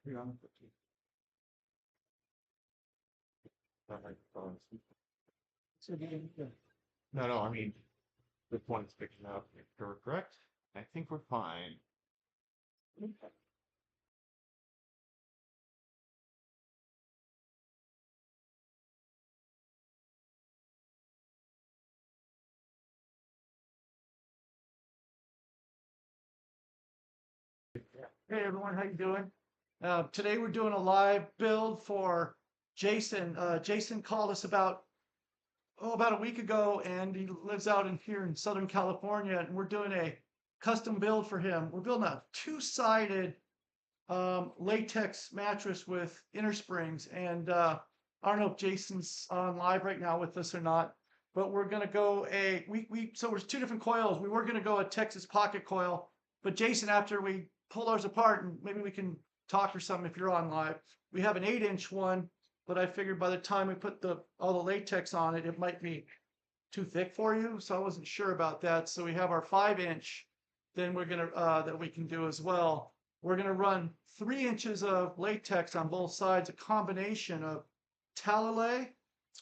Yeah. No, no, I mean, this one's picking up. If you're correct, I think we're fine. Hey everyone, how you doing? Today we're doing a live build for Jason. Jason called us about a week ago, and he lives out in here in Southern California, and we're doing a custom build for him. We're building a two-sided latex mattress with inner springs, and I don't know if Jason's on live right now with us or not, but we're gonna go so there's two different coils. We were gonna go a Texas pocket coil, but Jason, after we pull ours apart, and maybe we can talk or something if you're on live. We have an 8-inch one, but I figured by the time we put all the latex on it, it might be too thick for you. So I wasn't sure about that. So we have our 5-inch, then we're gonna that we can do as well. We're gonna run 3 inches of latex on both sides, a combination of Talalay,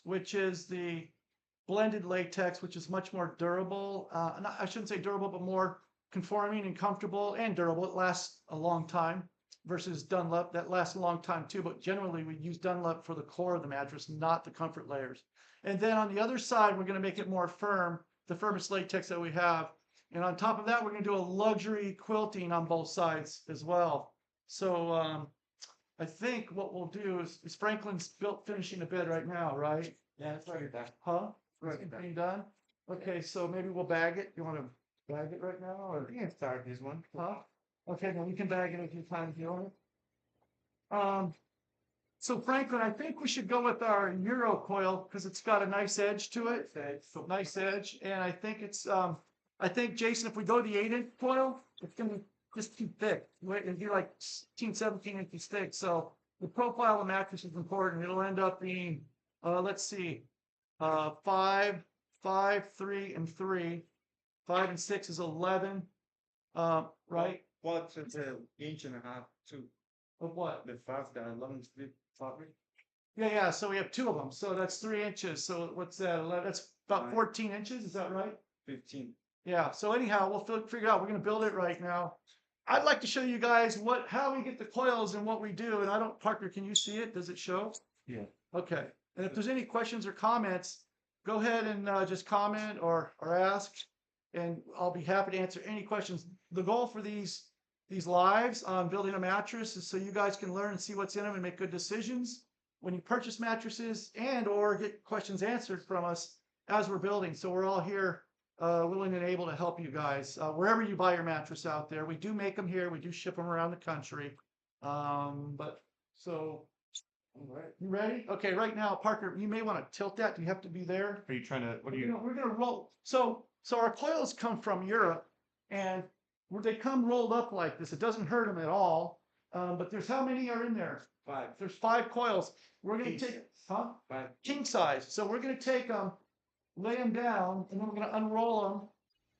which is the blended latex, which is much more durable. I shouldn't say durable, but more conforming and comfortable and durable. It lasts a long time versus Dunlop that lasts a long time too. But generally we use Dunlop for the core of the mattress, not the comfort layers. And then on the other side, we're going to make it more firm, the firmest latex that we have. And on top of that, we're going to do a luxury quilting on both sides as well. So I think what we'll do is Franklin's finishing the bed right now, right? Yeah, that's right. Huh? Right. It's being done? Okay, so maybe we'll bag it. You want to bag it right now? Or? We can start this one. Huh? Okay, then we can bag it a few times, you know. So Franklin, I think we should go with our Euro coil because it's got a nice edge to it. Nice edge. And I think I think Jason, if we go the 8-inch coil, it's gonna be just too thick. It'd be like 16, 17 inches thick. So the profile of the mattress is important. It'll end up being, let's see, 5, 3, and 3. 5 and 6 is 11. Right? What's an inch and a half to Of what? the fast that 11 split fabric? Yeah. So we have 2 of them. So that's 3 inches. So what's that? 11, that's about 14 inches. Is that right? 15. Yeah. So anyhow, we'll figure out. We're going to build it right now. I'd like to show you guys how we get the coils and what we do. And I don't, Parker, can you see it? Does it show? Yeah. Okay. And if there's any questions or comments, go ahead and just comment or ask, and I'll be happy to answer any questions. The goal for these lives on building a mattress is so you guys can learn and see what's in them and make good decisions when you purchase mattresses and or get questions answered from us as we're building. So we're all here willing and able to help you guys wherever you buy your mattress out there. We do make them here. We do ship them around the country. But so, all right, you ready? Okay, right now, Parker, you may want to tilt that. Do you have to be there? Are you trying to, what are you? We're gonna roll. So our coils come from Europe, and they come rolled up like this. It doesn't hurt them at all. But there's how many are in there? 5. There's 5 coils. We're gonna King take, size. huh? 5. King size. So we're gonna take them, lay them down, and then we're gonna unroll them,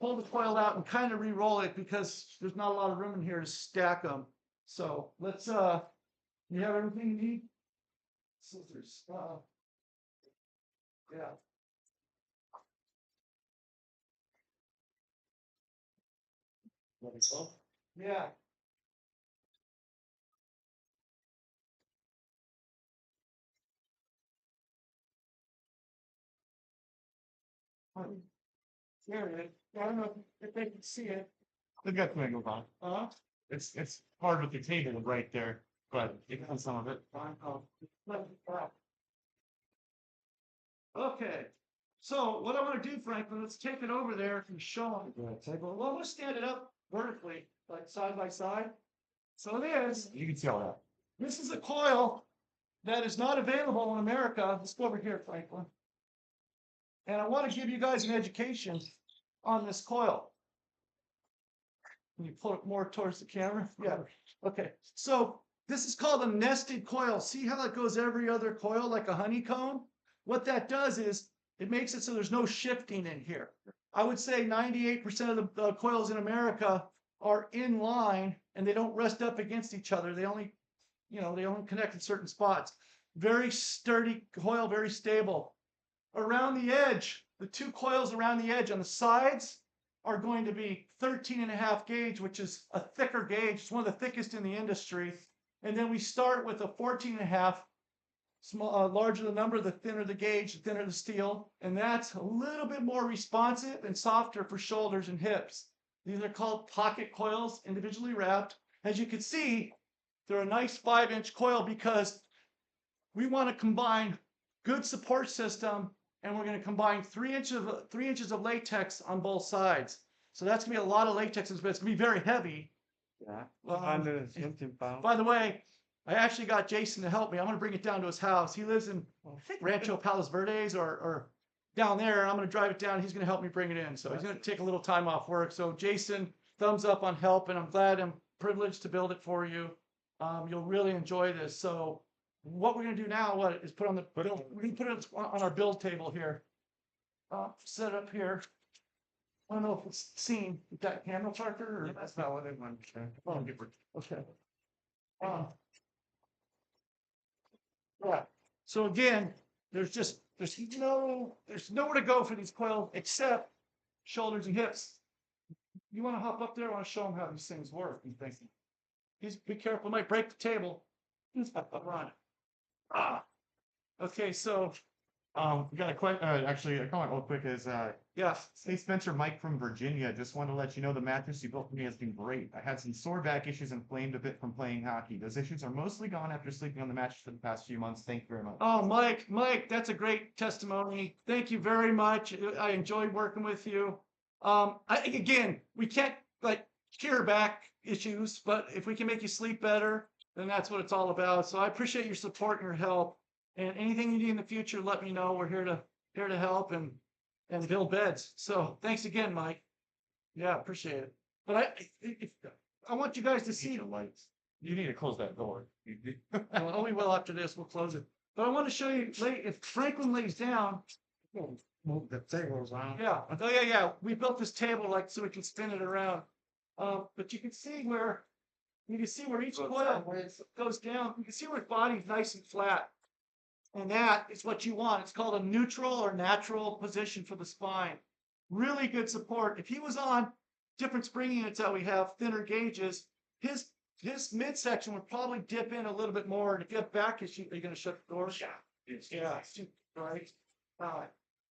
pull the coil out, and kind of re-roll it because there's not a lot of room in here to stack them. So let's. You have everything you need? Scissors. Yeah. Let me go. Yeah. There it is. I don't know if they can see it. They've got some angles on. It's hard with the table right there, but it has some of it. Okay. So what I want to do, Franklin, let's take it over there and show them. Well, let's stand it up vertically, like side by side. So it is. You can see all that. This is a coil that is not available in America. Let's go over here, Franklin. And I want to give you guys an education on this coil. Can you pull it more towards the camera? Yeah. Okay. So this is called a nested coil. See how that goes every other coil like a honeycomb? What that does is it makes it so there's no shifting in here. I would say 98% of the coils in America are in line and they don't rest up against each other. They only you know, they only connect in certain spots. Very sturdy coil, very stable. Around the edge, the two coils around the edge on the sides are going to be 13.5 gauge, which is a thicker gauge. It's one of the thickest in the industry. And then we start with a 14.5. Small, larger the number, the thinner the gauge, the thinner the steel. And that's a little bit more responsive and softer for shoulders and hips. These are called pocket coils, individually wrapped. As you can see, they're a nice 5-inch coil because we want to combine good support system, and we're going to combine 3 inches of latex on both sides. So that's going to be a lot of latex, but it's going to be very heavy. Yeah. Um, 117 pounds. By the way, I actually got Jason to help me. I'm going to bring it down to his house. He lives in Rancho Palos Verdes or down there. I'm going to drive it down. He's going to help me bring it in. So he's going to take a little time off work. So Jason, thumbs up on help, and I'm glad I'm privileged to build it for you. You'll really enjoy this. So what we're going to do now is put on the build. We're going to put it on our build table here. Set it up here. I don't know if it's seen with that handle Parker or That's not what I want. oh, okay. Yeah. So again, there's nowhere to go for these coils except shoulders and hips. You want to hop up there? I want to show them how these things work. And things. Be careful, might break the table. Run. Okay, so We got a question, actually, a comment real quick is, yeah. Hey Spencer, Mike from Virginia, just wanted to let you know the mattress you built for me has been great. I had some sore back issues and flamed a bit from playing hockey. Those issues are mostly gone after sleeping on the mattress for the past few months. Thank you very much. Oh, Mike, that's a great testimony. Thank you very much. I enjoyed working with you. Again, we can't like cure back issues, but if we can make you sleep better, then that's what it's all about. So I appreciate your support and your help. And anything you need in the future, let me know. We're here to help and build beds. So thanks again, Mike. Yeah, appreciate it. But I want you guys to see the lights. You need to close that door. Oh, we will after this. We'll close it. But I want to show you, if Franklin lays down, Move the tables around. yeah. Oh, yeah. We built this table so we can spin it around. But you can see where each coil goes down. You can see where its body's nice and flat. And that is what you want. It's called a neutral or natural position for the spine. Really good support. If he was on different spring units that we have, thinner gauges, his midsection would probably dip in a little bit more. And if you have back issue, are you going to shut the door? Yeah. Right.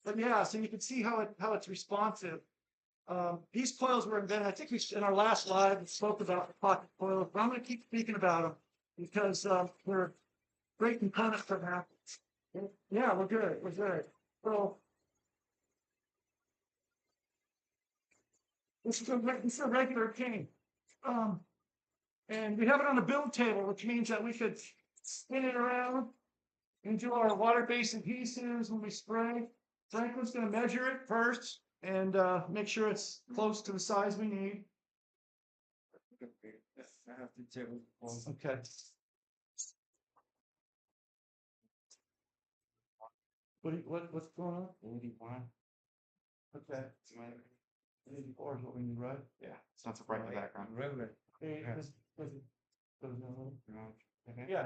But yeah, so you can see how it's responsive. These coils were invented. I think in our last live we spoke about the pocket coils, but I'm going to keep speaking about them because they're a great component for that. Yeah, we're good. We're good. So this is a regular king. And we have it on a build table, which means that we could spin it around and do our water-based adhesives when we spray. Franklin's going to measure it first and make sure it's close to the size we need. I have the table. Okay. What's going on? 81. Okay. 84 is what we need, right? Yeah, it's not so bright in the background. Regular. Yeah.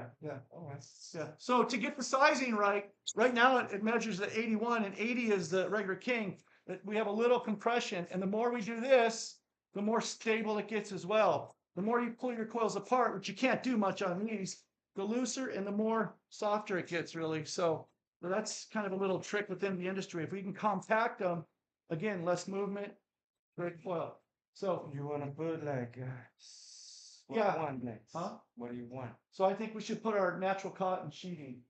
Oh, yeah. So to get the sizing right now it measures at 81 and 80 is the regular king. We have a little compression, and the more we do this, the more stable it gets as well. The more you pull your coils apart, which you can't do much on these, the looser and the more softer it gets, really. So that's kind of a little trick within the industry. If we can compact them, again, less movement, great coil. So You want to put like, what Yeah. do you want next? Huh? What do you want? So I think we should put our natural cotton sheeting,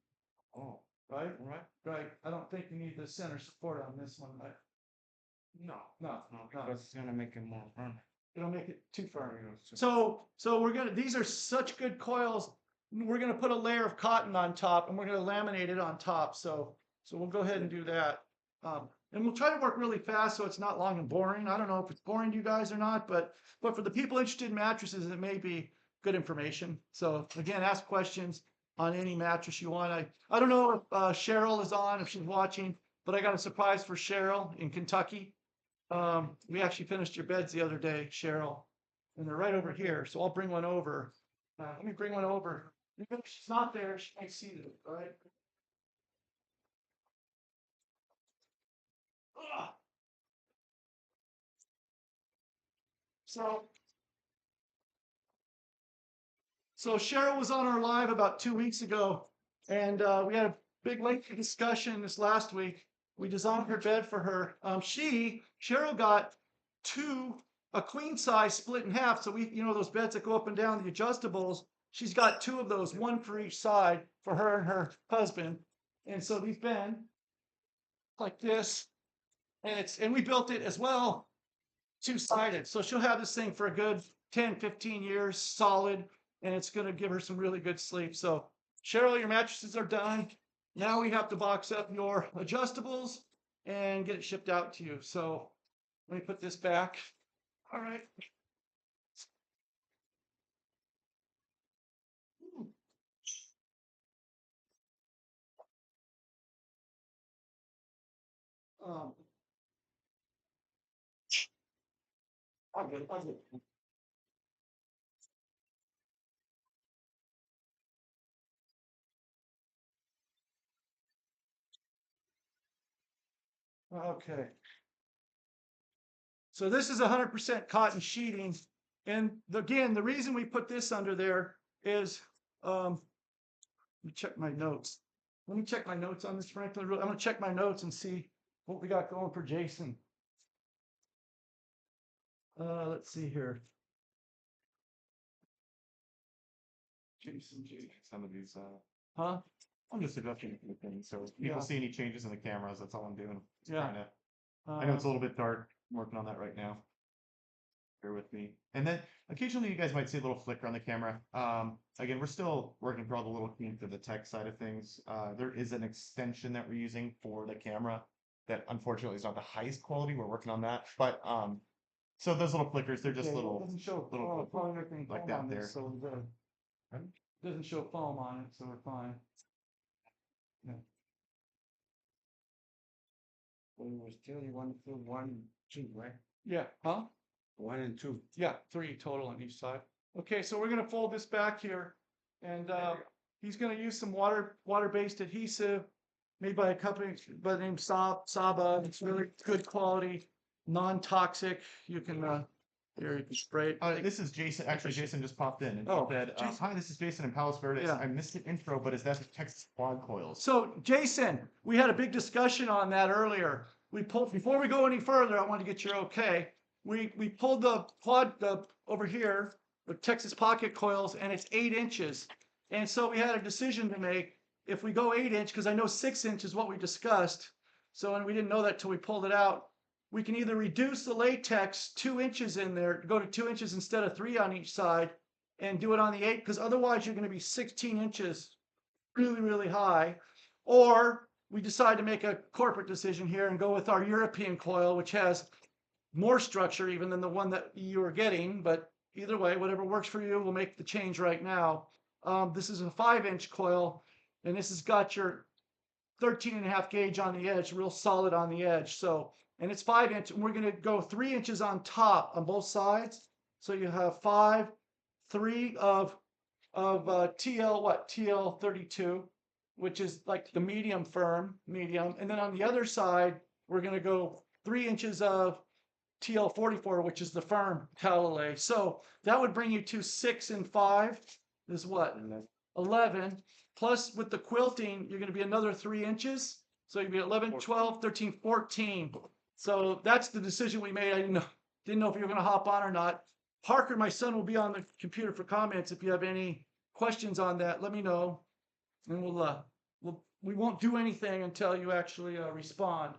Oh, right? right. Right. I don't think you need the center support on this one, right? No, No, because it's gonna make it more firm. it'll make it too firm. So, So these are such good coils. We're gonna put a layer of cotton on top and we're gonna laminate it on top. So we'll go ahead and do that. And we'll try to work really fast so it's not long and boring. I don't know if it's boring to you guys or not, but for the people interested in mattresses, it may be good information. So again, ask questions on any mattress you want. I don't know if Cheryl is on, if she's watching, but I got a surprise for Cheryl in Kentucky. We actually finished your beds the other day, Cheryl, and they're right over here. So I'll bring one over. Let me bring one over. Even if she's not there, she can see it, right? Ugh. So, so Cheryl was on our live about 2 weeks ago, and we had a big lengthy discussion this last week. We designed her bed for her. Cheryl got a queen size split in half. So those beds that go up and down, the adjustables. She's got two of those, one for each side for her and her husband. And so these bend like this, and we built it as well two-sided. So she'll have this thing for a good 10, 15 years solid, and it's going to give her some really good sleep. So Cheryl, your mattresses are done. Now we have to box up your adjustables and get it shipped out to you. So let me put this back. All right. Um, I'll get it. Okay. So this is 100% cotton sheeting. And again, the reason we put this under there is, let me check my notes. Let me check my notes on this, Franklin. I'm going to check my notes and see what we got going for Jason. Let's see here. Jason, some of these, Huh? I'm just adjusting the things. So if people Yeah. see any changes in the cameras, that's all I'm doing. Just Yeah. trying to, I know it's a little bit dark. I'm working on that right now. Bear with me. And then occasionally you guys might see a little flicker on the camera. Again, we're still working through all the little kinks of the tech side of things. There is an extension that we're using for the camera that unfortunately is not the highest quality. We're working on that. But so those little flickers, they're just Okay, well, it little, doesn't show little polyurethane like foam that on this, there. so we're good. It doesn't show foam on it, so we're fine. When we're still, you want to do 1, 2, right? Yeah, huh? 1 and 2. Yeah, 3 total on each side. Okay, so we're gonna fold this back here, and he's gonna use some water-based adhesive made by a company by the name Saba. It's really good quality, non-toxic. You can here you can spray it. This is Jason. Actually, Jason just popped in and he Oh, said, Jason. "Hi, this is Jason in Palos Verdes. Yeah. I missed the intro, but is that the Texas quad coils?" So Jason, we had a big discussion on that earlier. We pulled before we go any further. I want to get your okay. We pulled the quad over here, the Texas pocket coils, and it's 8 inches. And so we had a decision to make. If we go 8 inch, because I know 6 inch is what we discussed. So and we didn't know that till we pulled it out. We can either reduce the latex 2 inches in there, go to 2 inches instead of 3 on each side, and do it on the 8, because otherwise you're going to be 16 inches really, really high. Or we decide to make a corporate decision here and go with our European coil, which has more structure even than the one that you are getting. But either way, whatever works for you, we'll make the change right now. This is a 5-inch coil, and this has got your 13.5 gauge on the edge, real solid on the edge. So, and it's 5 inch, and we're going to go 3 inches on top on both sides. So you have 5, 3 of TL 32, which is like the medium, and then on the other side we're going to go 3 inches of TL 44, which is the firm Talalay. So that would bring you to 6 and 5 is what? 11. Plus with the quilting, you're going to be another 3 inches. So you'd be 11, 12, 13, 14. So that's the decision we made. I didn't know if you were going to hop on or not. Parker, my son, will be on the computer for comments. If you have any questions on that, let me know, and we won't do anything until you actually respond.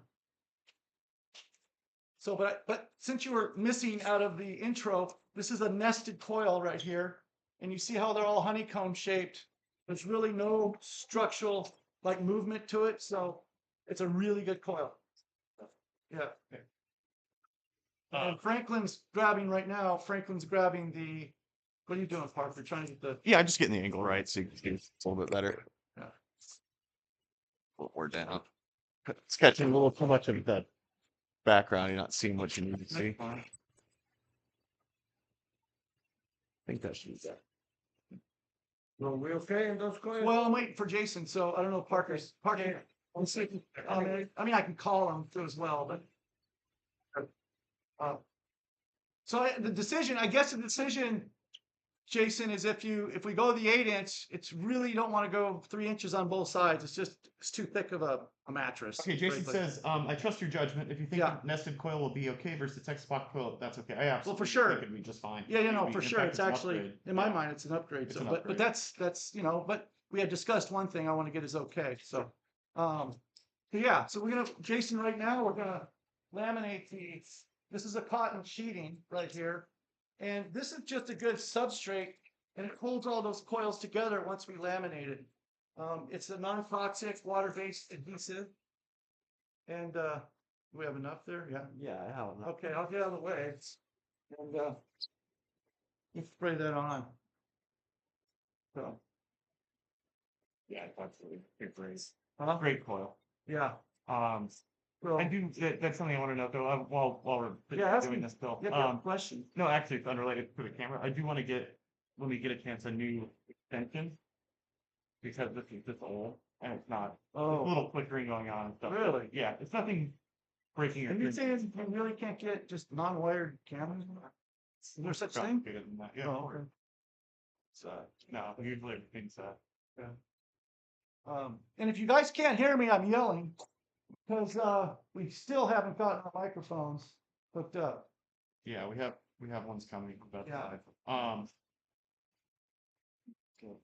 So, but since you were missing out of the intro, this is a nested coil right here, and you see how they're all honeycomb shaped. There's really no structural like movement to it, so it's a really good coil. Yeah. And Franklin's grabbing right now. Franklin's grabbing the. What are you doing, Parker? Trying to get the. Yeah, I'm just getting the angle right so you can see it's a little bit better. Yeah. A little more down. It's catching a little too much of the background. You're not seeing what you need to see. I think that should be that. Well, we okay in those coils? Well, I'm waiting for Jason, so I don't know if Parker, let's see. I mean, I can call him too as well, but. Uh, the decision, I guess the decision, Jason, is if we go the 8-inch, it's really, you don't want to go 3 inches on both sides. It's too thick of a mattress. Okay, Jason frankly. says, I trust your judgment. If you think Yeah. the nested coil will be okay versus the text box coil, that's okay. I absolutely for sure. think it'd be just fine. Yeah, We- for in sure. fact, It's an actually, upgrade. in my Yeah. mind, it's an upgrade. It's So, an but upgrade. that's, but we had discussed one thing I want to get is okay. So, yeah, so we're gonna, Jason, right now, we're gonna laminate these. This is a cotton sheeting right here. And this is just a good substrate and it holds all those coils together once we laminate it. It's a non-toxic water-based adhesive. And, do we have enough there? Yeah. Yeah, I have enough. Okay, I'll get out of the way. And, you spray that on. So, Yeah, absolutely. Good phrase. huh? Great coil. Yeah. I do, that's something I want to know though, while we're Yeah, ask doing me. this still. Yeah, question. No, actually, it's unrelated to the camera. I do want to get, when we get a chance, a new extension. Because this is just old and it's not, there's a Oh, little flickering going on and stuff. really? Yeah, it's nothing breaking And your. you're saying you really can't get just non-wired cameras? Is there such thing? Complicated than that, yeah. Oh, okay. It's, no, usually everything's, And if you guys can't hear me, I'm yelling because we still haven't gotten our microphones hooked up. yeah, we have ones coming about Yeah. 5.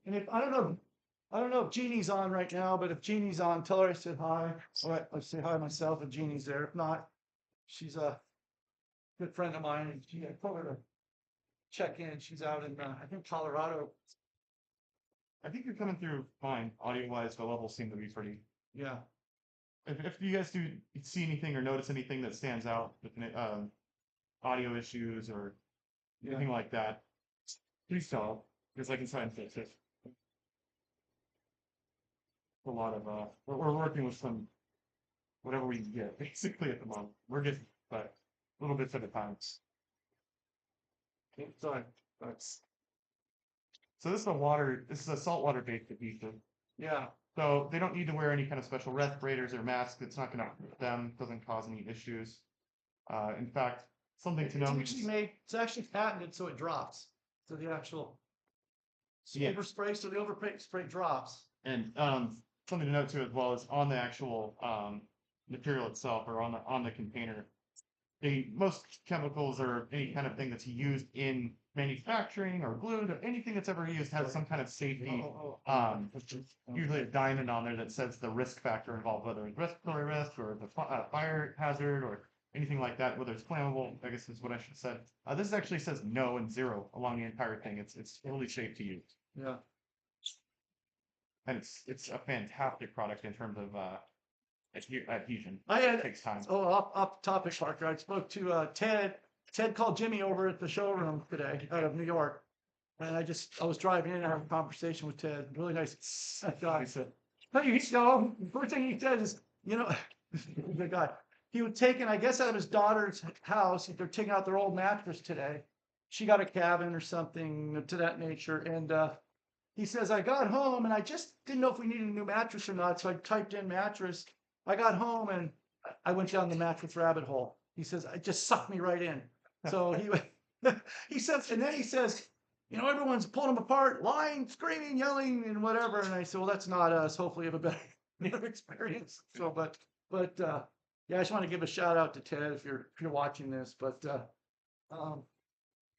And if I don't know if Jeannie's on right now, but if Jeannie's on, tell her I said hi. All right, I'll say hi myself if Jeannie's there. If not, she's a good friend of mine. And I told her to check in. She's out in I think Colorado. I think you're coming through fine, audio wise, the levels seem to be pretty. Yeah. If you guys do see anything or notice anything that stands out with audio issues or anything like that, please tell, because I can try and fix it. A lot of we're working with some whatever we can get basically at the moment. We're getting but little bits at a time. Okay, sorry, that's so this is a saltwater based adhesive. Yeah. So they don't need to wear any kind of special respirators or masks. It's not going to hurt them. Doesn't cause any issues. In fact, something to know. It's actually patented so it drops. So the actual Yeah. overspray, so the overspray drops. And something to note too as well is on the actual material itself or on the container. Most chemicals or any kind of thing that's used in manufacturing or glued or anything that's ever used has some kind of safety. Usually a diamond on there that says the risk factor involved, whether it's respiratory risk or the fire hazard or anything like that, whether it's flammable, I guess is what I should have said. This actually says no and 0 along the entire thing. It's totally safe to use. Yeah. And it's a fantastic product in terms of adhesion. It takes time. Off topic, Parker. I spoke to Ted. Ted called Jimmy over at the showroom today out of New York. And I was driving in and having a conversation with Ted. Really nice guy. First thing he said is, the guy. He was taking, I guess, out of his daughter's house. They're taking out their old mattress today. She got a cabin or something to that nature. And he says, I got home and I just didn't know if we needed a new mattress or not. So I typed in mattress. I got home and I went down the mattress rabbit hole. He says, it just sucked me right in. So he says, and then he says, everyone's pulling them apart, lying, screaming, yelling, and whatever. And I said, well, that's not us. Hopefully you have a better experience. So, but yeah, I just want to give a shout out to Ted if you're watching this. But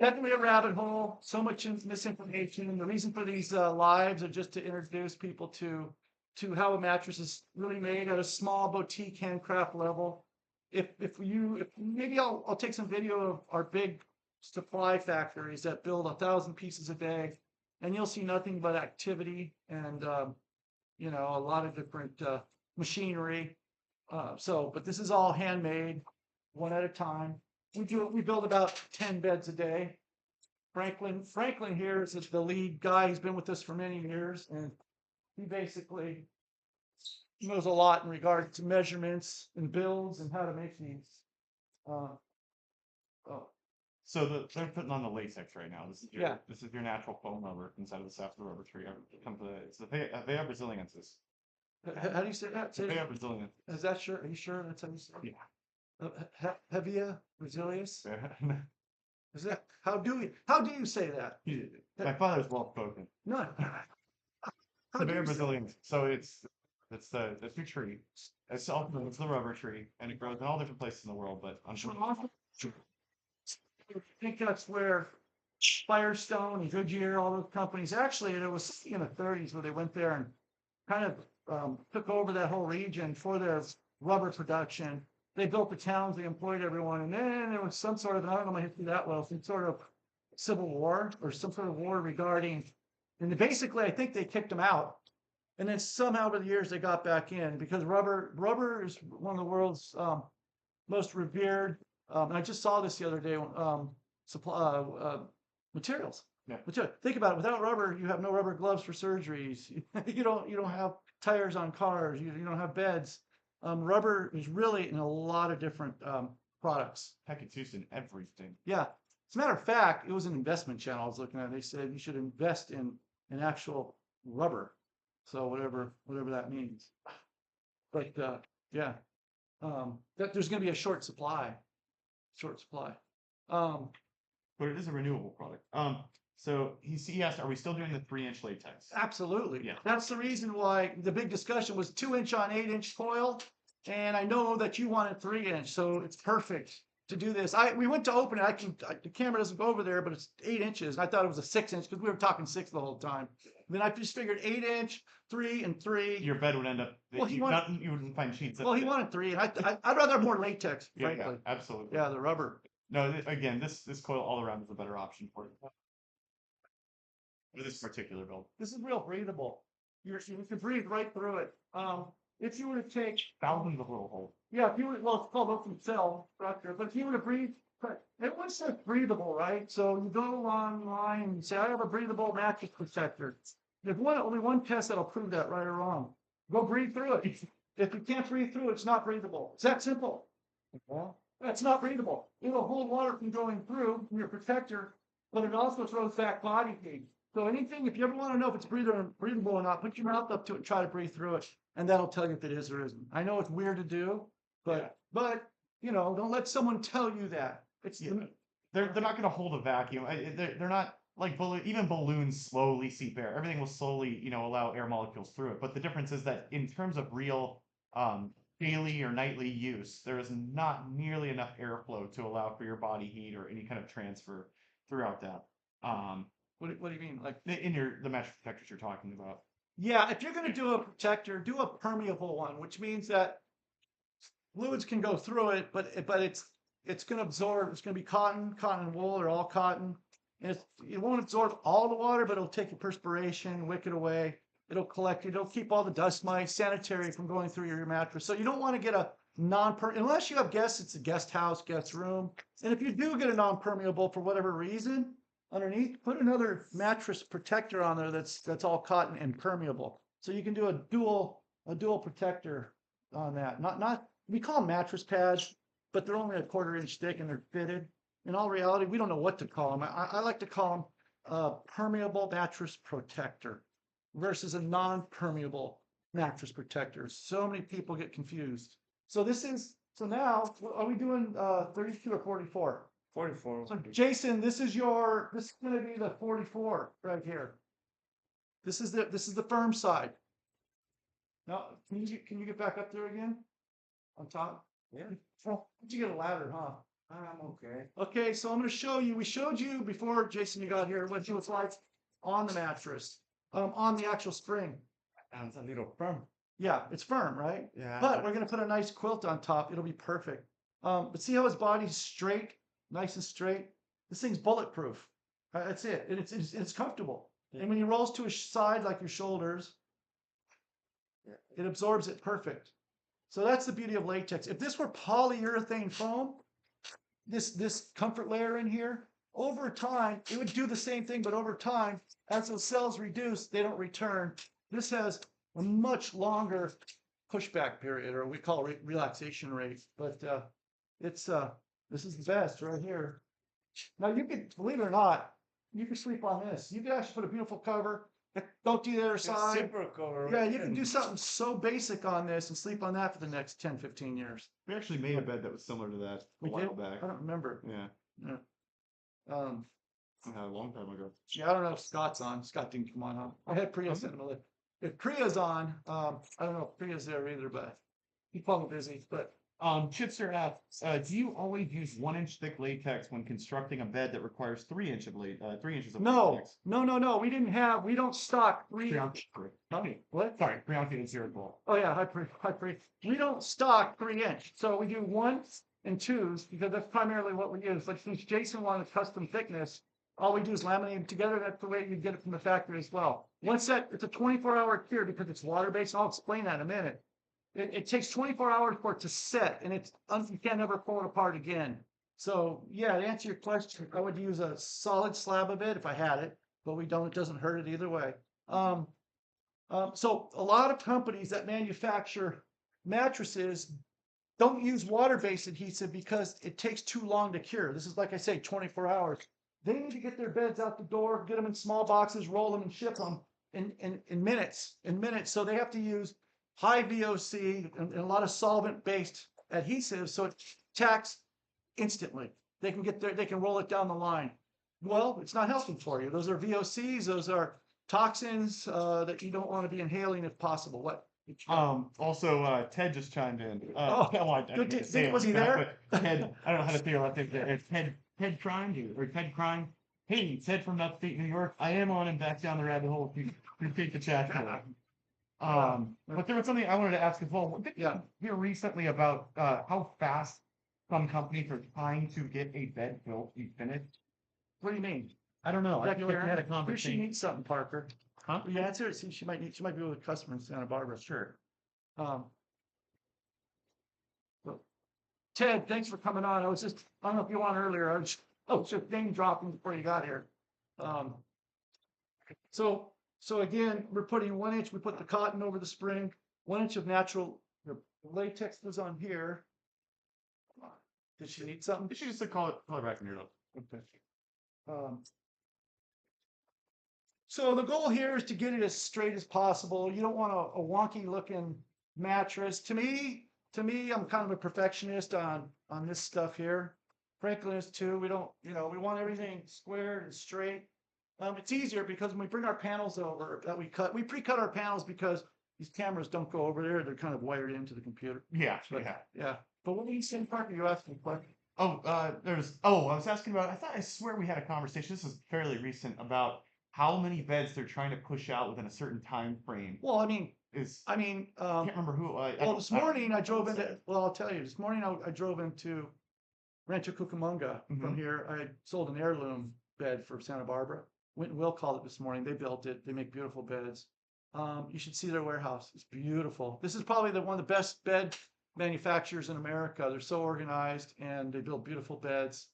definitely a rabbit hole. So much misinformation. And the reason for these lives are just to introduce people to how a mattress is really made at a small boutique handcraft level. If maybe I'll take some video of our big supply factories that build 1,000 pieces a day, and you'll see nothing but activity and a lot of different machinery. But this is all handmade, one at a time. We build about 10 beds a day. Franklin here is the lead guy. He's been with us for many years, and he basically knows a lot in regard to measurements and builds and how to make these. So they're putting on the latex right now. This is Yeah. your natural foam rubber inside of the sap of the rubber tree. Come to it's the Vea Braziliensis. How do you say that? Say, Vea Braziliensis. is that sure? Are you sure that's how you say it? Yeah. Hevia Resilius? Vea- Is that how do you say that? My father's well spoken. No. How The do Vea you say- Braziliensis. So it's the tree. It's the rubber tree, and it grows in all different places in the world. But unfortunately, I think that's where Firestone and Goodyear, all those companies, actually, it was in the 30s where they went there and kind of took over that whole region for their rubber production. They built the towns, they employed everyone, and then there was some sort of, I don't know my history that well, some sort of civil war or some sort of war regarding, and basically I think they kicked them out. And then somehow over the years they got back in because rubber is one of the world's most revered. And I just saw this the other day. Supply materials. Yeah. Think about it. Without rubber, you have no rubber gloves for surgeries. You don't have tires on cars. You don't have beds. Rubber is really in a lot of different products. heck, it's used in everything. Yeah. As a matter of fact, it was an investment channel I was looking at. They said you should invest in an actual rubber. So whatever that means. But yeah, that there's going to be a short supply. But it is a renewable product. So he asked, are we still doing the 3-inch latex? Absolutely. Yeah. That's the reason why the big discussion was 2-inch on 8-inch coil. And I know that you wanted 3-inch, so it's perfect to do this. We went to open it. The camera doesn't go over there, but it's 8 inches. I thought it was a 6-inch because we were talking 6 the whole time. Then I just figured 8-inch, 3 and 3. Your bed would end up. Well, you wouldn't find sheets. Well, he wanted 3, and I'd rather have more latex, Yeah, frankly. absolutely. Yeah, the rubber. No, again, this coil all around is a better option for you. For this particular build. This is real breathable. You can breathe right through it. If you were to take Thousands of little holes. Yeah, if you were, well, it's called open cell structure, but if you were to breathe, everyone says breathable, right? So you go online and say, I have a breathable mattress protector. There's only one test that'll prove that right or wrong. Go breathe through it. If you can't breathe through it, it's not breathable. It's that simple. It's not breathable. It'll hold water from going through your protector, but it also throws back body heat. So anything, if you ever want to know if it's breathable or not, put your mouth up to it and try to breathe through it, and that'll tell you if it is or isn't. I know it's weird to do, but don't let someone tell you that. It's They're not going to hold a vacuum. They're not like even balloons slowly seep air. Everything will slowly allow air molecules through it. But the difference is that in terms of real daily or nightly use, there is not nearly enough airflow to allow for your body heat or any kind of transfer throughout that. What do you mean? Like In the mattress protectors you're talking about. Yeah, if you're going to do a protector, do a permeable one, which means that fluids can go through it, but it's going to absorb. It's going to be cotton and wool, or all cotton. And it won't absorb all the water, but it'll take your perspiration, wick it away. It'll collect it. It'll keep all the dust mites, sanitary from going through your mattress. So you don't want to get a unless you have guests. It's a guest house, guest room. And if you do get a non-permeable for whatever reason, underneath, put another mattress protector on there that's all cotton and permeable. So you can do a dual protector on that. Not we call them mattress pads, but they're only a 1/4 inch thick and they're fitted. In all reality, we don't know what to call them. I like to call them a permeable mattress protector versus a non-permeable mattress protector. So many people get confused. So now, are we doing 32 or 44? 44. So Jason, this is going to be the 44 right here. This is the firm side. Now, can you get back up there again? On top? Yeah, Did you get a ladder, huh? I'm okay. Okay, so I'm going to show you. We showed you before, Jason, you got here, what it was like on the mattress, on the actual spring. Sounds a little firm. Yeah, it's firm, right? Yeah. But we're going to put a nice quilt on top. It'll be perfect. But see how his body's straight, nice and straight? This thing's bulletproof. That's it. And it's comfortable. And when he rolls to his side, like your shoulders, it absorbs it perfect. So that's the beauty of latex. If this were polyurethane foam, this comfort layer in here, over time, it would do the same thing, but over time, as those cells reduce, they don't return. This has a much longer pushback period, or we call it relaxation rate. But this is the best right here. Now you could, believe it or not, you can sleep on this. You could actually put a beautiful cover. Don't do the other It's side. super cover. Yeah, you can do something so basic on this and sleep on that for the next 10, 15 years. We actually made a bed that was similar to that a We while did? back. I don't remember. Yeah, Um, a long time ago. yeah, I don't know if Scott's on. Scott didn't come on, huh? I had Priya send him a list. If Priya's on, I don't know if Priya's there either, but he's probably busy, but Chipster asks, do you always use 1 inch thick latex when constructing a bed that requires 3 inch of 3 inches of no, latex? no. We don't stock three. What? Sorry, 3 ounce is zero. Oh yeah, high pre. We don't stock 3 inch, so we do 1s and 2s because that's primarily what we use. Like since Jason wanted custom thickness, all we do is laminate them together. That's the way you get it from the factory as well. Once that, it's a 24-hour cure because it's water based. I'll explain that in a minute. It takes 24 hours for it to set, and you can't ever pull it apart again. So yeah, to answer your question, I would use a solid slab of it if I had it, but we don't. It doesn't hurt it either way. So a lot of companies that manufacture mattresses don't use water-based adhesive because it takes too long to cure. This is, like I say, 24 hours. They need to get their beds out the door, get them in small boxes, roll them and ship them in minutes, So they have to use high VOC and a lot of solvent-based adhesive, so it tacks instantly. They can roll it down the line. Well, it's not healthy for you. Those are VOCs, those are toxins that you don't want to be inhaling if possible. What? Also, Ted just chimed in. Oh, well, I good. didn't say it Was he back, there? but Ted, I don't know how to say your last name. It's Ted Crime, or Ted Crime. Hey, Ted from upstate New York. I am on and back down the rabbit hole. If you repeat the chat. But there was something I wanted to ask as well. Did you hear recently about how fast some companies are trying to get a bed built and finished? What do you mean? I don't know. I That feel like we had a She conversation. needs something, Parker. Huh? Will you answer it? See, she might be with a customer in Santa Barbara. Sure. Ted, thanks for coming on. I don't know if you were on earlier. I was just name dropping before you got here. So again, we're putting 1 inch. We put the cotton over the spring. 1 inch of natural latex was on here. Did she need something? You should just call it back in your notes. Okay. So the goal here is to get it as straight as possible. You don't want a wonky looking mattress. To me, I'm kind of a perfectionist on this stuff here. Franklin is too. We don't, we want everything square and straight. It's easier because when we bring our panels over that we pre-cut our panels because these cameras don't go over there. They're kind of wired into the computer. Yeah, Yeah. But what were you saying, Parker? You asked me a question. I was asking about, I swear we had a conversation, this is fairly recent, about how many beds they're trying to push out within a certain time frame. Well, I can't remember who. this morning I drove into, I'll tell you, this morning I drove into Rancho Cucamonga from here. I sold an heirloom bed for Santa Barbara. Went and Will called it this morning. They built it. They make beautiful beds. You should see their warehouse. It's beautiful. This is probably one of the best bed manufacturers in America. They're so organized and they build beautiful beds.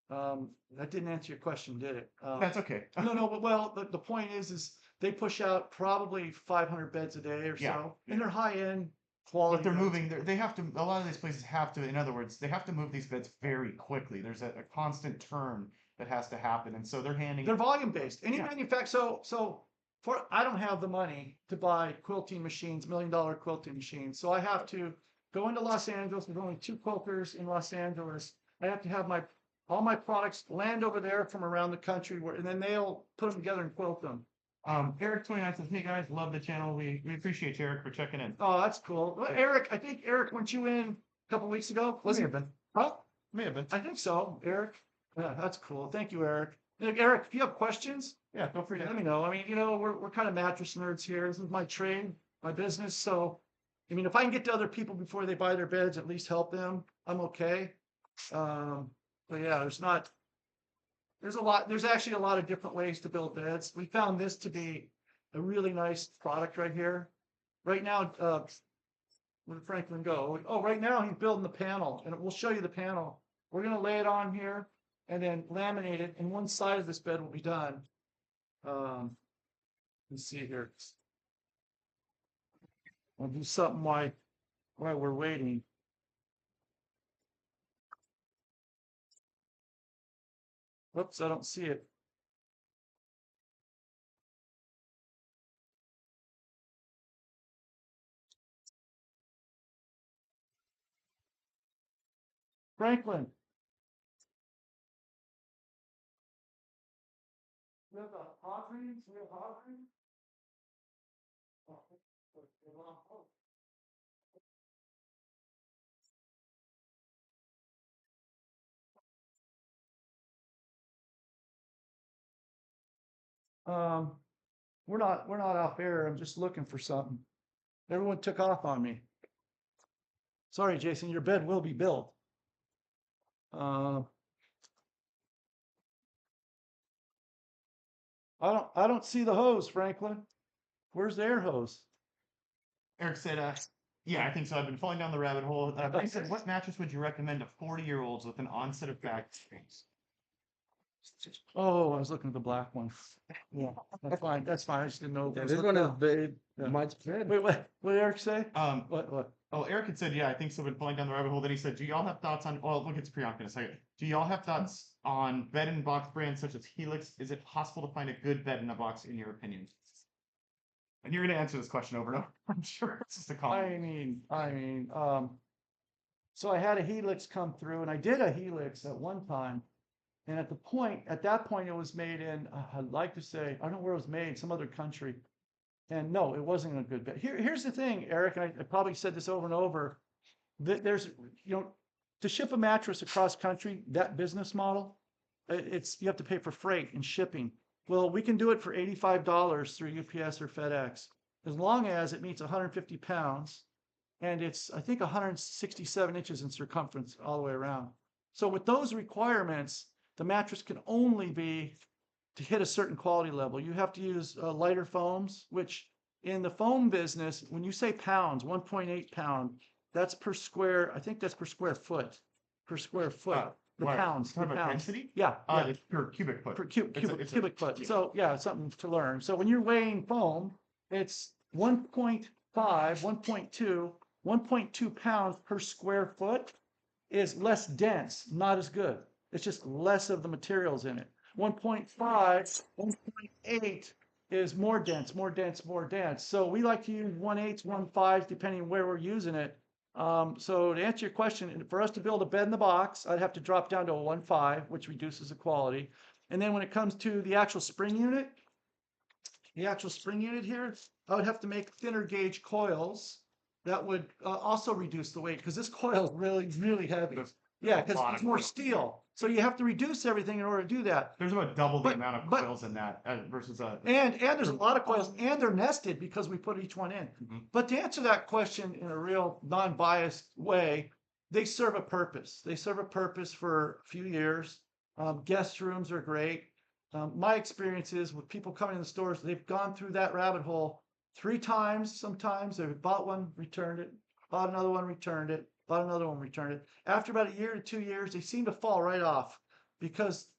That didn't answer your question, did it? That's okay. No, but well, the point is they push out probably 500 beds a day or so, and they're high end quality. But they're beds. moving. They have to. A lot of these places have to. In other words, they have to move these beds very quickly. There's a constant turn that has to happen, and so they're volume based. Any manufacturer. So I don't have the money to buy quilting machines, $1 million quilting machines. So I have to go into Los Angeles. There's only 2 quilters in Los Angeles. I have to have all my products land over there from around the country, and then they'll put them together and quilt them. Eric29 says, "Hey guys, love the channel. We appreciate you, Eric, for checking in." Oh, that's cool. Well, Eric, I think Eric went you in a couple weeks ago. May have been. Huh? May have been. I think so, Eric. Yeah, that's cool. Thank you, Eric. Eric, if you have questions, Yeah, feel free to. let me know. I mean, we're kind of mattress nerds here. This is my trade, my business. So, I mean, if I can get to other people before they buy their beds, at least help them, I'm okay. But yeah, there's actually a lot of different ways to build beds. We found this to be a really nice product right here. Right now, where did Franklin go? Oh, right now he's building the panel, and we'll show you the panel. We're going to lay it on here and then laminate it, and one side of this bed will be done. Let's see here. I'll do something while we're waiting. Whoops, I don't see it. Franklin. You have a hot readings? You have hot readings? Um, we're not off air. I'm just looking for something. Everyone took off on me. Sorry, Jason, your bed will be built. I don't see the hose, Franklin. Where's the air hose? Eric said, yeah, I think so. I've been falling down the rabbit hole. He said, what mattress would you recommend to 40-year-olds with an onset of back pains? Oh, I was looking at the black one. Yeah, that's fine. That's fine. I just didn't know. if it Yeah, was this looking one is up. very Yeah. much better. Wait, what did Eric say? What? Oh, Eric had said, yeah, I think so. Been falling down the rabbit hole. Then he said, do y'all have thoughts on? Well, we'll get to Priyanka in a second. Do y'all have thoughts on bed and box brands such as Helix? Is it possible to find a good bed in a box, in your opinion? And you're going to answer this question over and over. I'm sure it's just a comment. So I had a Helix come through, and I did a Helix at one time. And at that point, it was made in, I'd like to say, I don't know where it was made, some other country. And no, it wasn't a good bed. Here's the thing, Eric, and I probably said this over and over. There's, to ship a mattress across country, that business model, you have to pay for freight and shipping. Well, we can do it for $85 through UPS or FedEx, as long as it meets 150 pounds, and it's, I think, 167 inches in circumference all the way around. So with those requirements, the mattress can only be to hit a certain quality level. You have to use lighter foams, which in the foam business, when you say pounds, 1.8 pound, that's per square, I think that's per square foot. Per square foot. The Right. pounds. Talking The about pounds. density? Yeah. Yeah. It's per cubic foot. Per It's a- cubic foot. yeah. So yeah, something to learn. So when you're weighing foam, it's 1.5, 1.2, 1.2 pounds per square foot is less dense, not as good. It's just less of the materials in it. 1.5, 1.8 is more dense, more dense, more dense. So we like to use 1/8, 1/5, depending on where we're using it. So to answer your question, for us to build a bed in the box, I'd have to drop down to a 1/5, which reduces the quality. And then when it comes to the actual spring unit here, I would have to make thinner gauge coils that would also reduce the weight, because this coil is really, really heavy. Yeah, because it's more steel. So you have to reduce everything in order to do that. There's about double the But- amount of but- coils in that versus a. And there's a lot of coils, and they're nested because we put each one in. Mhm. But to answer that question in a real non-biased way, they serve a purpose. They serve a purpose for a few years. Guest rooms are great. My experience is with people coming in the stores, they've gone through that rabbit hole 3 times. Sometimes they've bought one, returned it, bought another one, returned it, bought another one, returned it. After about a year to 2 years, they seem to fall right off because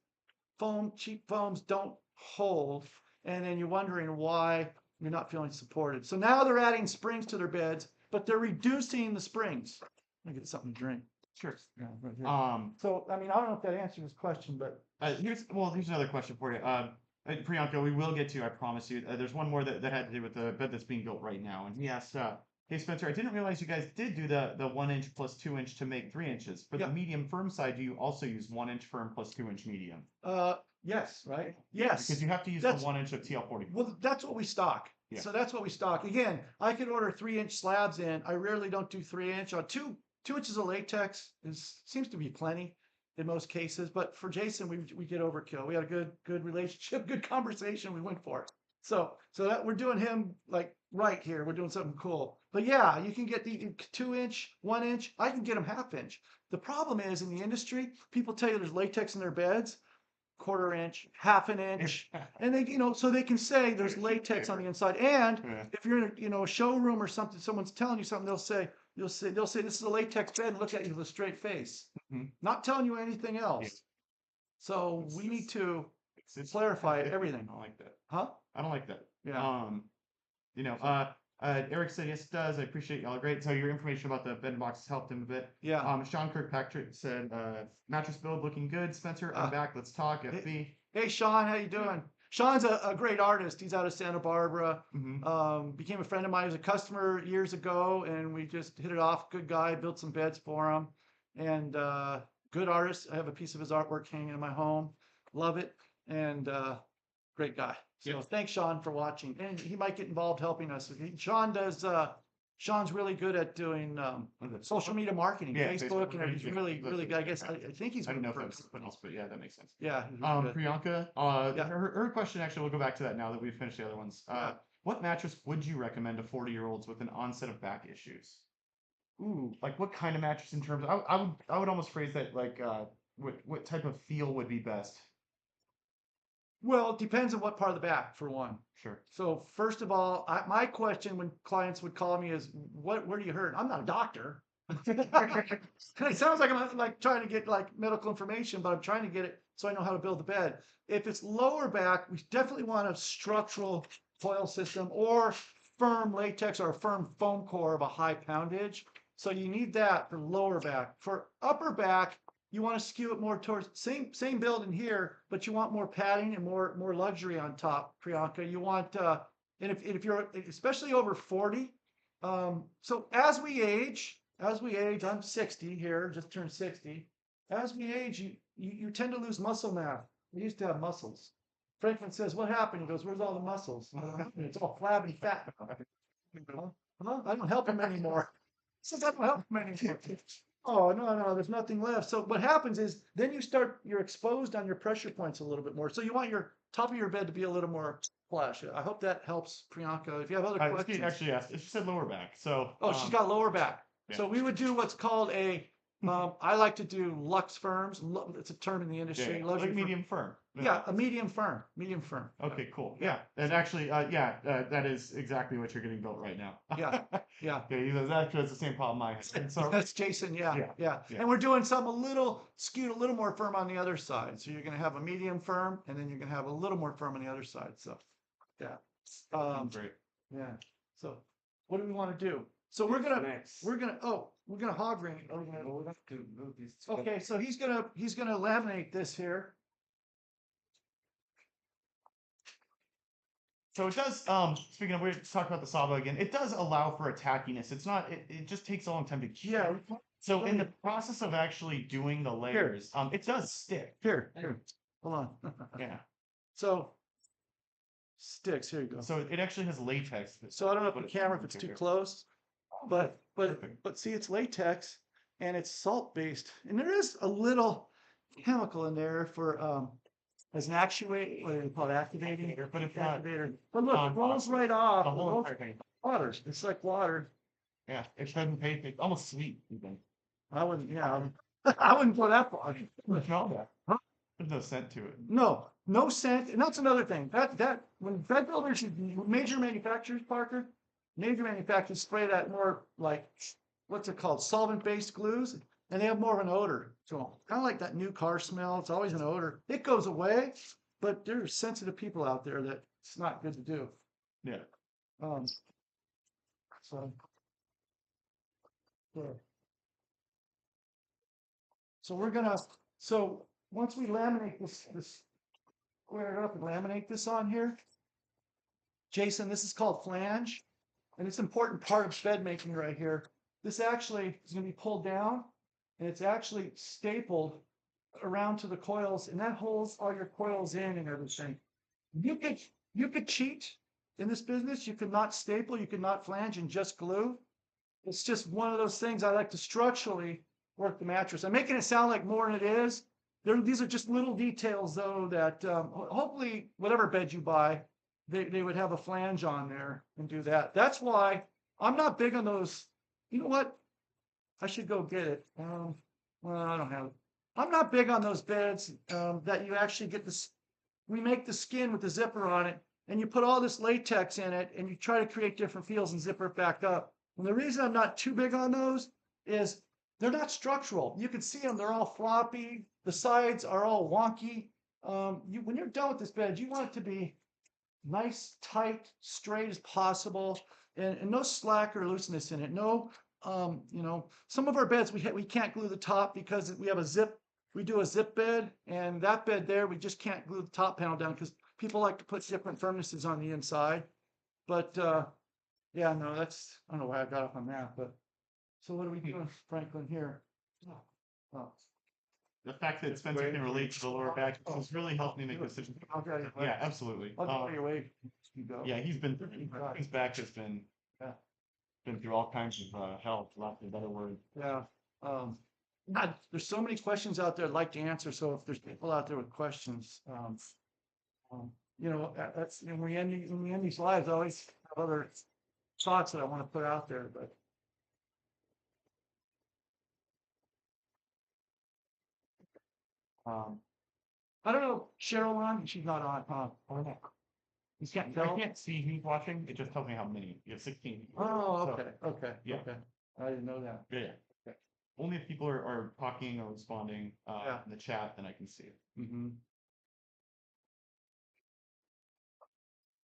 cheap foams don't hold. And then you're wondering why you're not feeling supported. So now they're adding springs to their beds, but they're reducing the springs. Let me get something to drink. Sure. Yeah, right here. So So, I mean, I don't know if that answers this question, but here's another question for you. Priyanka, we will get to, I promise you. There's one more that had to do with the bed that's being built right now. And he asked, hey Spencer, I didn't realize you guys did do the 1 inch plus 2 inch to make 3 inches. For the medium firm side, do you also use 1 inch firm plus 2 inch medium? yes, right? Yes. Because you have to use That's- the 1 inch of TL40. Well, that's what we stock. Yeah. So that's what we stock. Again, I can order 3-inch slabs in. I rarely don't do 3-inch. 2 inches of latex seems to be plenty in most cases. But for Jason, we get overkill. We had a good relationship, good conversation. We went for it. So that we're doing him like right here. We're doing something cool. But yeah, you can get the 2 inch, 1 inch. I can get them 1/2 inch. The problem is in the industry, people tell you there's latex in their beds, 1/4 inch, 1/2 inch, and they, so they can say there's latex on the inside. And Yeah. if you're in a showroom or something, someone's telling you something, they'll say this is a latex bed and look at you with a straight face, Mhm. not telling you anything else. Yeah. So we need to It's clarify different. everything. I don't like that. Huh? I don't like that. Yeah. Eric said yes, it does. I appreciate y'all. Great. So your information about the bed box has helped him a bit. Yeah. Sean Kirkpatrick said, mattress build looking good. Spencer, I'm back. Let's talk. FB. Hey, Sean, how you doing? Sean's a great artist. He's out of Santa Barbara. Became a friend of mine. He was a customer years ago, and we just hit it off. Good guy. Built some beds for him, and good artist. I have a piece of his artwork hanging in my home. Love it, and great guy. So thanks, Sean, for watching. And he might get involved helping us. Sean does. Sean's really good at doing social media marketing, Yeah, Facebook, and he's Facebook, really, Facebook, really good. I guess I think he's. I don't know if for- that's something else, but yeah, that makes sense. Yeah. He's really good. Priyanka, Yeah. her question, actually, we'll go back to that now that we've finished the other ones. What mattress would you recommend to 40-year-olds with an onset of back issues? Ooh, like what kind of mattress in terms of, I would almost phrase that like, what type of feel would be best? Well, it depends on what part of the back, for one. Sure. So first of all, my question when clients would call me is, where do you hurt? I'm not a doctor. It sounds like I'm like trying to get like medical information, but I'm trying to get it so I know how to build the bed. If it's lower back, we definitely want a structural coil system or firm latex or a firm foam core of a high poundage. So you need that for lower back. For upper back, you want to skew it more towards same build in here, but you want more padding and more luxury on top, Priyanka. You want and if you're especially over 40, so as we age, I'm 60 here, just turned 60. As we age, you tend to lose muscle mass. We used to have muscles. Franklin says, "What happened?" He goes, "Where's all the muscles?" It's all flabby fat. Huh? I don't help him anymore. He says, "I don't help him anymore." Oh, no, there's nothing left. So what happens is then you're exposed on your pressure points a little bit more. So you want your top of your bed to be a little more flush. I hope that helps, Priyanka. If you have other questions. Actually, yes, she said lower back. So. Oh, she's got lower back. Yeah. So we would do what's called I like to do Lux firms. It's a term in the industry. Yeah, Luxury like medium firm. Yeah, a medium firm. Okay, cool. Yeah, and actually, that is exactly what you're getting built right now. Yeah. Actually, it's the same problem I had. And so, That's Jason. Yeah. Yeah. And we're doing something skewed a little more firm on the other side. So you're going to have a medium firm, and then you're going to have a little more firm on the other side. So, yeah. great. Yeah. So, what do we want to do? So we're gonna hog ring. Oh, yeah, we'll have to move these. Okay, so he's gonna laminate this here. So it does, speaking of, we're talking about the Saba again, it does allow for a tackiness. It's not, it just takes a long time to cure. Yeah. So in the process of actually doing the layers, it does stick. Here. Hold on. Yeah. So sticks. Here you go. So it actually has latex. So I don't know if the camera, if it's too close, but see, it's latex and it's salt based, and there is a little chemical in there for as an actuator, what do you call it, activating? But it's not. Activator. But look, it rolls right off. The whole entire thing. Water. It's like water. Yeah, it doesn't taste. It's almost sweet even. I wouldn't. Yeah, I wouldn't go that far. Smell that. Huh? There's no scent to it. No scent, and that's another thing. That when bed builders, major manufacturers, Parker, major manufacturers spray that more like what's it called, solvent-based glues, and they have more of an odor. So kind of like that new car smell. It's always an odor. It goes away, but there's sensitive people out there that it's not good to do. Yeah. So we're gonna. So once we laminate this square it up and laminate this on here, Jason, this is called flange, and it's an important part of bed making right here. This actually is going to be pulled down, and it's actually stapled around to the coils, and that holds all your coils in and everything. You could cheat in this business. You could not staple, you could not flange and just glue. It's just one of those things. I like to structurally work the mattress. I'm making it sound like more than it is. These are just little details, though, that hopefully whatever bed you buy, they would have a flange on there and do that. That's why I'm not big on those. You know what? I should go get it. Well, I don't have it. I'm not big on those beds that you actually get this. We make the skin with the zipper on it, and you put all this latex in it, and you try to create different feels and zipper it back up. And the reason I'm not too big on those is they're not structural. You can see them; they're all floppy. The sides are all wonky. When you're done with this bed, you want it to be nice, tight, straight as possible. and no slack or looseness in it. No, you know, some of our beds we can't glue the top because we have a zip. We do a zip bed, and that bed there we just can't glue the top panel down because people like to put different firmnesses on the inside. But yeah, no, that's I don't know why I got off on that. But so what are we doing, Franklin here? Oh, The fact that Spencer can relate to the lower back has really helped me make decisions. I'll get you. Yeah, absolutely. I'll get your way. You go. Yeah, his back has been Yeah. been through all kinds of hell, for lack of a better word. Yeah. God, there's so many questions out there I'd like to answer. So if there's people out there with questions, you know, that's when we end these lives, I always have other thoughts that I want to put out there. But I don't know, Cheryl on? She's not on, huh? You can't I tell? can't see who's watching. It just tells me how many. You have 16. Oh, So, okay. yeah. Okay. I didn't know that. Yeah. Okay. Only if people are talking or responding Yeah. in the chat, then I can see it. Mm-hmm.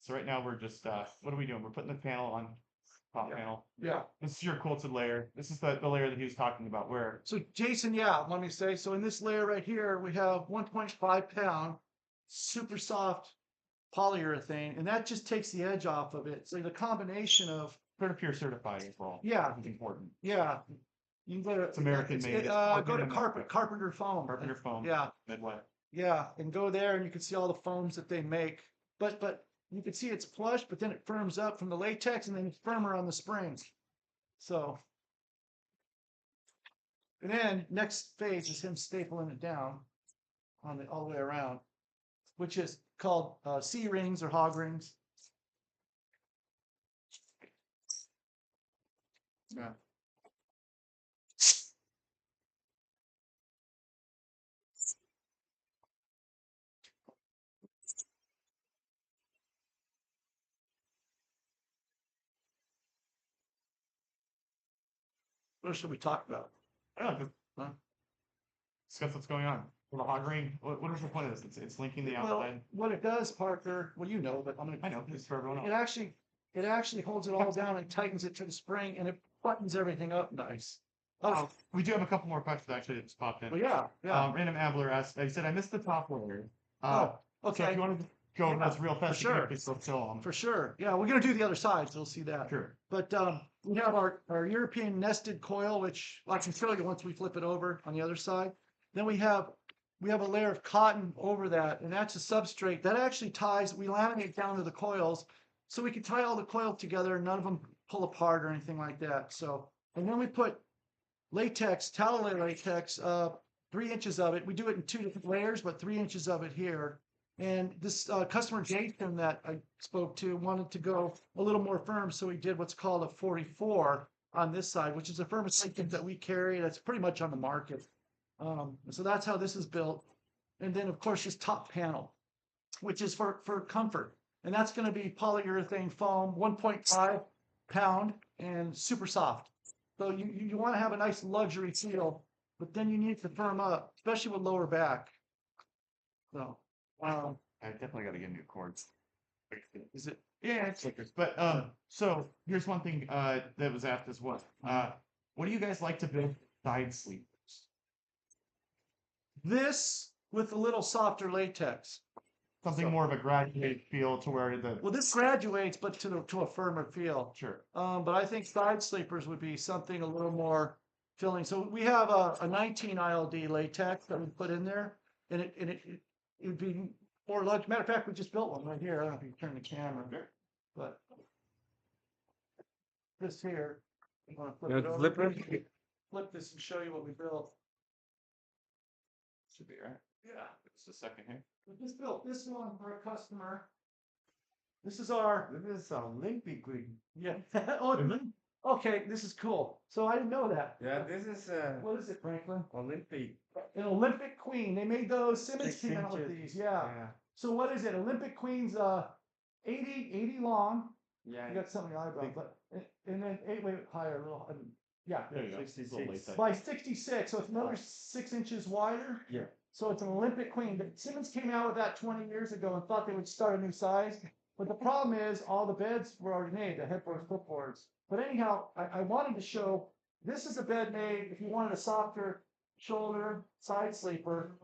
So right now we're just what are we doing? We're putting the panel on top Yeah. panel. Yeah. This is your quilted layer. This is the layer that he was talking about where So Jason, yeah, let me say, so in this layer right here, we have 1.5 pound super soft polyurethane, and that just takes the edge off of it. So the combination of, Pure certified as well. yeah, It's important. yeah, you can go to, It's American made. It's go to American. Carpenter Foam. Carpenter foam. Yeah, Midwest. yeah, and go there and you can see all the foams that they make. But you can see it's plush, but then it firms up from the latex and then it's firmer on the springs. So, and then next phase is him stapling it down on the all the way around, which is called C rings or hog rings. Yeah. What should we talk about? I don't know. Huh? Discuss what's going on. Well, the hog ring. What is the point of this? It's linking the Well, outside. what it does, Parker, well, you know, but I'm gonna. I know. It's for everyone It else. actually holds it all down and tightens it to the spring, and it buttons everything up nice. Oh, We do have a couple more questions actually that just popped in. well, yeah. Random Amler asked. He said, "I missed the top layer." Oh, So if okay, you want to go over Yeah, this real fast, for sure. you can still show them. for sure. Yeah, we're gonna do the other side, so you'll see that. Sure. But we have our European nested coil, which I can show you once we flip it over on the other side. Then we have a layer of cotton over that, and that's a substrate that actually ties. We laminate down to the coils, so we can tie all the coils together, and none of them pull apart or anything like that. So, and then we put latex, tallow latex, 3 inches of it. We do it in 2 different layers, but 3 inches of it here. And this customer Jason that I spoke to wanted to go a little more firm, so we did what's called a 44 on this side, which is a firmest latex that we carry. That's pretty much on the market. So that's how this is built. And then, of course, this top panel, which is for comfort. And that's going to be polyurethane foam, 1.5 pound and super soft. So you want to have a nice luxury feel, but then you need to firm up, especially with lower back. So, I definitely got to get new cords. is it? Yeah, it's stickers. But so here's one thing that was asked as well. What do you guys like to build side sleepers? This with a little softer latex. Something more of a graduated feel to where the Well, this graduates, but to a firmer feel. sure. But I think side sleepers would be something a little more filling. So we have a 19 ILD latex that we put in there, and it would be more luxe. Matter of fact, we just built one right here. I don't know if you can turn the camera, but this here. You want to flip it over? Flip this and show you what we built. Should be right. Yeah. Just a second here. We just built this one for a customer. This is our. This is Olympic ring. Yeah. Oh, okay. This is cool. So I didn't know that. Yeah, this is What is it, Franklin? Olympic. An Olympic Queen. They made those. Simmons 6 came out with inches. these. Yeah. So what is it? Olympic Queen's 80 long. Yeah. You got something eyebrow, but and then 8 way higher, a little. Yeah. There you go. 66. Little latex. By 66, so it's another 6 inches wider. Yeah. So it's an Olympic Queen. But Simmons came out with that 20 years ago and thought they would start a new size. But the problem is all the beds were already made, the headboards, footboards. But anyhow, I wanted to show, this is a bed made, if you wanted a softer shoulder side sleeper.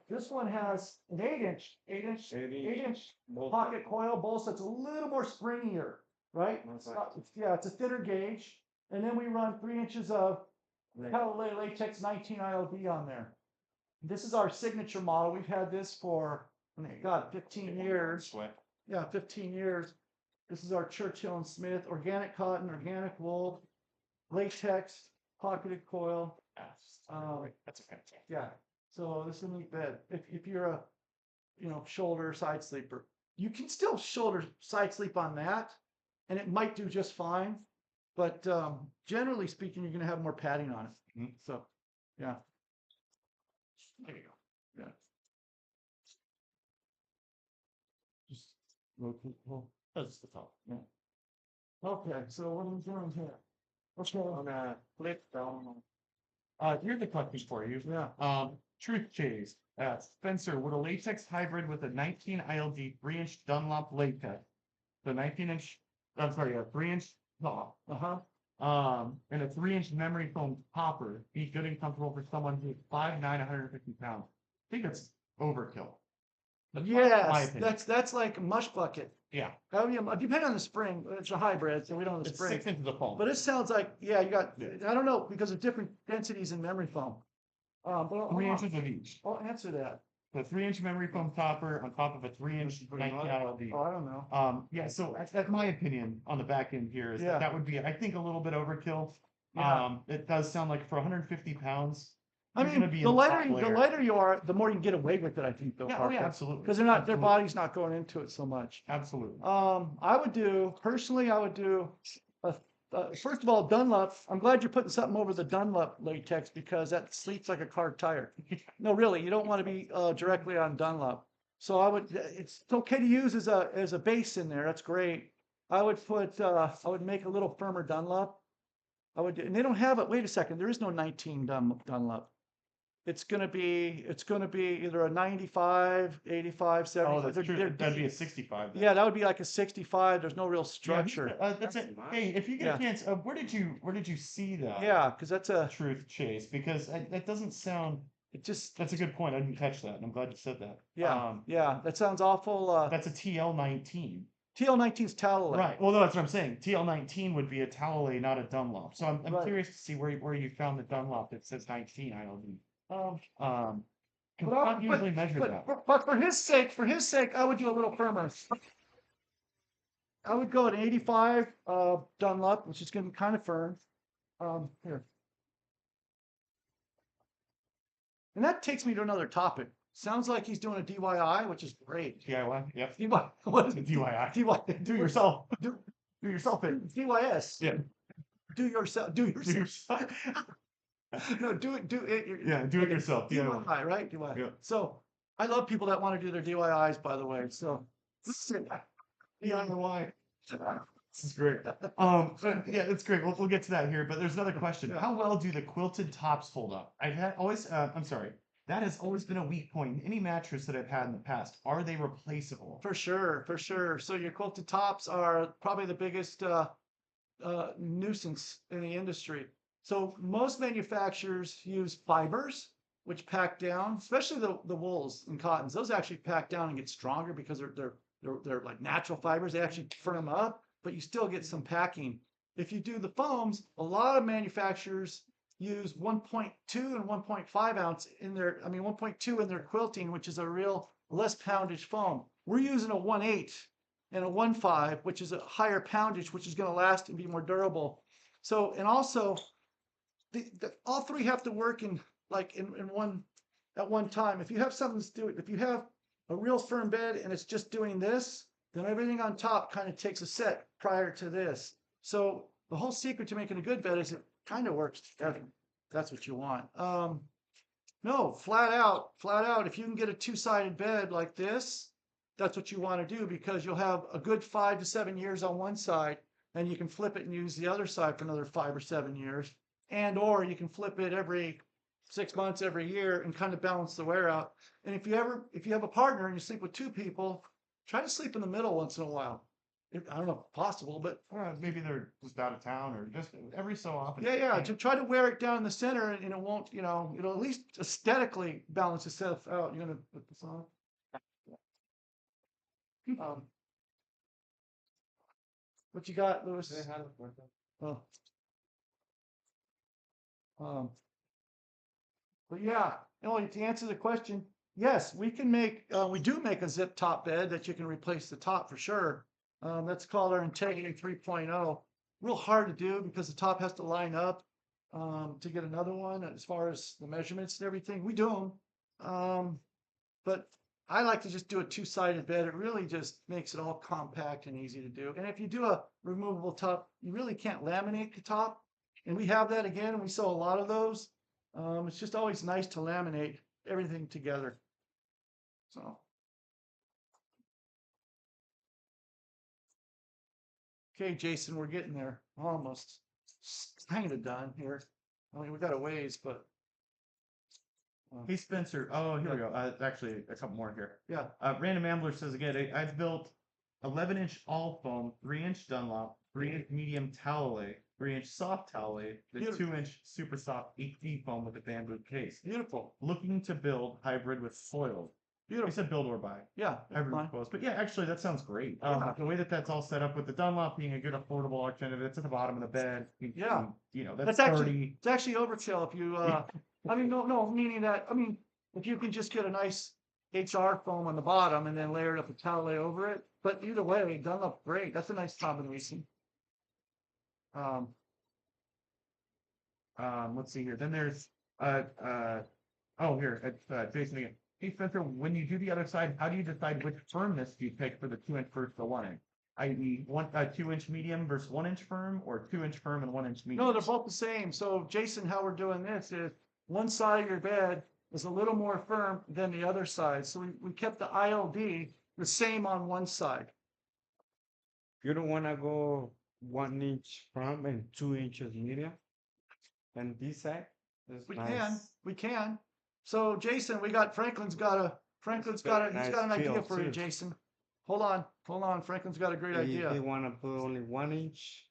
This one has an 8-inch pocket coil bolt, so it's a little more springier, right? Yeah, it's a thinner gauge. And then we run 3 inches of Callaway Latex 19 ILD on there. This is our signature model. We've had this for, oh my God, 15 years. Yeah, 15 years. This is our Churchill and Smith, organic cotton, organic wool, latex, pocketed coil. That's okay. Yeah. So this is a neat bed. If you're a, shoulder side sleeper, you can still shoulder side sleep on that, and it might do just fine. But generally speaking, you're going to have more padding on it. Mhm. So, yeah. There you go. Yeah. Just rotate. Well, That's the top. yeah. Okay. So what are we doing here? Okay. On a flip down. Here's the question for you. Yeah. Truth Chase. Spencer, would a latex hybrid with a 19 ILD 3-inch Dunlop latex, so 19-inch, I'm sorry, a 3-inch top, and a 3-inch memory foam topper be good and comfortable for someone who's 5'9", 150 pounds? I think that's overkill. That's my Yes, opinion. that's like a mush bucket. Yeah, Depending on the spring, it's a hybrid, so we don't have the it's spring. 6 inches of foam. But it sounds like, yeah, you got, Yeah. I don't know, because of different densities in memory foam. But 3 inches of each. I'll answer that. So 3-inch memory foam topper on top of a 3-inch 19 ILD. Oh, I don't know. Yeah, so that's my opinion on the back end here is Yeah. that would be, I think, a little bit overkill. Yeah. It does sound like for 150 pounds. I you're gonna mean, be the in lighter, top the layer. lighter you are, the more you can get away with it, I think, though. Yeah, oh yeah, absolutely. Because their Absolutely. body's not going into it so much. Absolutely. Personally, I would do, first of all, Dunlop. I'm glad you're putting something over the Dunlop latex because that sleeps like a car tire. No, really, you don't want to be directly on Dunlop. So it's okay to use as a base in there. That's great. I would make a little firmer Dunlop. And they don't have it. Wait a second, there is no 19 Dunlop. It's gonna be either a 95, 85, 70. Oh, that's true. That'd be a 65. then. Yeah, that would be like a 65. There's no real Yeah, structure. that's it. Hey, if you get a chance, where did you see that? Yeah, because that's a, Truth Chase, because that doesn't sound. it just, That's a good point. I didn't catch that, and I'm glad you said that. yeah, that sounds awful. That's a TL19. TL19's Tallow. Right. Well, no, that's what I'm saying. TL19 would be a Tallow, not a Dunlop. So I'm Right. curious to see where you found the Dunlop that says 19 ILD. But Not usually measure that. But for his sake, I would do a little firmer. I would go at 85 Dunlop, which is going to be kind of firm. Here. And that takes me to another topic. Sounds like he's doing a DIY, which is great. DIY. Yep. DIY. What is it? DIY. DIY. Do yourself. Do yourself in. DYS. Yeah. Do yourself. Do yourself. No, do it. Yeah, do it yourself. DIY. DIY, right? DIY. Yeah. So I love people that want to do their DIYs, by the way. So DIY. This is great. Yeah, it's great. We'll get to that here, but there's another question. How well do the quilted tops hold up? I'm sorry. That has always been a weak point in any mattress that I've had in the past. Are they replaceable? For sure. So your quilted tops are probably the biggest nuisance in the industry. So most manufacturers use fibers, which pack down, especially the wools and cottons. Those actually pack down and get stronger because they're like natural fibers. They actually firm up, but you still get some packing. If you do the foams, a lot of manufacturers use 1.2 and 1.5 ounce in their, 1.2 in their quilting, which is a real less poundage foam. We're using a 1.8 and a 1.5, which is a higher poundage, which is going to last and be more durable. So, and also, all three have to work in one at one time. If you have something to do it, if you have a real firm bed and it's just doing this, then everything on top kind of takes a set prior to this. So the whole secret to making a good bed is it kind of works together. That's what you want. No, flat out, if you can get a two-sided bed like this, that's what you want to do because you'll have a good 5 to 7 years on one side and you can flip it and use the other side for another 5 or 7 years. Or you can flip it every 6 months, every year and kind of balance the wear out. And if you have a partner and you sleep with two people, Try to sleep in the middle once in a while. I don't know if possible, but Maybe they're just out of town or just every so often. yeah, to try to wear it down the center and it won't, it'll at least aesthetically balance itself out. You're gonna put this on. Um, what you got, Louis? Oh. But yeah, to answer the question, yes, we do make a zip top bed that you can replace the top for sure. That's called our Integrity 3.0. Real hard to do because the top has to line up to get another one as far as the measurements and everything. We do them. But I like to just do a two-sided bed. It really just makes it all compact and easy to do. And if you do a removable top, you really can't laminate the top. And we have that again, and we sell a lot of those. It's just always nice to laminate everything together. So. Okay, Jason, we're getting there. Almost kind of done here. I mean, we got a ways, but. Hey Spencer. Oh, here we go. Actually, a couple more here. Yeah. Random Ambler says again, I've built 11-inch all foam, 3-inch Dunlop, 3-inch medium towelay, 3-inch soft towelay, the 2-inch super soft 8D foam with a bamboo case. Beautiful. Looking to build hybrid with foil. Beautiful. I said build or buy. Yeah. Hybrid with foils. But yeah, actually, that sounds great. Yeah. The way that's all set up with the Dunlop being a good affordable alternative, it's at the bottom of the bed. Yeah. That's actually overkill if you. I mean, no, meaning that, if you can just get a nice HR foam on the bottom and then layer it up a towel over it. But either way, Dunlop, great. That's a nice combination. Let's see here. Then there's here it's Jason again. Hey Spencer, when you do the other side, how do you decide which firmness do you pick for the 2-inch versus the 1-inch? I.e., 2-inch medium versus 1-inch firm, or 2-inch firm and 1-inch medium? No, they're both the same. So Jason, how we're doing this is one side of your bed is a little more firm than the other side. So we kept the ILD the same on one side. You don't want to go 1 inch firm and 2 inches medium? And this side? We can. So Jason, Franklin's got an idea for you, Jason. Hold on. Franklin's got a great idea. They want to put only 1 inch,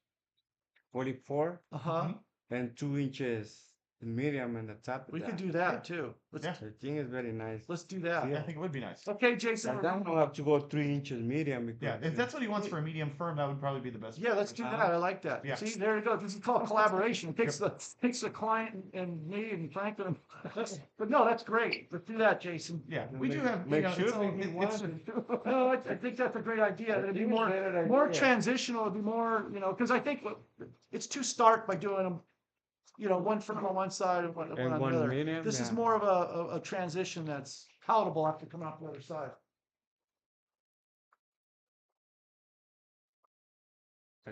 44, and 2 inches the medium and the top. We could do that too. I think it's very nice. Let's do that. Yeah, I think it would be nice. Okay, Jason. And then we'll have to go 3 inches medium. Yeah, if that's what he wants for a medium firm, that would probably be the best. Yeah, let's do that. I like that. Yeah. See, there you go. This is called collaboration. It takes the client and me and Franklin. But no, that's great. Let's do that, Jason. Yeah, we do have. Make sure No, I think that's a great idea. It'd be more transitional. It'd be more, because I think it's too stark by doing them. One firm on one side and one on the other. Medium, This is more of a transition that's palatable after coming out the other side.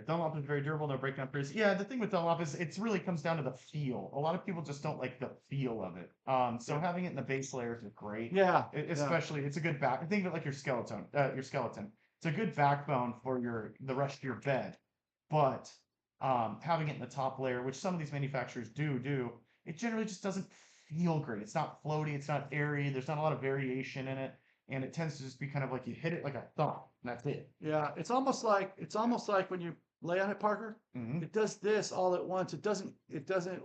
Dunlop is very durable. They'll break down pretty. Yeah, the thing with Dunlop is it really comes down to the feel. A lot of people just don't like the feel of it. So having it in the base layers is great. Yeah. Especially, it's a good back. Think of it like your skeleton. It's a good backbone for the rest of your bed. But having it in the top layer, which some of these manufacturers do, it generally just doesn't feel great. It's not floaty. It's not airy. There's not a lot of variation in it. And it tends to just be kind of like you hit it like a thumb. And that's it. Yeah, it's almost like when you lay on it, Parker. Mm-hmm. It does this all at once. It doesn't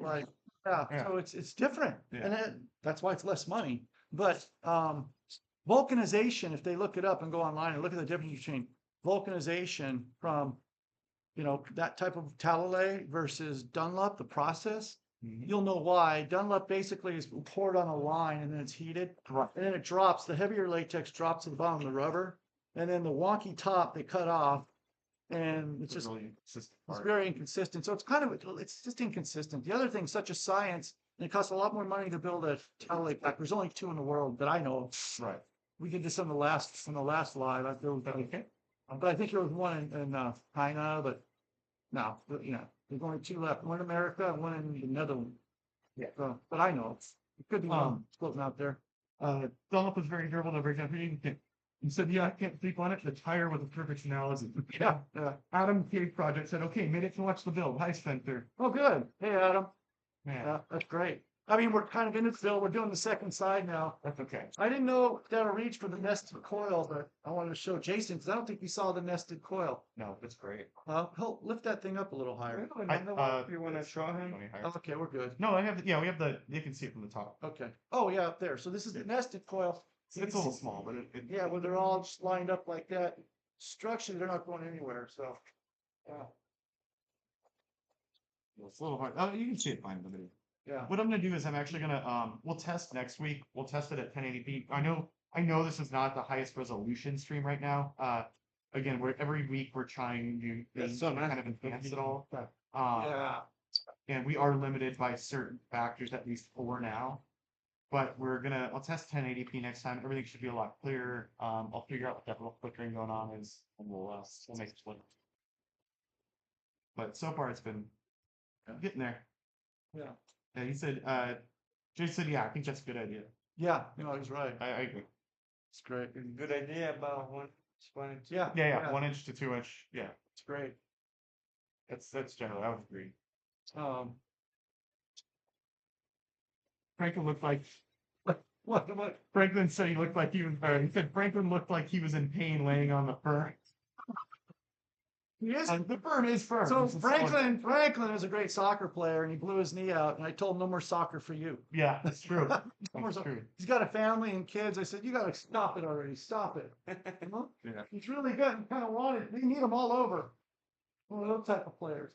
like So it's different, and that's why it's less money. But vulcanization, if they look it up and go online and look at the difference between vulcanization from that type of towelay versus Dunlop, the process. You'll know why. Dunlop basically is poured on a line and then it's heated. Right. And then it drops. The heavier latex drops to the bottom of the rubber. And then the wonky top they cut off. And it's just really inconsistent. It's very inconsistent. So it's just inconsistent. The other thing, such a science, and it costs a lot more money to build a towelay pack. There's only 2 in the world that I know of. Right. We did this on the last live. But I think there was one in China, but no, there's only 2 left. One in America and one in the Netherlands. Yeah. So, but I know it could be one floating out there. Dunlop was very durable. They'll break down. You said, I can't sleep on it. The tire was a perfect analogy. Yeah. Adam Cave Project said, okay, made it to watch the build. Hi, Spencer. Oh, good. Hey, Adam. Man. Yeah, that's great. I mean, we're kind of in it still. We're doing the second side now. That's okay. I didn't know that'll reach for the nested coil, but I wanted to show Jason because I don't think he saw the nested coil. No, that's great. He'll lift that thing up a little higher. Another one, if you want to show him. Okay, we're good. No, I have. Yeah, we have the. You can see it from the top. Okay. Oh yeah, up there. So this is the nested coil. It's a little small, but it Yeah, when they're all just lined up like that, structurally they're not going anywhere. So, yeah, it's a little hard. Oh, you can see it fine in the video. yeah. What I'm gonna do is I'm actually gonna we'll test next week. We'll test it at 1080p. I know this is not the highest resolution stream right now. Again, every week we're trying new things to kind of enhance it all. Yeah. And we are limited by certain factors, at least for now. But I'll test 1080p next time. Everything should be a lot clearer. I'll figure out what that little flickering going on is, and we'll make it split. But so far it's been getting there. Yeah. Yeah, he said, Jay said, yeah, I think that's a good idea. Yeah. No, he's right. I agree. It's great. It's a good idea about one inch. Yeah. Yeah, 1 inch to 2 inch. Yeah, It's great. that's generally, I would agree. Um, Franklin looked like what? Franklin said he looked like he was. He said Franklin looked like he was in pain laying on the fur. He is. The fur is firm. So Franklin is a great soccer player, and he blew his knee out. And I told him, no more soccer for you. Yeah, that's true. No more That's true. He's got a family and kids. I said, you got to stop it already. Stop it. Yeah. He's really good. And kind of wanted. We need him all over. One of those type of players.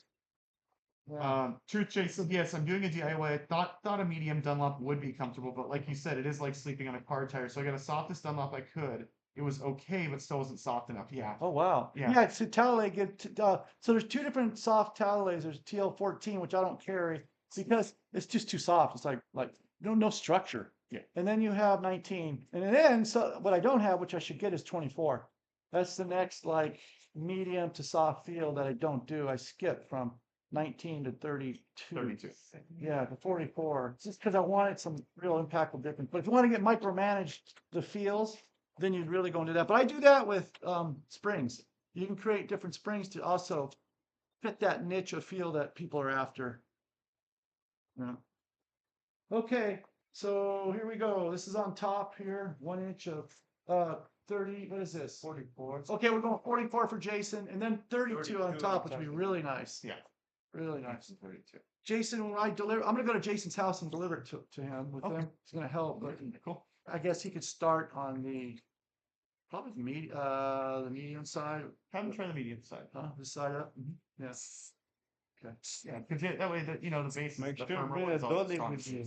Yeah. Truth Chase said, yes, I'm doing a DIY. I thought a medium Dunlop would be comfortable, but like you said, it is like sleeping on a car tire. So I got the softest Dunlop I could. It was okay, but still wasn't soft enough. Yeah. Oh wow. Yeah. Yeah. It's a Talalay. So there's two different soft Talalays. There's TL14, which I don't carry because it's just too soft. It's like no structure. Yeah. And then you have 19, and then so what I don't have, which I should get, is 24. That's the next like medium to soft feel that I don't do. I skip from 19 to 32. 32. Yeah, to 44. It's just because I wanted some real impactful difference. But if you want to get micromanaged the feels, then you'd really go into that. But I do that with springs. You can create different springs to also fit that niche of feel that people are after. Yeah. Okay, so here we go. This is on top here, 1 inch of 30. What is this? 44. Okay, we're going 44 for Jason, and then 32 on 32 top, on which would be top. really nice. Yeah. Really nice. 32. Jason, when I deliver, I'm gonna go to Jason's house and deliver it to him with Okay. him. It's gonna help, but Cool. I guess he could start on probably the medium side, Have them try the medium side. huh? This side up. Mhm. Yes. Okay. Yeah, because that way the the base, Make the sure firmer bring a one's all dolly strong. with you.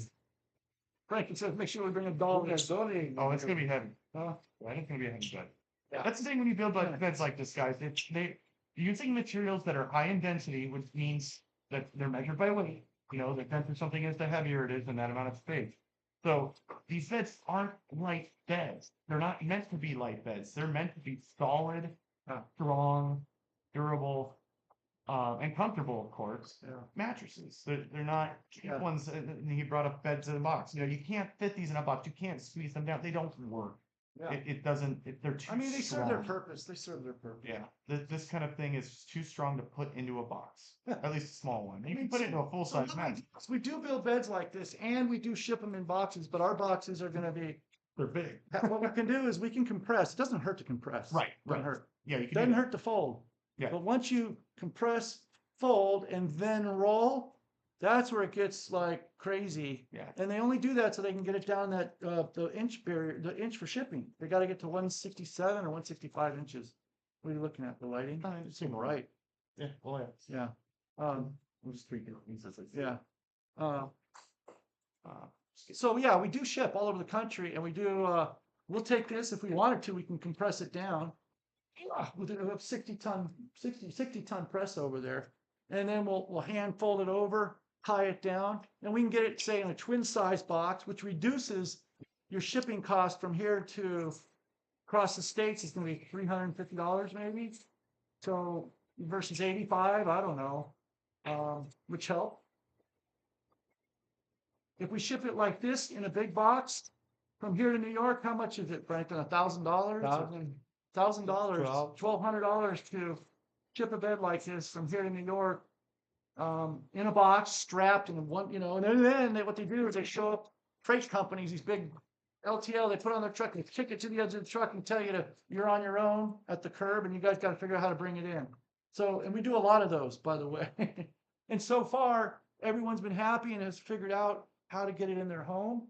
Frank, it says make sure we bring a doll. Bring a dolly. Oh, it's gonna be heavy. Huh? I think it's gonna be a heavy bed. Yeah. That's the thing when you build Yeah. like beds like this, guys. You're using materials that are high in density, which means that they're measured by weight. The denser something is, the heavier it is in that amount of space. So these beds aren't light beds. They're not meant to be light beds. They're meant to be solid, strong, durable, and comfortable, of course. Yeah. Mattresses. They're not cheap Yeah. ones. And he brought up beds in a box. You can't fit these in a box. You can't squeeze them down. They don't work. Yeah. It doesn't. They're too. I mean, they serve their strong. purpose. They serve their purpose. Yeah, this kind of thing is too strong to put into a box. Yeah. At least a small one. You can put it into a full size mattress. We do build beds like this, and we do ship them in boxes, but our boxes are gonna be. They're big. What we can do is we can compress. It doesn't hurt to compress. Right, Doesn't right. hurt. Yeah, you can. Doesn't do that. hurt to fold. Yeah. But once you compress, fold, and then roll, that's where it gets like crazy. Yeah. And they only do that so they can get it down that the inch barrier, the inch for shipping. They got to get to 167 or 165 inches. What are you looking at? The lighting? It's Seem right. Yeah. Well, yeah. Yeah. We'll just tweak it. Pieces. Yeah. So yeah, we do ship all over the country, and we do. We'll take this if we wanted to. We can compress it down. We have 60 ton press over there, and then we'll hand fold it over, tie it down, and we can get it, say, in a twin size box, which reduces your shipping cost from here to across the states. Is going to be $350 maybe. So versus 85, I don't know, which help. If we ship it like this in a big box from here to New York, how much is it, Franklin? $1,000? $1,000, $1,200 to ship a bed like this from here to New York. in a box, strapped in one, and then what they do is they show up freight companies, these big LTL, they put on their truck, they kick it to the edge of the truck and tell you you're on your own at the curb and you guys got to figure out how to bring it in. So, and we do a lot of those, by the way. And so far, everyone's been happy and has figured out how to get it in their home.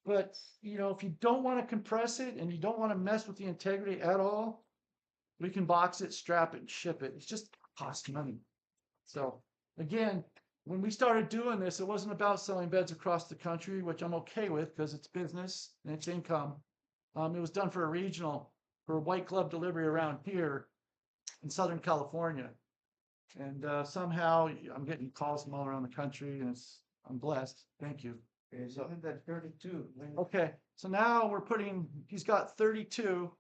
But, if you don't want to compress it and you don't want to mess with the integrity at all, we can box it, strap it, and ship it. It's just cost money. So again, when we started doing this, it wasn't about selling beds across the country, which I'm okay with because it's business and it's income. It was done for a white glove delivery around here in Southern California. And somehow I'm getting calls from all around the country and I'm blessed. Thank you. Isn't that 32? Okay, so now he's got 32,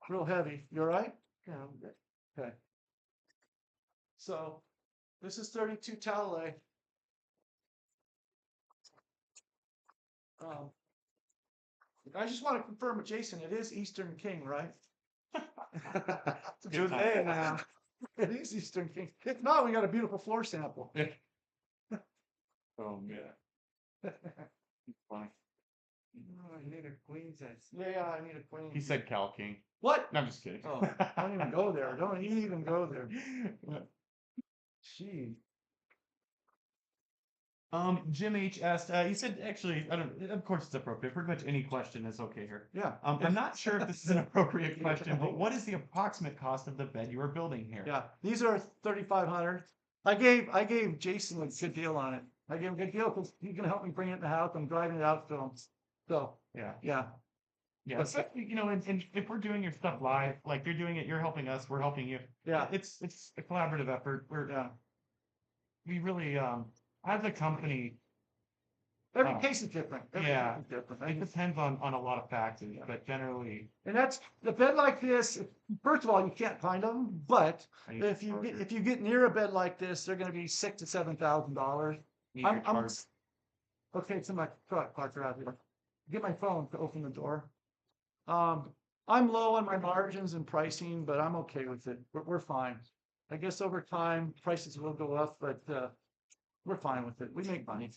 real heavy. You all right? Yeah, I'm good. Okay. So this is 32 Talalay. I just want to confirm with Jason, it is Eastern King, right? You're there now. It is Eastern King. If not, we got a beautiful floor sample. Oh, yeah. Funny. Oh, I need a queen size. Yeah, I need a queen. He said Cal King. What? No, I'm just kidding. Oh, don't even go there. Don't even go there. Gee. Jim H asked, he said, actually, of course it's appropriate. Pretty much any question is okay here. Yeah. I'm not sure if this is an appropriate question, but what is the approximate cost of the bed you are building here? Yeah. These are 3,500. I gave Jason a good deal on it. I gave him a good deal because he's gonna help me bring it in the house. I'm driving it out to him. So Yeah. yeah. Yeah. Especially, and if we're doing your stuff live, like you're doing it, you're helping us, we're helping you. Yeah. It's a collaborative effort. We really, as a company, Every case is different. Every yeah. case is different. it depends on a lot of factors, but generally, And that's the bed like this. First of all, you can't find them, but if you get near a bed like this, they're going to be $6,000 to $7,000. I'm okay. It's in my truck, parked out here. Get my phone to open the door. I'm low on my margins and pricing, but I'm okay with it. We're fine. I guess over time prices will go up, but we're fine with it. We make money.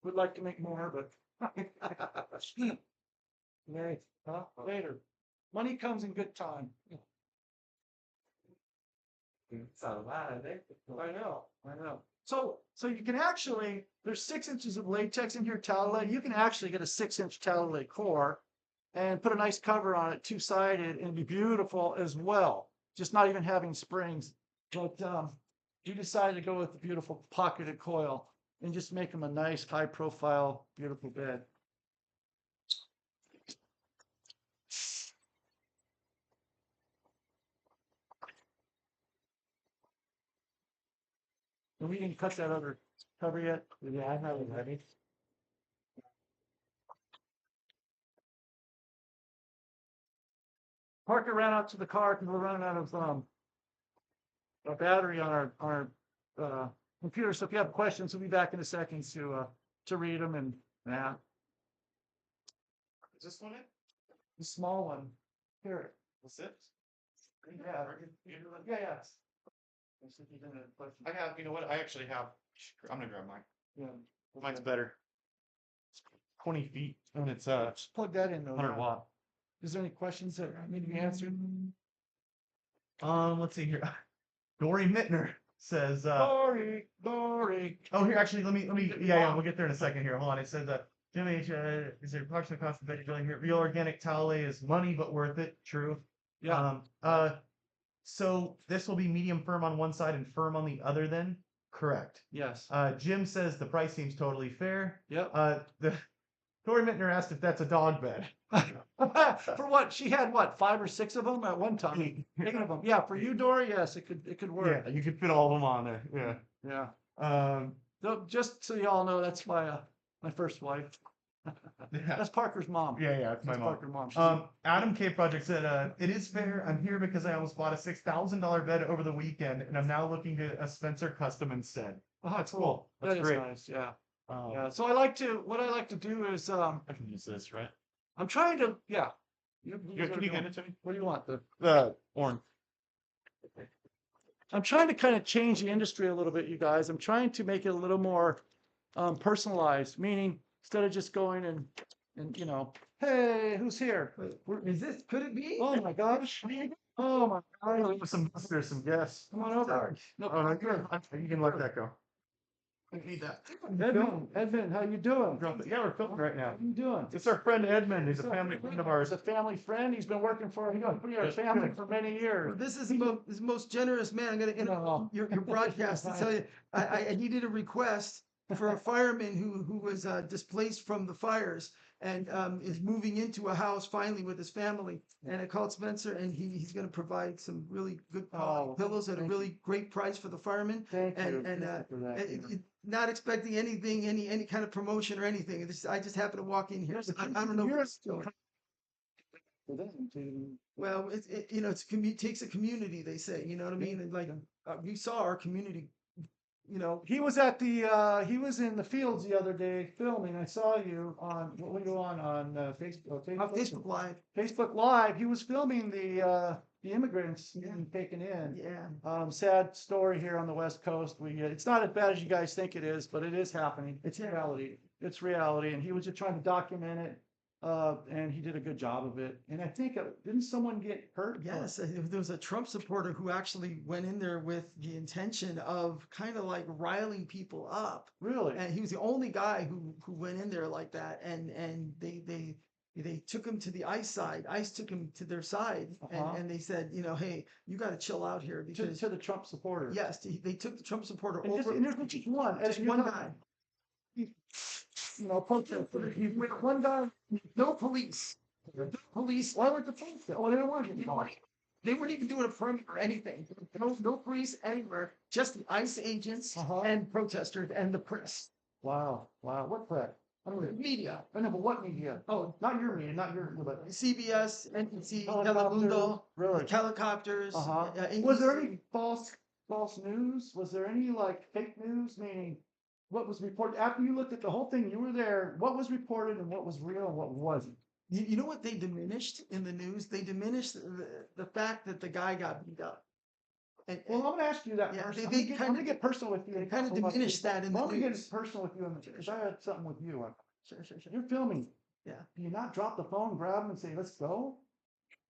Would like to make more, but later. Money comes in good time. It's a lot of it. I know. So you can actually, there's 6 inches of latex in here, Talalay. You can actually get a 6-inch Talalay core and put a nice cover on it, two-sided, and be beautiful as well. Just not even having springs. But we decided to go with the beautiful pocketed coil and just make them a nice, high-profile, beautiful bed. And we didn't cut that other cover yet. Yeah, I have it ready. Parker ran out to the car because we're running out of a battery on our computer. So if you have questions, we'll be back in a second to read them and yeah. is this one it? The small one. Here. That's it? Yeah. Yeah. I have, you know what? I actually have, I'm gonna grab mine. Yeah. Mine's better. It's 20 feet and it's Just plug that in though. 100 watt. Is there any questions that need to be answered? Let's see here. Dory Mittner says, Dory. oh, here, actually, let me, yeah, we'll get there in a second here. Hold on. It says that, Jim H, is there approximate cost of bed you're building here? Real organic Talalay is money, but worth it. True. Yeah. So this will be medium firm on one side and firm on the other then? Correct. Yes. Jim says the price seems totally fair. Yep. Dory Mittner asked if that's a dog bed. For what? She had what, 5 or 6 of them at one time. Thinking of them. Yeah, for you, Dory, yes, it could work. Yeah, you could fit all of them on there. Yeah. Yeah. So just so y'all know, that's my first wife. Yeah. That's Parker's mom. Yeah, it's my That's mom. Parker's mom. Adam K Project said, it is fair. I'm here because I almost bought a $6,000 bed over the weekend, and I'm now looking to a Spencer custom instead. Oh, That's cool. cool. That's That is great. nice. Yeah. Um, Yeah. So what I like to do is I can use this, right? I'm trying to, yeah. Can you hand it to me? What do you want? The orange. I'm trying to kind of change the industry a little bit, you guys. I'm trying to make it a little more personalized, meaning instead of just going and you know, hey, who's here? Is this, could it be? Oh my gosh. Oh my God. Some visitors, some guests. Come on over. No, Oh, no, you can let that go. I need that. Edmund, how you doing? Yeah, we're filming right now. How you doing? It's our friend Edmund. He's a family friend of ours. He's a family friend. He's been working for our family for many years. This is the most generous man. I'm gonna interrupt your broadcast to tell you, I needed a request for a fireman who was displaced from the fires and is moving into a house finally with his family. And I called Spencer, and he's gonna provide some really good pillows at a really great price for the fireman. Thank you. And Thank you for that. not expecting anything, any kind of promotion or anything. I just happened to walk in here. So I don't know what it's doing. Well, it's takes a community, they say, you know what I mean? And like, we saw our community, He was at he was in the fields the other day filming. I saw you on, what were you on Facebook? Facebook Live. Facebook Live. He was filming the immigrants being taken in. Yeah. Sad story here on the West Coast. It's not as bad as you guys think it is, but it is happening. It's reality. It's reality. And he was just trying to document it. And he did a good job of it. And I think, didn't someone get hurt? Yes, there was a Trump supporter who actually went in there with the intention of kind of like riling people up. Really? And he was the only guy who went in there like that. And they took him to the ICE side. ICE took him to their side, and they said, hey, you got to chill out here because To the Trump supporters. yes, they took the Trump supporter And over. and there's just one. Just one guy. Protester. He's with one guy. No police. No police. Why weren't the police there? Oh, they don't want you. They weren't even doing a permit or anything. No police anywhere. Just the ICE agents and protesters and the press. Wow. What press? I don't know. Media. I know, but what media? Oh, not your media, not your, but CBS, NBC, Helicopters, Telemundo, really? helicopters. Was there any false news? Was there any fake news? Meaning, what was reported after you looked at the whole thing? You were there. What was reported and what was real and what wasn't? You know what they diminished in the news? They diminished the fact that the guy got beat up. And, Well, I'm going to ask you that Yeah, first. they- I'm they going kinda- to get personal with you. they kind of diminished that in the I'm going to news. get personal with you because I had something with you. Sure. You're filming. Yeah. Do you not drop the phone, grab him, and say, "Let's go"?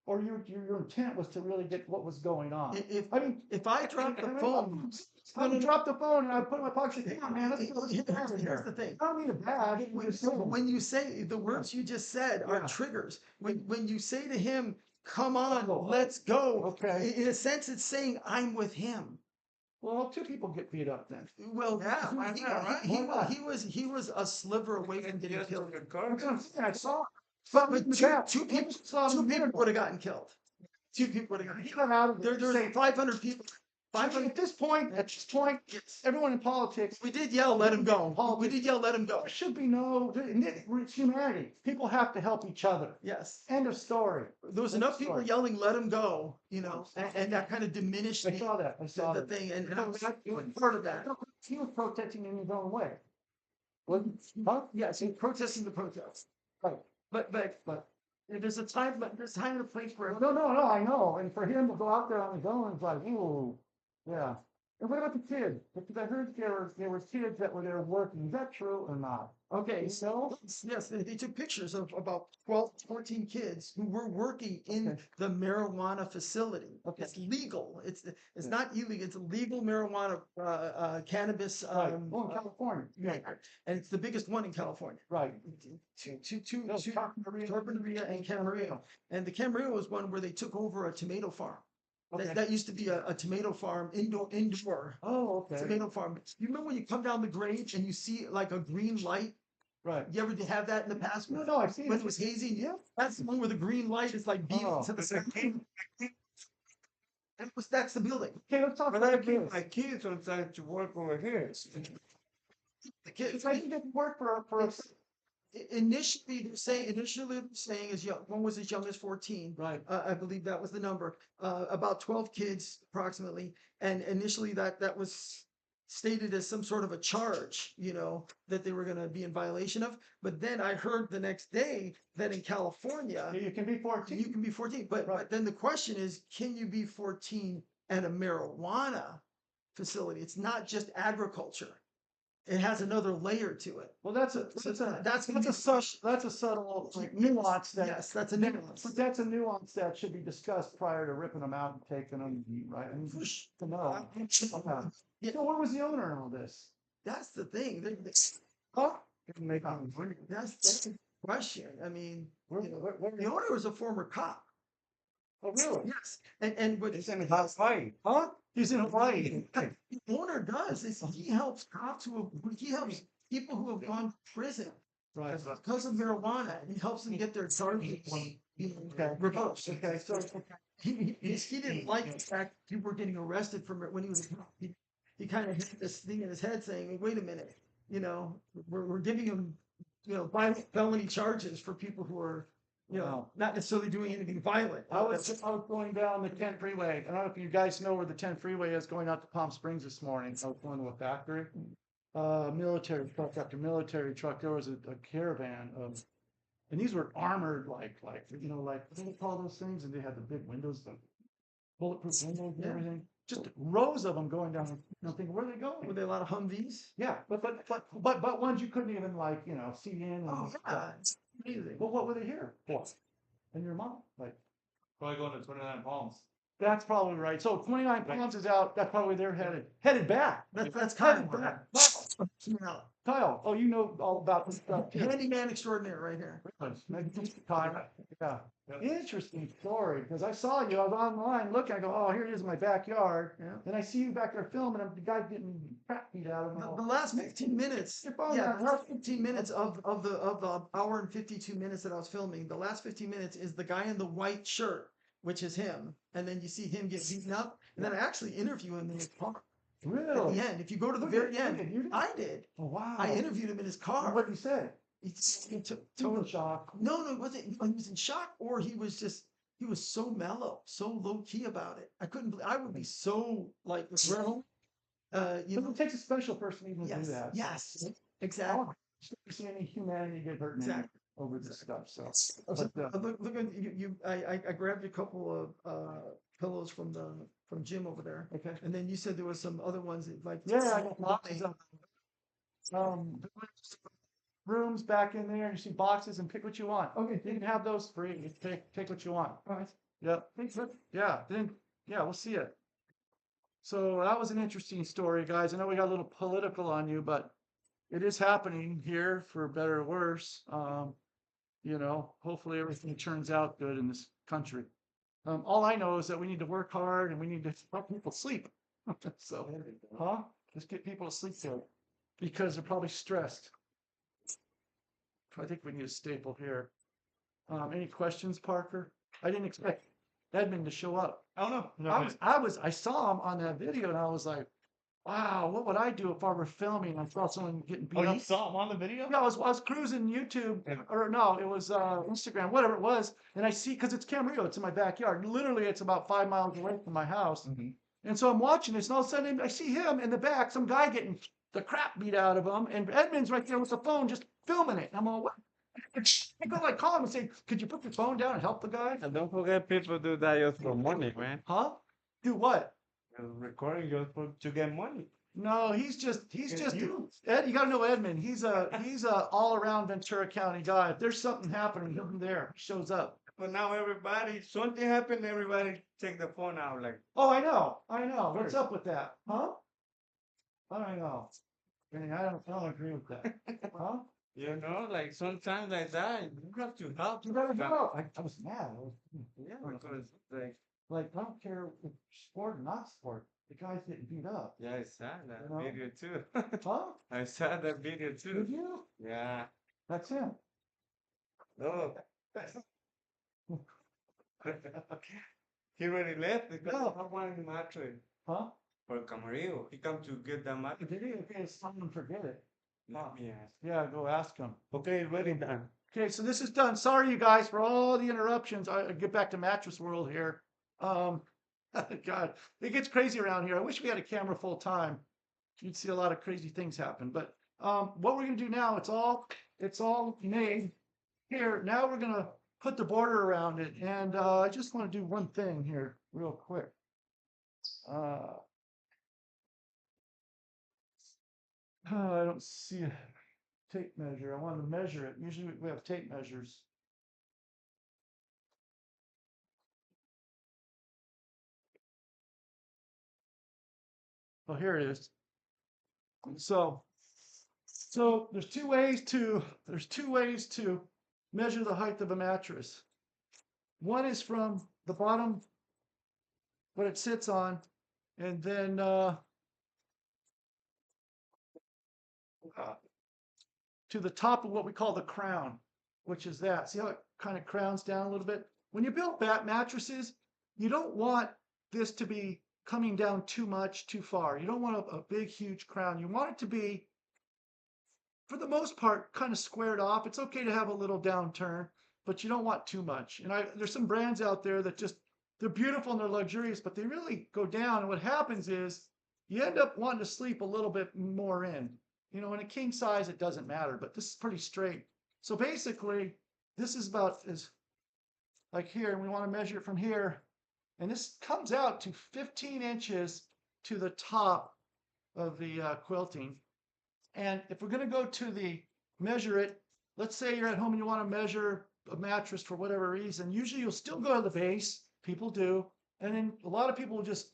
Or your intent was to really get what was going on? If I drop the phone, I would drop the phone and I put it in my pocket. And say, "Yeah, man, let's go. Let's get out of here's here." the thing. I don't need a bag. When you say the words you just said are Yeah. triggers, when you say to him, "Come on, Oh, let's go," okay. in a sense, it's saying I'm with him. Well, two people get beat up then. Well, Yeah, why not, right? he was a sliver away from getting killed. That's what I'm saying. I saw. But Yeah, two people saw him there. would have gotten killed. Two people would have gotten He killed. got out of There's say, 500 people. At this point, Yes. everyone in politics, We did yell, let him go. We did yell, let him go. there should be no. It's humanity. People have to help each other. Yes. End of story. There was enough people yelling, let him go, and that kind of diminished I saw that. I saw the that. thing. And No, I was that- part of that. He was protesting in his own way. Huh? Yes, he's protesting the protest. Right. But there's a time, and a place for it. No, I know. And for him to go out there on his own, it's like, ooh, yeah. And what about the kids? Because I heard there were kids that were there working. Is that true or not? Okay, So, yes, they took pictures of about 12, 14 kids who were working in Okay. the marijuana facility. Okay. It's legal. It's not illegal. It's legal marijuana, cannabis. right. In California. Yeah, and it's the biggest one in California. Right. Two, No, Camarillo. Turpinarilla and Camarillo. And the Camarillo was one where they took over a tomato farm. Okay. That used to be a tomato farm, indoor Oh, okay. tomato farm. You remember when you come down the grade and you see like a green light? Right. You ever have that in the past? No, I've seen When it. it was hazy? Yeah. That's the one where the green light is like beaming Oh. to the center. That's the building. Okay, let's talk But I about keep this. my kids sometimes to work over here. The kids. It's like he didn't work for Initially, they're saying as young, one was as young as 14. Right. I believe that was the number. About 12 kids approximately. And initially that was stated as some sort of a charge, you know, that they were going to be in violation of. But then I heard the next day that in California, You can be 14. you can be 14. But then the question is, can you be 14 at a marijuana facility? It's not just agriculture. It has another layer to it. Well, that's a subtle like, nuance that Yes, that's a nuance. But that's a nuance that should be discussed prior to ripping them out and taking them, right? I mean, to know. Yeah. So what was the owner in all this? That's the thing. Huh? That's the question. I mean, Where- you know, where- the owner was a former cop. Oh, really? Yes, and what It's in Hawaii. Huh? He's in Hawaii. the owner does is he helps cops he helps people who have gone to prison Right. because of marijuana. He helps them get their charges Okay. revoked. Okay. So He didn't like the fact people were getting arrested from it when he was he kind of had this thing in his head saying, wait a minute, you know, we're giving him, you know, violent felony charges for people who are, you know, Wow. not necessarily doing anything violent. I was going down the 10 freeway. I don't know if you guys know where the 10 freeway is going out to Palm Springs this morning. I was going to a factory. Military truck after military truck. There was a caravan of, and these were armored like, you know, like, what do they call those things? And they had the big windows, the bulletproof windows and Yeah. everything. Just rows of them going down. You know, thinking, where are they going? Were there a lot of Humvees? Yeah, but ones you couldn't even like, you know, see in. And Oh, stuff. yeah. It's amazing. But what were they here for? And your mom, like, Probably going to 29 Palms. that's probably right. So 29 Palms is out. That's probably they're headed back. That's Headed Kyle. back. Yeah. Kyle, oh, you know all about this stuff. too. Handyman extraordinaire right here. Kyle, yeah. Interesting story because I saw you. I was online looking. I go, oh, here it is in my backyard. Yeah. And I see you back there filming. And the guy getting crap beat out of him. The last 15 minutes, Your phone yeah, down. the last 15 minutes of the hour and 52 minutes that I was filming, the last 15 minutes is the guy in the white shirt, which is him, and then you see him get beaten up, and then I actually interview him in his car at Really? the end. If you go to the Who very did? Who end, did? You did? I did. Oh, wow. I interviewed him in his car. What did he say? He took Total shock. No, he wasn't. He was in shock, or he was so mellow, so low key about it. I couldn't. I would be so like real. You But know. it takes a special person even to Yes. do that. Yes. Exactly. You see any humanity get hurt Exactly. over this stuff. So, So, but, look at you. I grabbed a couple of pillows from Jim over there, okay. and then you said there was some other ones that, like Yeah, I got boxes of rooms back in there, and you see boxes, and pick what you want. Okay, you can have those free. You take what you want. All right. Yep. Yeah. Then we'll see it. So that was an interesting story, guys. I know we got a little political on you, but it is happening here for better or worse. You know, hopefully everything turns out good in this country. All I know is that we need to work hard and we need to help people sleep. So, let's get people to sleep good because they're probably stressed. I think we need a staple here. Any questions, Parker? I didn't expect Edmund to show up. I don't know. No, I saw him on that video and I was like, wow, what would I do if I were filming and I saw someone getting beat oh, up? you saw him on the video? Yeah, I was cruising YouTube, Yeah. or no, it was Instagram, whatever it was, and I see, because it's Camarillo, it's in my backyard. Literally, it's about 5 miles away from my house. Mhm. And so I'm watching this, and all of a sudden I see him in the back, some guy getting the crap beat out of him, and Edmund's right there with the phone just filming it. And I'm all, what? I go like call him and say, could you put your phone down and help the guy? And don't forget, people do that just for money, man. Huh? Do what? Recording just to get money. No, he's just Ed, you gotta know Edmund. He's a all around Ventura County guy. If there's something happening, he's there, shows up. But now everybody, something happened, everybody take the phone out. Like, Oh, I know. What's up with that? Huh? I don't know. I don't agree with that. Huh? you know, like sometimes like that, you have to help. You gotta go. I was mad. Yeah, because Like, I don't care if sport or not sport. The guy's getting beat up. yeah, I saw that You know? video too. Huh? I saw that video Did too. you? Yeah. That's him. Oh. He already left because No. I wanted the mattress Huh? for Camarillo. He come to get that mattress. Did he? Okay, someone forget it. Let me ask. Yeah, go ask him. Okay, ready done. Okay, so this is done. Sorry, you guys, for all the interruptions. I get back to Mattress World here. God, it gets crazy around here. I wish we had a camera full time. you'd see a lot of crazy things happen. But what we're gonna do now, it's all made here. Now we're gonna put the border around it, and I just want to do one thing here real quick. I don't see a tape measure. I want to measure it. Usually we have tape measures. Oh, here it is. So there's two ways to measure the height of a mattress. One is from the bottom, what it sits on, and then to the top of what we call the crown, which is that. See how it kind of crowns down a little bit? When you build mattresses, you don't want this to be coming down too much, too far. You don't want a big, huge crown. You want it to be, for the most part, kind of squared off. It's okay to have a little downturn, but you don't want too much. And there's some brands out there that just, they're beautiful and they're luxurious, but they really go down. And what happens is you end up wanting to sleep a little bit more in. You know, in a king size, it doesn't matter, but this is pretty straight. So basically, this is about as like here, and we want to measure it from here. And this comes out to 15 inches to the top of the quilting. And if we're going to go to the measure it, let's say you're at home and you want to measure a mattress for whatever reason. Usually you'll still go to the base. People do. And then a lot of people will just,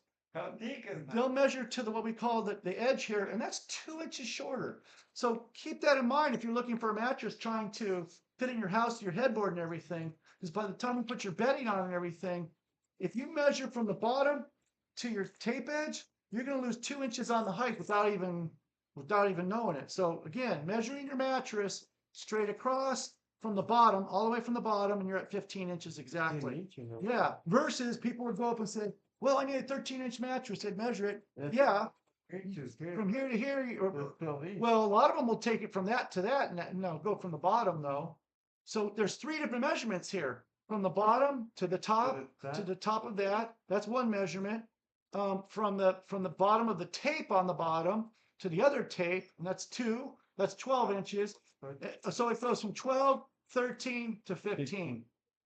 they'll measure to what we call the edge here, and that's 2 inches shorter. So keep that in mind if you're looking for a mattress trying to fit in your house, your headboard and everything, because by the time you put your bedding on and everything, if you measure from the bottom to your tape edge, you're going to lose 2 inches on the height without even knowing it. So again, measuring your mattress straight across from the bottom, all the way from the bottom, and you're at 15 inches exactly. Yeah. Versus people would go up and say, well, I need a 13-inch mattress. They'd measure it. Yeah. From here to here. Well, a lot of them will take it from that to that, and no, go from the bottom though. So there's 3 different measurements here. From the bottom to the top, to the top of that. That's one measurement. From the bottom of the tape on the bottom to the other tape, and that's 2. That's 12 inches. So it goes from 12, 13 to 15.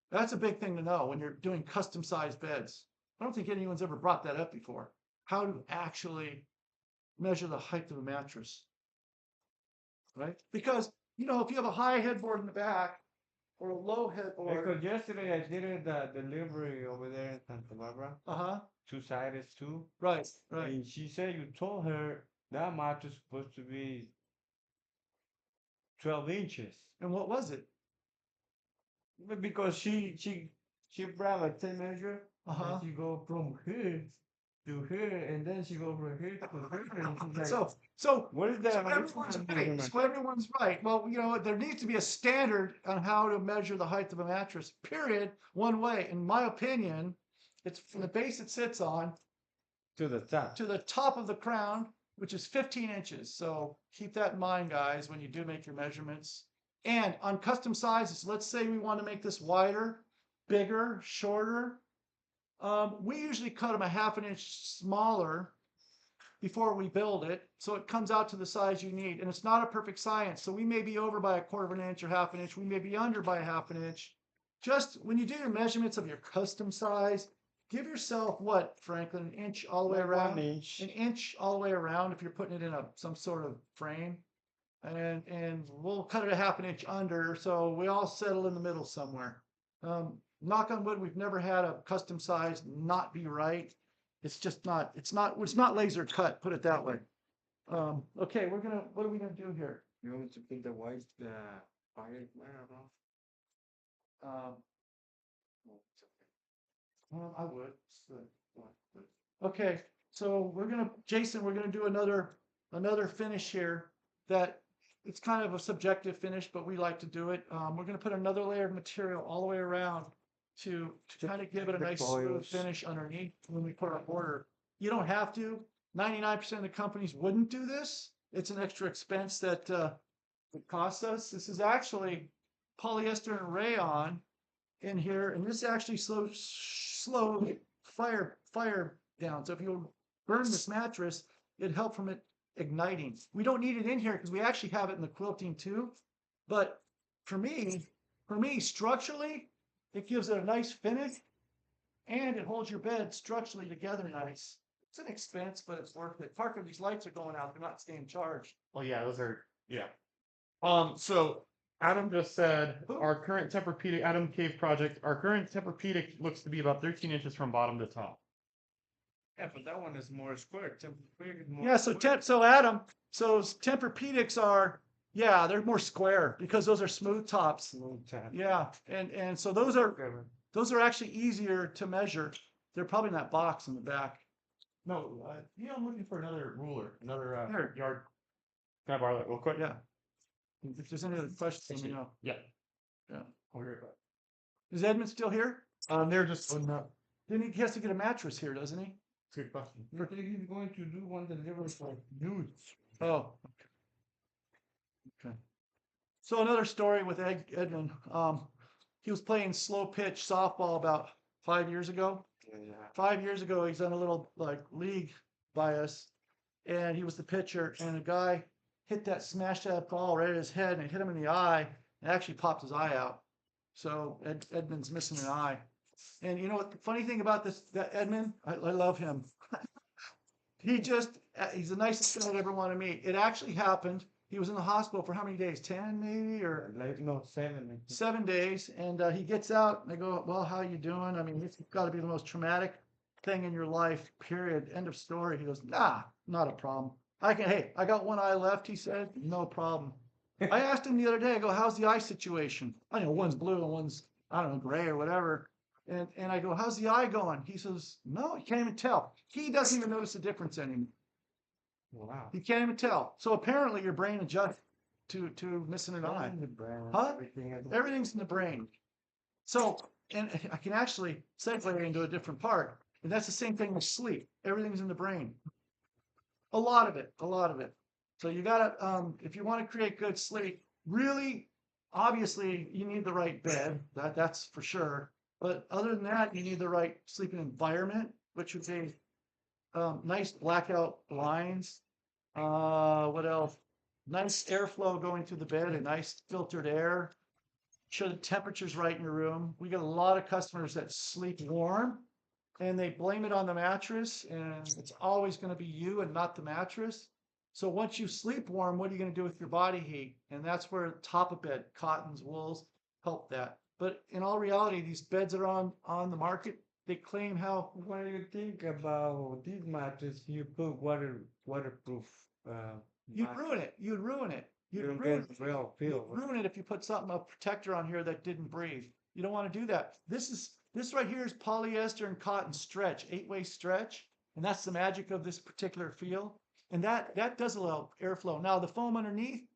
That's a big thing to know when you're doing custom sized beds. I don't think anyone's ever brought that up before. How to actually measure the height of a mattress, right? Because, you know, if you have a high headboard in the back or a low headboard. Because yesterday I did a delivery over there in Santa Barbara. 2 sided too. Right. And she said you told her that mattress was supposed to be 12 inches. And what was it? Because she brought a tape measure. And she go from here to here, and then she go from here to here. And she's like, so what is that? So everyone's right. Well, you know, there needs to be a standard on how to measure the height of a mattress, period, one way. In my opinion, it's from the base it sits on to the top of the crown, which is 15 inches. So keep that in mind, guys, when you do make your measurements. And on custom sizes, let's say we want to make this wider, bigger, shorter. We usually cut them a ½ an inch smaller before we build it, so it comes out to the size you need. And it's not a perfect science, so we may be over by a ¼ of an inch or ½ an inch. We may be under by a ½ an inch. Just when you do your measurements of your custom size, give yourself what, Franklin, an inch all the way around? 1 inch. An inch all the way around if you're putting it in some sort of frame. And we'll cut it a ½ an inch under, so we all settle in the middle somewhere. Knock on wood, we've never had a custom size not be right. It's just not, it's not laser cut, put it that way. Okay, what are we gonna do here? You want to put the white fire? I would. Okay, so Jason, we're gonna do another finish here that it's kind of a subjective finish, but we like to do it. We're gonna put another layer of material all the way around to kind of give it a nice smooth finish underneath when we put our border. You don't have to. 99% of the companies wouldn't do this. It's an extra expense that it costs us. This is actually polyester and rayon in here, and this actually slow fire down. So if you burn this mattress, it'd help from it igniting. We don't need it in here because we actually have it in the quilting too. But for me, structurally, it gives it a nice finish and it holds your bed structurally together nice. It's an expense, but it's worth it. Parker, these lights are going out. They're not staying charged. Well, yeah, those are, yeah. So Adam just said our current Tempur-Pedic, Adam Cave project, our current Tempur-Pedic looks to be about 13 inches from bottom to top. Yeah, but that one is more square. Tempur-Pedic is more Yeah, so square. so Adam, so Tempur-Pedics are, yeah, they're more square because those are smooth tops. Smooth tap. Yeah, and so those are actually easier to measure. They're probably in that box in the back. No, yeah, I'm looking for another ruler, another Here. yard. Can I borrow that real quick? Yeah. If there's any other questions, let me know. Yeah. Yeah. I'll be right back. Is Edmund still here? They're just loading up. Then he has to get a mattress here, doesn't he? Good question. I think he's going to do one delivery for nudes. Oh. Okay. So another story with Edmund. He was playing slow pitch softball about 5 years ago. Yeah. 5 years ago, he's done a little like league by us, and he was the pitcher. And a guy smashed that ball right at his head, and it hit him in the eye, and actually popped his eye out. So Edmund's missing an eye. And you know what? The funny thing about that Edmund, I love him. He's the nicest guy I'd ever want to meet. It actually happened. He was in the hospital for how many days? 10 maybe, or Like, no, 7. 7 days. And he gets out, and I go, well, how you doing? I mean, it's got to be the most traumatic thing in your life, period. End of story. He goes, nah, not a problem. Hey, I got one eye left, he said. No problem. I asked him the other day, I go, how's the eye situation? I know one's blue and one's, I don't know, gray or whatever. And I go, how's the eye going? He says, no, he can't even tell. He doesn't even notice the difference anymore. Wow. He can't even tell. So apparently your brain adjusts to missing an eye. The brand, Huh? everything. Everything's in the brain. So, and I can actually segue into a different part. And that's the same thing with sleep. Everything's in the brain. A lot of it. So you gotta, if you want to create good sleep, really, obviously, you need the right bed. That's for sure. But other than that, you need the right sleeping environment, which would be nice blackout blinds. What else? Nice airflow going through the bed, and nice filtered air. Sure the temperature's right in your room. We get a lot of customers that sleep warm, and they blame it on the mattress, and it's always going to be you and not the mattress. So once you sleep warm, what are you going to do with your body heat? And that's where top of bed, cottons, wools help that. But in all reality, these beds are on the market. They claim how. What do you think about this mattress? You put waterproof. You'd ruin it. You'd ruin it. You You'd don't ruin get real feel. You'd ruin it if you put a protector on here that didn't breathe. You don't want to do that. This right here is polyester and cotton stretch, 8-way stretch, and that's the magic of this particular feel. And that does allow airflow. Now the foam underneath,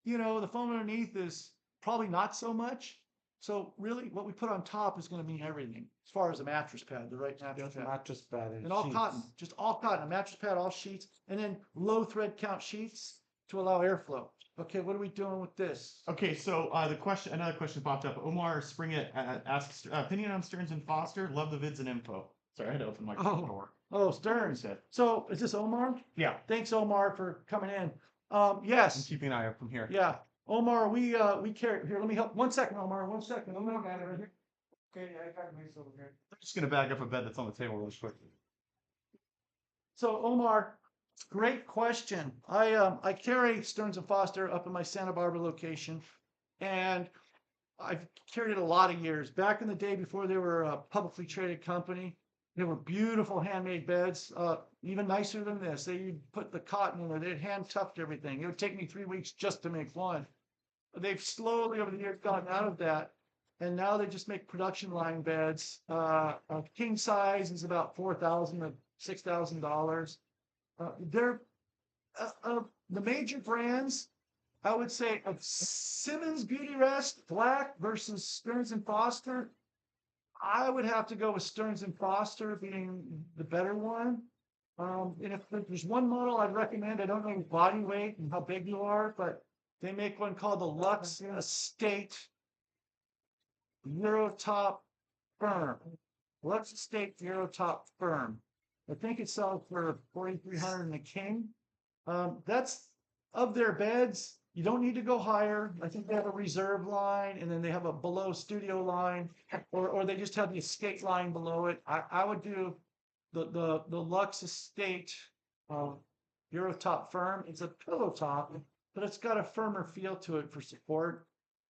the foam underneath is probably not so much. So really, what we put on top is going to mean everything as far as a mattress pad, the right mattress pad. Mattress pad And all sheets. cotton, just all cotton, a mattress pad, all sheets, and then low thread count sheets to allow airflow. Okay, what are we doing with this? Okay, so another question popped up. Omar Springett asks opinion on Stearns and Foster. Love the vids and info. Sorry, I had to open my door. Oh, Stearns. So is this Omar? Yeah, Thanks, Omar, for coming in. I'm Yes, keeping an eye out from here. yeah. Omar, we carry here. Let me help. 1 second, Omar. 1 second. No, got it right here. Okay, I got this over here. I'm just gonna bag up a bed that's on the table really quickly. So Omar, great question. I carry Stearns and Foster up in my Santa Barbara location, and I've carried it a lot of years. Back in the day before they were a publicly traded company, they were beautiful handmade beds, even nicer than this. They'd put the cotton in there. They'd hand tucked everything. It would take me 3 weeks just to make one. They've slowly over the years gotten out of that, and now they just make production line beds. A king size is about $4,000 to $6,000. They're the major brands. I would say of Simmons Beauty Rest Black versus Stearns and Foster. I would have to go with Stearns and Foster being the better one. And if there's one model I'd recommend, I don't know your body weight and how big you are, but they make one called the Lux Estate Euro Top Firm. Lux Estate Euro Top Firm. I think it sells for $4,300 in the king. That's of their beds. You don't need to go higher. I think they have a reserve line and then they have a below studio line, or they just have the escape line below it. I would do the Lux Estate Euro Top Firm. It's a pillow top, but it's got a firmer feel to it for support.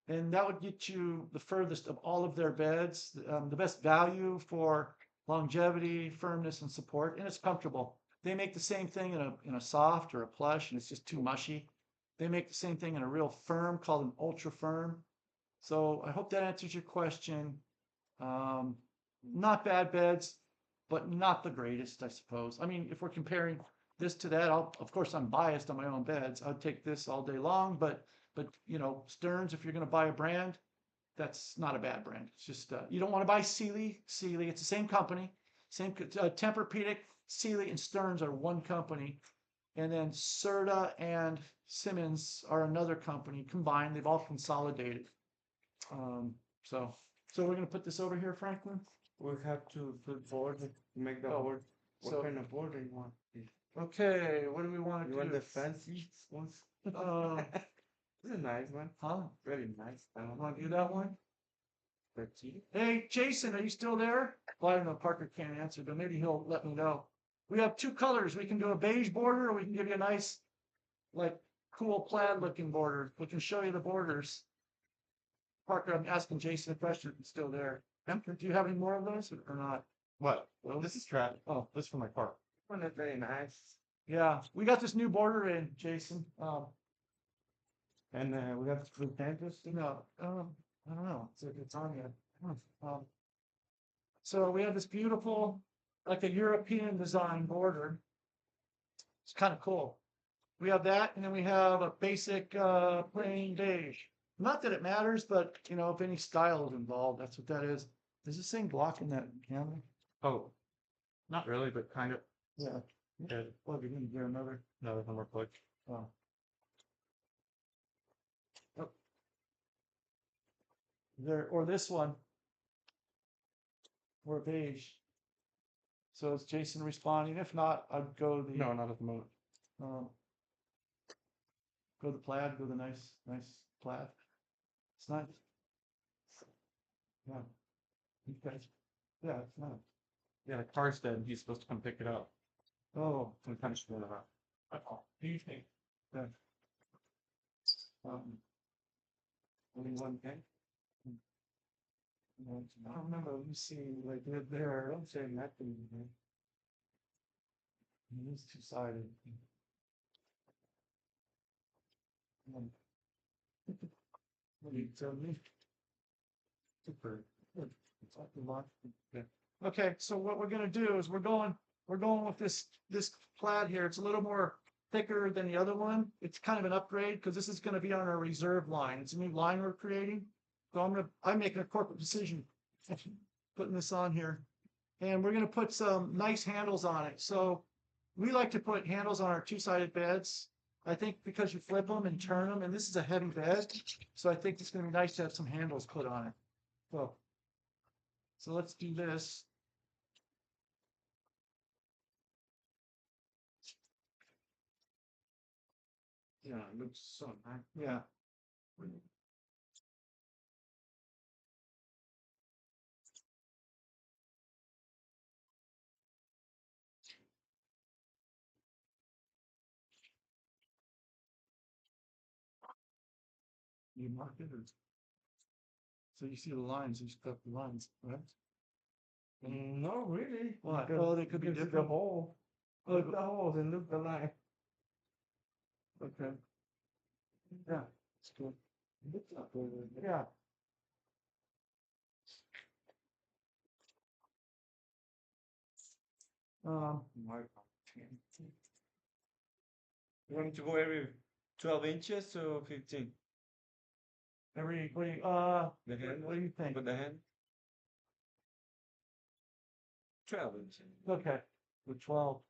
And that would get you the furthest of all of their beds, the best value for longevity, firmness, and support, and it's comfortable. They make the same thing in a soft or a plush, and it's just too mushy. They make the same thing in a real firm called an ultra firm. So I hope that answers your question. Not bad beds, but not the greatest, I suppose. I mean, if we're comparing this to that, of course, I'm biased on my own beds. I'd take this all day long, but you know, Stearns, if you're going to buy a brand, that's not a bad brand. It's just you don't want to buy Sealy. Sealy, it's the same company, same Tempur-Pedic. Sealy and Stearns are one company, and then Serta and Simmons are another company combined. They've all consolidated. So we're going to put this over here, Franklin. We have to put board to make the board. What kind of board do you want? Okay, what do we want to do? You want the fancy ones? This is a nice one. Huh? Very nice. I don't Want to do that one? pretty. Hey, Jason, are you still there? Well, I don't know. Parker can't answer, but maybe he'll let me know. We have two colors. We can do a beige border, or we can give you a nice, like, cool plaid looking border. We can show you the borders. Parker, I'm asking Jason a question. If he's still there. Do you have any more of those or not? What? Well, this is trap. Oh, this is for my car. This one is very nice. Yeah, we got this new border in, Jason. And we got the Protectors. No, I don't know. It's on yet. So we have this beautiful, like a European design border. It's kind of cool. We have that, and then we have a basic plain beige. Not that it matters, but you know, if any style is involved, that's what that is. Is this thing blocking that camera? Oh, not really, but kind of. Yeah. Yeah, Plug it in here, another. no, one more plug. Oh. Oh. There, or this one. Or beige. So is Jason responding? If not, I'd go the No, not at the moment. go the plaid, go the nice plaid. It's nice. Yeah. Okay. Yeah, it's nice. Yeah, the car's dead. He's supposed to come pick it up. Oh, I'm kind of sure about. do you think? Yeah. Only one thing. I don't remember. Let me see. Like there. Don't say nothing. Man. It is two-sided. What do you tell me? Super. Good. It's up to lot. Okay, so what we're gonna do is we're going with this plaid here. It's a little more thicker than the other one. It's kind of an upgrade because this is gonna be on our reserve line. It's a new line we're creating. So I'm making a corporate decision, putting this on here. And we're gonna put some nice handles on it. So we like to put handles on our two-sided beds. I think because you flip them and turn them, and this is a heavy bed, so I think it's gonna be nice to have some handles put on it. So let's do this. Yeah, it looks so nice. Yeah. You marked it, or so you see the lines. You stuck the lines, right? No, really. What? Because Oh, they could be you can see different. the hole. Oh, Look the holes and look the line. okay. Yeah, it's good. Looks not good. Yeah. Mark. You want me to go every 12 inches or 15? What do you, The hand? what do you think? With the hand? 12 inches. Okay, with 12.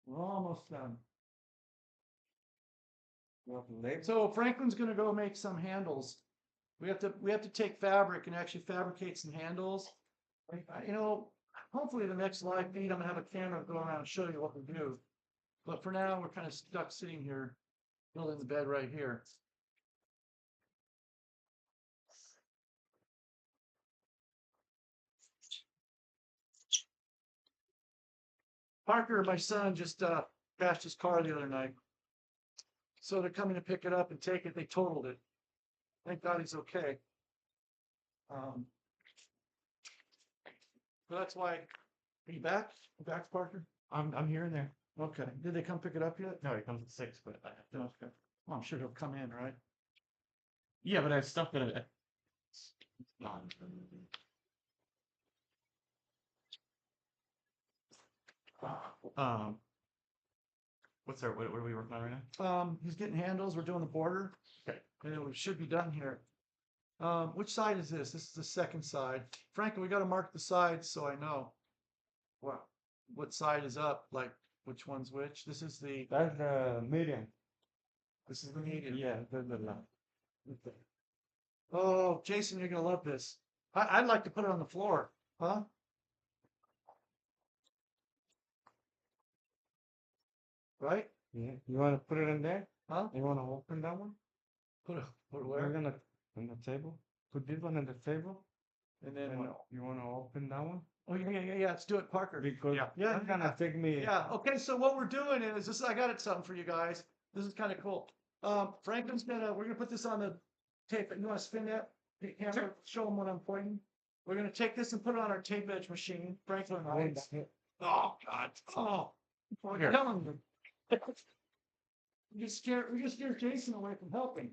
We're almost done. So Franklin's gonna go make some handles. We have to take fabric and actually fabricate some handles. You know, hopefully the next live feed, I'm gonna have a camera go around and show you what we do. But for now, we're kind of stuck sitting here, building the bed right here. Parker, my son, just crashed his car the other night. So they're coming to pick it up and take it. They totaled it. Thank God he's okay. So that's why. Are you back? You back, Parker? I'm here and there. Okay. Did they come pick it up yet? No, he comes at 6, but I have to. Okay. Well, I'm sure he'll come in, right? Yeah, but I have stuff that what's our what are we working on right now? He's getting handles. We're doing the border. Okay. And it should be done here. Which side is this? This is the second side. Franklin, we got to mark the sides so I know what side is up, like which one's which. This is the That's the medium. this is the medium. Yeah, that's the left. Okay. Oh, Jason, you're gonna love this. I'd like to put it on the floor, huh? Right? Yeah. You want to put it in there? Huh? You want to open that one? Put it We're where? gonna on the table. Put this one on the table. And then And what? you want to open that one? Oh yeah. Let's do it, Parker. Because Yeah, that's gonna take me. Yeah. Okay. So what we're doing is this. I got it something for you guys. This is kind of cool. Franklin's we're gonna put this on the tape. You want to spin that? The camera. Show them what I'm pointing. We're gonna take this and put it on our tape edge machine. Franklin, right? Oh God. Oh. I'm Here. telling you. We just scared Jason away from helping.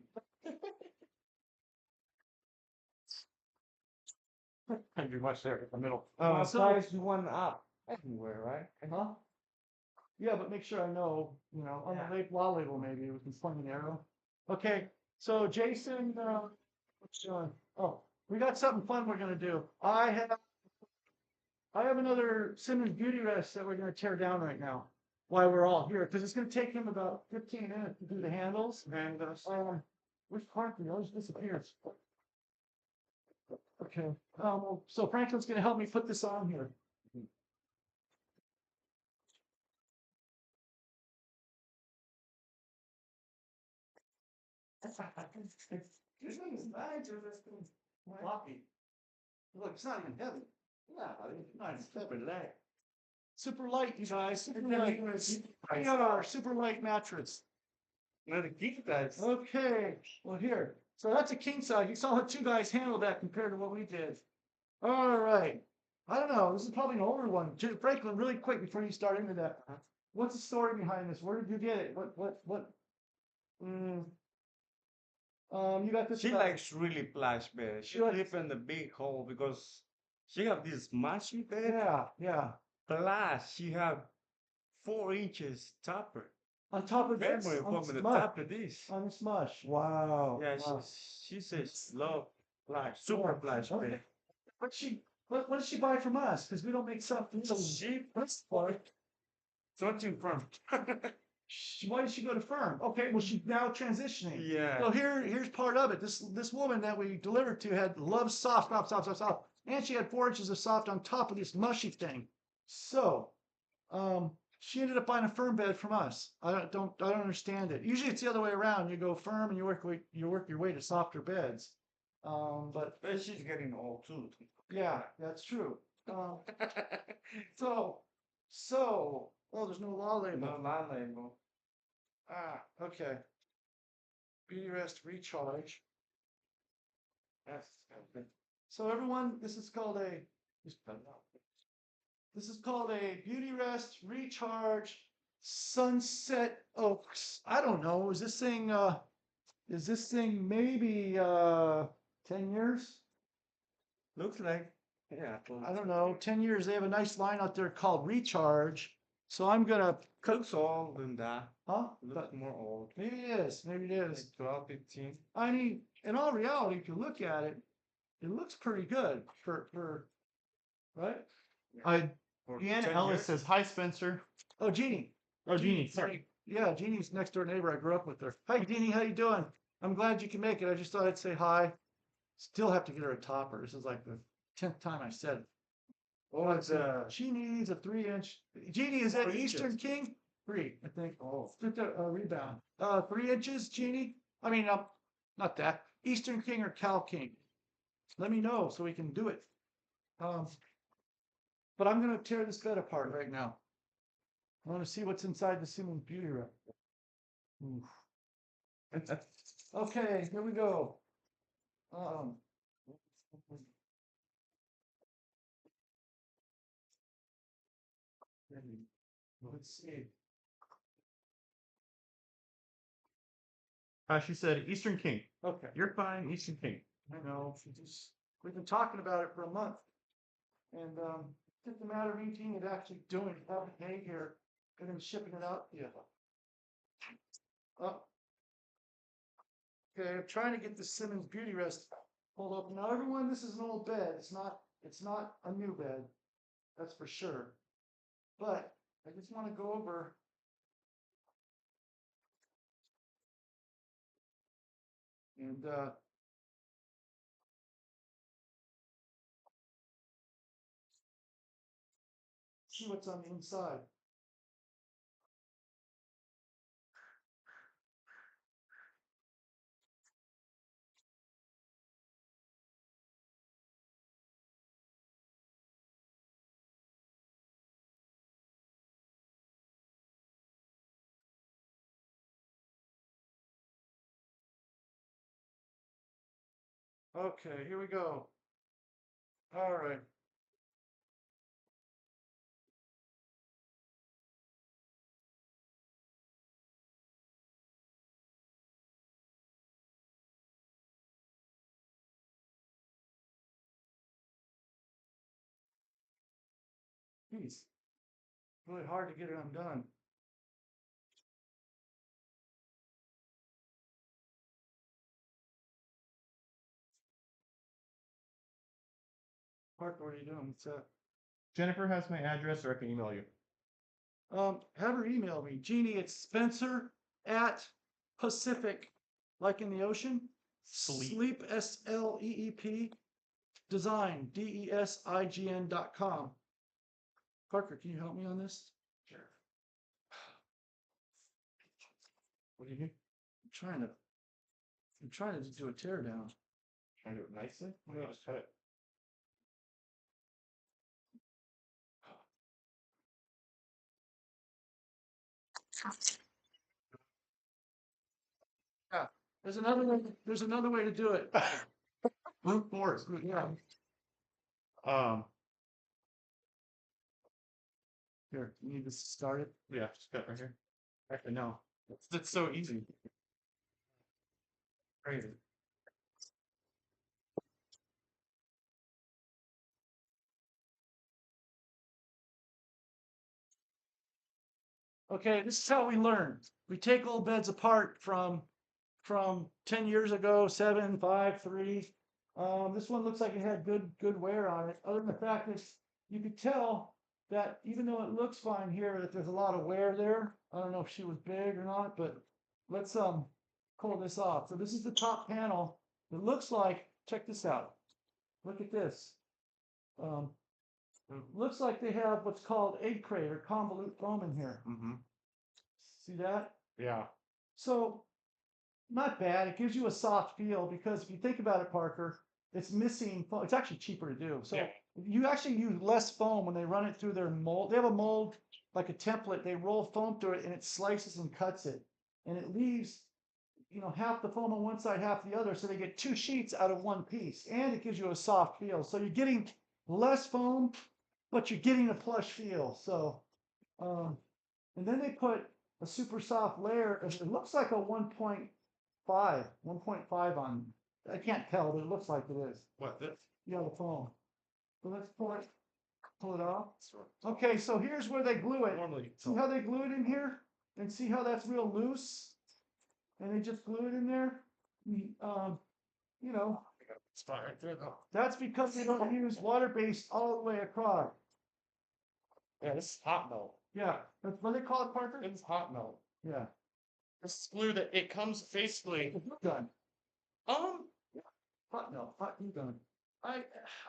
Can't do much there in the middle. So- Size you want up everywhere, right? Huh? Yeah, but make sure I know, on the law label, maybe we can point an arrow. Okay, so Jason, what's doing? Oh, we got something fun we're gonna do. I have another Simmons beauty rest that we're gonna tear down right now while we're all here, because it's gonna take him about 15 minutes to do the handles. And Which part? He always disappears. Okay, so Franklin's gonna help me put this on here. This thing is nice, or this thing floppy. Look, it's not even heavy. Yeah, it's not super light. Super light, you guys. Super light. We got our super light mattress. another geek guys. Okay, well here. So that's a king size. You saw how two guys handled that compared to what we did. All right. I don't know. This is probably an older one. Franklin, really quick before you start into that. What's the story behind this? Where did you get it? What? You got this. She likes really plush bed. She live in the big hole because she have this smashy bed. Yeah. Plus, she have 4 inches topper. On top of this, Memory on from the the smush. top of this. On the smush. Wow. Yeah, wow. she says love plush, super plush Okay. bed. What did she buy from us? Because we don't make something. She bought something from. Why did she go to firm? Okay, well she's now transitioning. Yeah. So here's part of it. This woman that we delivered to had loves soft, and she had 4 inches of soft on top of this mushy thing. So, she ended up buying a firm bed from us. I don't understand it. Usually it's the other way around. You go firm and you work your way to softer beds. But She's getting old too. yeah, that's true. So, oh, there's no law label. No line label. Okay. Beauty rest recharge. That's okay. So everyone, this is called a beauty rest recharge sunset oaks. I don't know. Is this thing maybe 10 years? Looks like. Yeah. I don't know. 10 years. They have a nice line out there called recharge. So I'm gonna Looks old than that. huh? Looks more old. Maybe it is. Maybe it is. Like 12, 15. I mean, in all reality, if you look at it, it looks pretty good for right? I For Deanna 10 Ellis years. says, "Hi, Spencer." Oh, Jeannie. Oh, Jeannie. Sorry. Yeah, Jeannie's next door neighbor. I grew up with her. Hi, Jeannie. How you doing? I'm glad you can make it. I just thought I'd say hi. Still have to get her a topper. This is like the 10th time I said it. Oh, it's She needs a 3-inch. Jeannie, is that 3 Eastern inches. King? 3, I think. oh, Just a rebound. 3 inches, Jeannie? I mean, not that. Eastern King or Cal King? Let me know so we can do it. But I'm gonna tear this bed apart right now. I want to see what's inside the Simmons Beauty Rack. Oof. Okay, here we go. Let's see. She said Eastern King. Okay. You're fine, Eastern King. I know, we've been talking about it for a month. And it's just a matter of me and actually doing it, having hay here, and then shipping it out. Yeah. Okay, I'm trying to get the Simmons Beauty Rest pulled up. Now, everyone, this is an old bed. It's not a new bed. That's for sure. But I just want to go over. And see what's on the inside. Okay, here we go. All right. Geez, really hard to get it undone. Parker, what are you doing? What's that? Jennifer has my address, or I can email you. Have her email me. Jeannie, it's Spencer at Pacific, like in the ocean. Sleep, SLEEP, design, DESIGN.com. Parker, can you help me on this? Sure. What do you do? I'm trying to do a teardown. Trying to do it nicely? Yeah. Just cut it. Yeah, there's another way to do it. Brute force. Yeah. Here, you need to start it. Yeah, just cut right here. Actually, no. It's so easy. Crazy. Okay, this is how we learn. We take old beds apart from 10 years ago, 7, 5, 3. This one looks like it had good wear on it. Other than the fact that you could tell that even though it looks fine here, that there's a lot of wear there. I don't know if she was big or not, but let's pull this off. So this is the top panel. It looks like, check this out. Look at this. Looks like they have what's called egg crate or convolute foam in here. Mm-hmm. See that? Yeah. So not bad. It gives you a soft feel because if you think about it, Parker, it's missing foam. It's actually cheaper to do. So Yeah. you actually use less foam when they run it through their mold. They have a mold like a template. They roll foam through it and it slices and cuts it. And it leaves, half the foam on one side, half the other. So they get 2 sheets out of one piece. And it gives you a soft feel. So you're getting less foam, but you're getting a plush feel. So, and then they put a super soft layer. It looks like a 1.5 on. I can't tell, but it looks like it is. What, this? Yeah, the foam. So let's pull it off. Okay, so here's where they glue it. Normally. See how they glue it in here? And see how that's real loose? And they just glue it in there? Spot right there, though. That's because they don't use water-based all the way across. Yeah, this is hot melt. Yeah, that's what they call it, Parker? It's hot melt. Yeah. This is glue that it comes basically. Glue gun. Um, Hot glue gun. I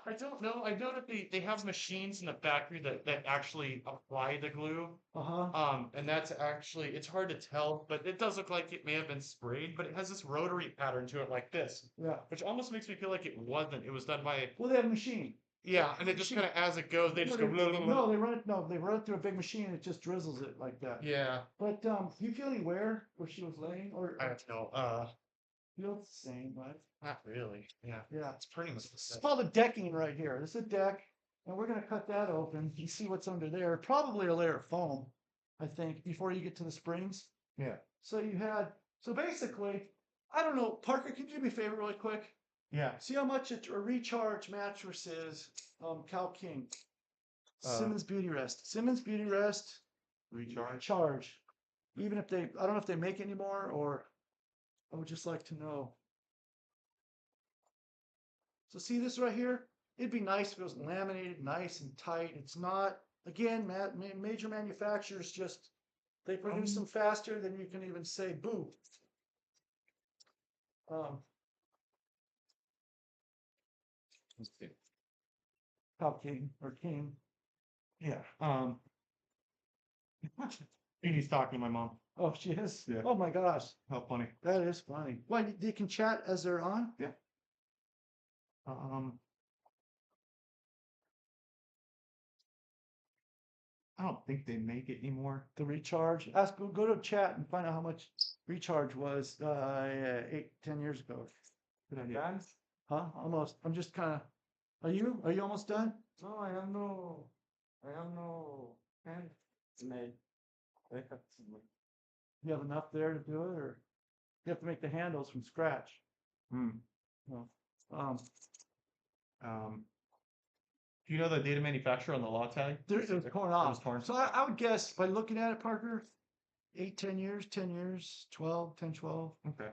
I don't know. I know that they have machines in the factory that actually apply the glue. Uh-huh. And that's actually it's hard to tell, but it does look like it may have been sprayed, but it has this rotary pattern to it like this, Yeah. which almost makes me feel like it wasn't. It was done by Well, they have a machine. yeah, and it just kind of as it goes, they just go. No, they run it through a big machine and it just drizzles it like that. Yeah, But you feel anywhere where she was laying or I don't know. feels the same, right? Not really. Yeah, Yeah. it's pretty much the It's same. called a decking right here. This is a deck, and we're gonna cut that open and see what's under there. Probably a layer of foam, I think, before you get to the springs. Yeah. So basically, I don't know, Parker, can you do me a favor really quick? Yeah. See how much a recharge mattress is, Cal King. Simmons Beauty Rest. Simmons Beauty Rest Recharge. charge. Even if I don't know if they make anymore or I would just like to know. So see this right here? It'd be nice if it was laminated nice and tight. It's not. Again, major manufacturers just, they produce them faster than you can even say boo. Let's see. Top King or King. Yeah. Jeannie's talking to my mom. Oh, she is? Yeah. Oh my gosh. How funny. That is funny. Why, they can chat as they're on? Yeah. I don't think they make it anymore. The recharge. Go to chat and find out how much recharge was 8-10 years ago. Good idea. Done? Huh? Almost. I'm just kind of. Are you? Are you almost done? No, I have no handmade. I have some. You have enough there to do it, or you have to make the handles from scratch? Hmm. No. Do you know the data manufacturer on the law tag? It was torn It was off. torn. So I would guess by looking at it, Parker, 8-10 years, 10 years, 12, 10, 12. Okay.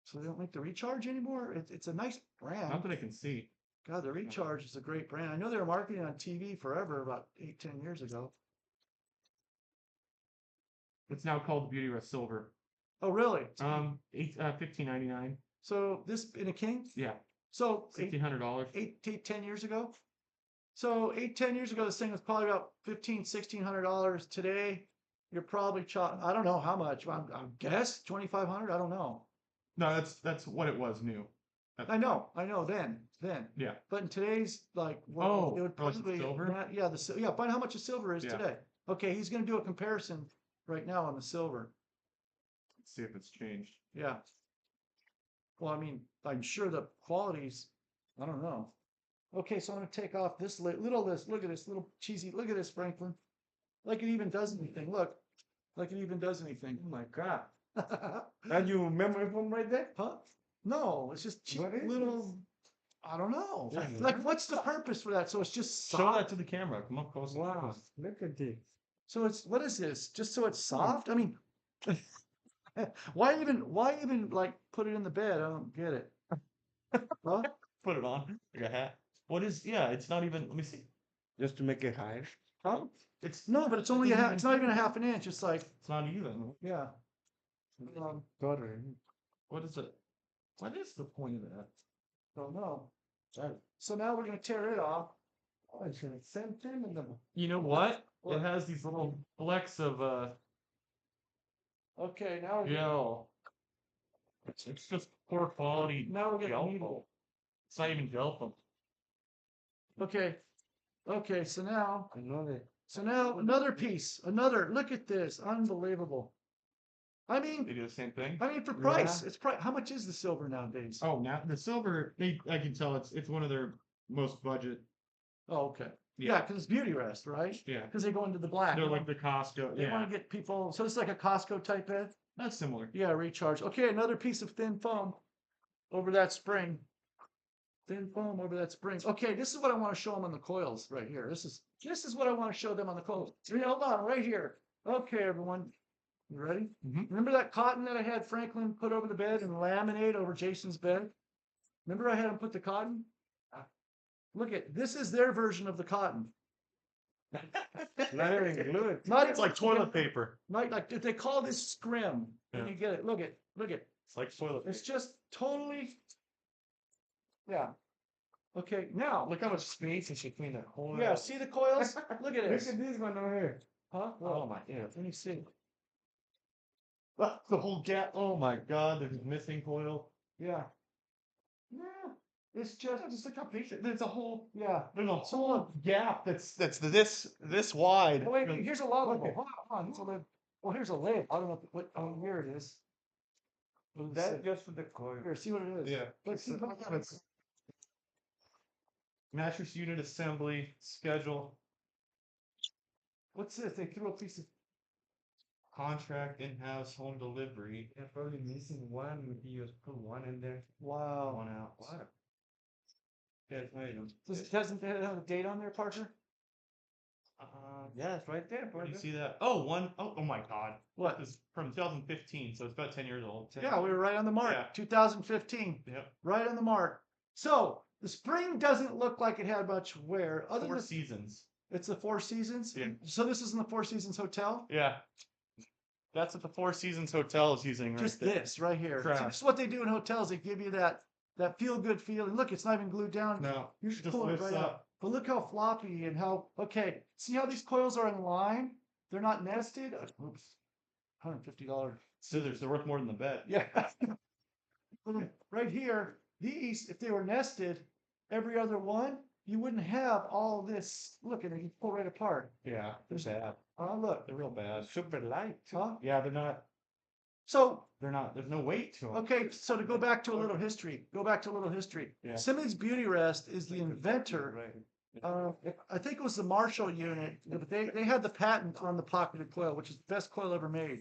So they don't make the recharge anymore. It's a nice brand. Not that I can see. God, the recharge is a great brand. I know they were marketing on TV forever, about 8-10 years ago. It's now called the Beauty Rest Silver. Oh, really? $15.99. So this in a king? Yeah. So $1,600. 10 years ago. So 8-10 years ago, this thing was probably about $1,600. Today, you're probably I don't know how much. I guess 2,500. I don't know. No, that's what it was new. I know then. Yeah. But in today's like, Oh, it would for like the probably silver? yeah. Find how much a silver is Yeah. today. Okay, he's going to do a comparison right now on the silver. Let's see if it's changed. Yeah. Well, I mean, I'm sure the quality's, I don't know. Okay, so I'm going to take off this little this. Look at this little cheesy. Look at this, Franklin. Like it even does anything. Look, like it even does anything. Oh my God. And you remember from right there? Huh? No, it's just cheap What is little. I don't know. Yeah. Like, what's the purpose for that? So it's just Show soft. that to the camera. Come up close. Wow, look at this. So it's what is this? Just so it's soft? I mean, why even like put it in the bed? I don't get it. Huh? Put it on like a hat. What is? Yeah, it's not even. Let me see. Just to make it higher. Huh? It's No, but it's only doesn't it's not even a half an inch. It's like, It's not even. yeah. Sorry. What is it? What is the point of that? Don't know. So now we're gonna tear it off. Oh, it's the same thing in the. You know what? What? It has these little flecks of Okay, now we're gonna, gel. It's just poor quality now we're gonna gel needle. foam. It's not even gel foam. Okay. Okay, so now I know that. another piece. Look at this. Unbelievable. I They mean, do the same thing. for price, it's price. How much is the silver nowadays? Oh, now the silver. I can tell it's one of their most budget. Oh, okay. Yeah, because it's Beauty Rest, right? Yeah. Because they go into the black. They're like the Costco. They Yeah, want to get people. So it's like a Costco type bed. that's similar. Yeah, recharge. Okay, another piece of thin foam over that spring. Thin foam over that spring. Okay, this is what I want to show them on the coils right here. This is what I want to show them on the coils. Hold on, right here. Okay, everyone. You ready? Mhm. Remember that cotton that I had Franklin put over the bed and laminate over Jason's bed? Remember I had him put the cotton? Look at this is their version of the cotton. Not even glued. Not It's even like toilet paper. like they call this scrim. Yeah. And you get it. Look at. It's like toilet paper. It's just totally. Yeah. Okay. Now. Look how much space is between the coils. Yeah. See the coils? Look at Look this. at this one over here. Huh? Oh my god. Let me see. That's the whole gap. Oh my god, there's a missing coil. Yeah. Yeah. It's just Look how patient. There's a whole yeah. there's a whole gap that's this wide. Oh, wait, here's a lot of them. Hold on. Here's a lid. Well, here's a lid. I don't know what. Oh, here it is. That's just for the coil. Here, see what it is. Yeah. Let's see. It's mattress unit assembly schedule What's this? They threw a piece of. contract in-house home delivery. They're probably missing one. Maybe you just put one in there. Wow. One out. What? Yes, items. Doesn't it have a date on there, Parker? Yeah, it's right there. Where do you brother. see that? Oh, oh my god. What? This is from 2015, so it's about 10 years old. Yeah, we were right on the mark. Yeah. 2015. Yep. Right on the mark. So the spring doesn't look like it had much wear. Other Four than seasons. it's the Four Seasons. Yeah. So this isn't the Four Seasons Hotel. Yeah. That's what the Four Seasons Hotel is using right Just there. this right here. Crap. See, this is what they do in hotels. They give you that feel good feeling. Look, it's not even glued down. No, You should just pull it lifts right up. up. But look how floppy and how okay. See how these coils are in line? They're not nested. Oops. $150. Scissors, they're worth more than the bed. Yeah. Right here, these, if they were nested, every other one, you wouldn't have all this. Look at it, you pull right apart. Yeah, they're bad. Oh, look. They're real bad. Super light. Huh? Yeah, they're not. So, There's no weight to them. okay, so to go back to a little history, Yeah. Simmons Beauty Rest is the inventor. Right. I think it was the Marshall unit, but they had the patent on the pocketed coil, which is the best coil ever made.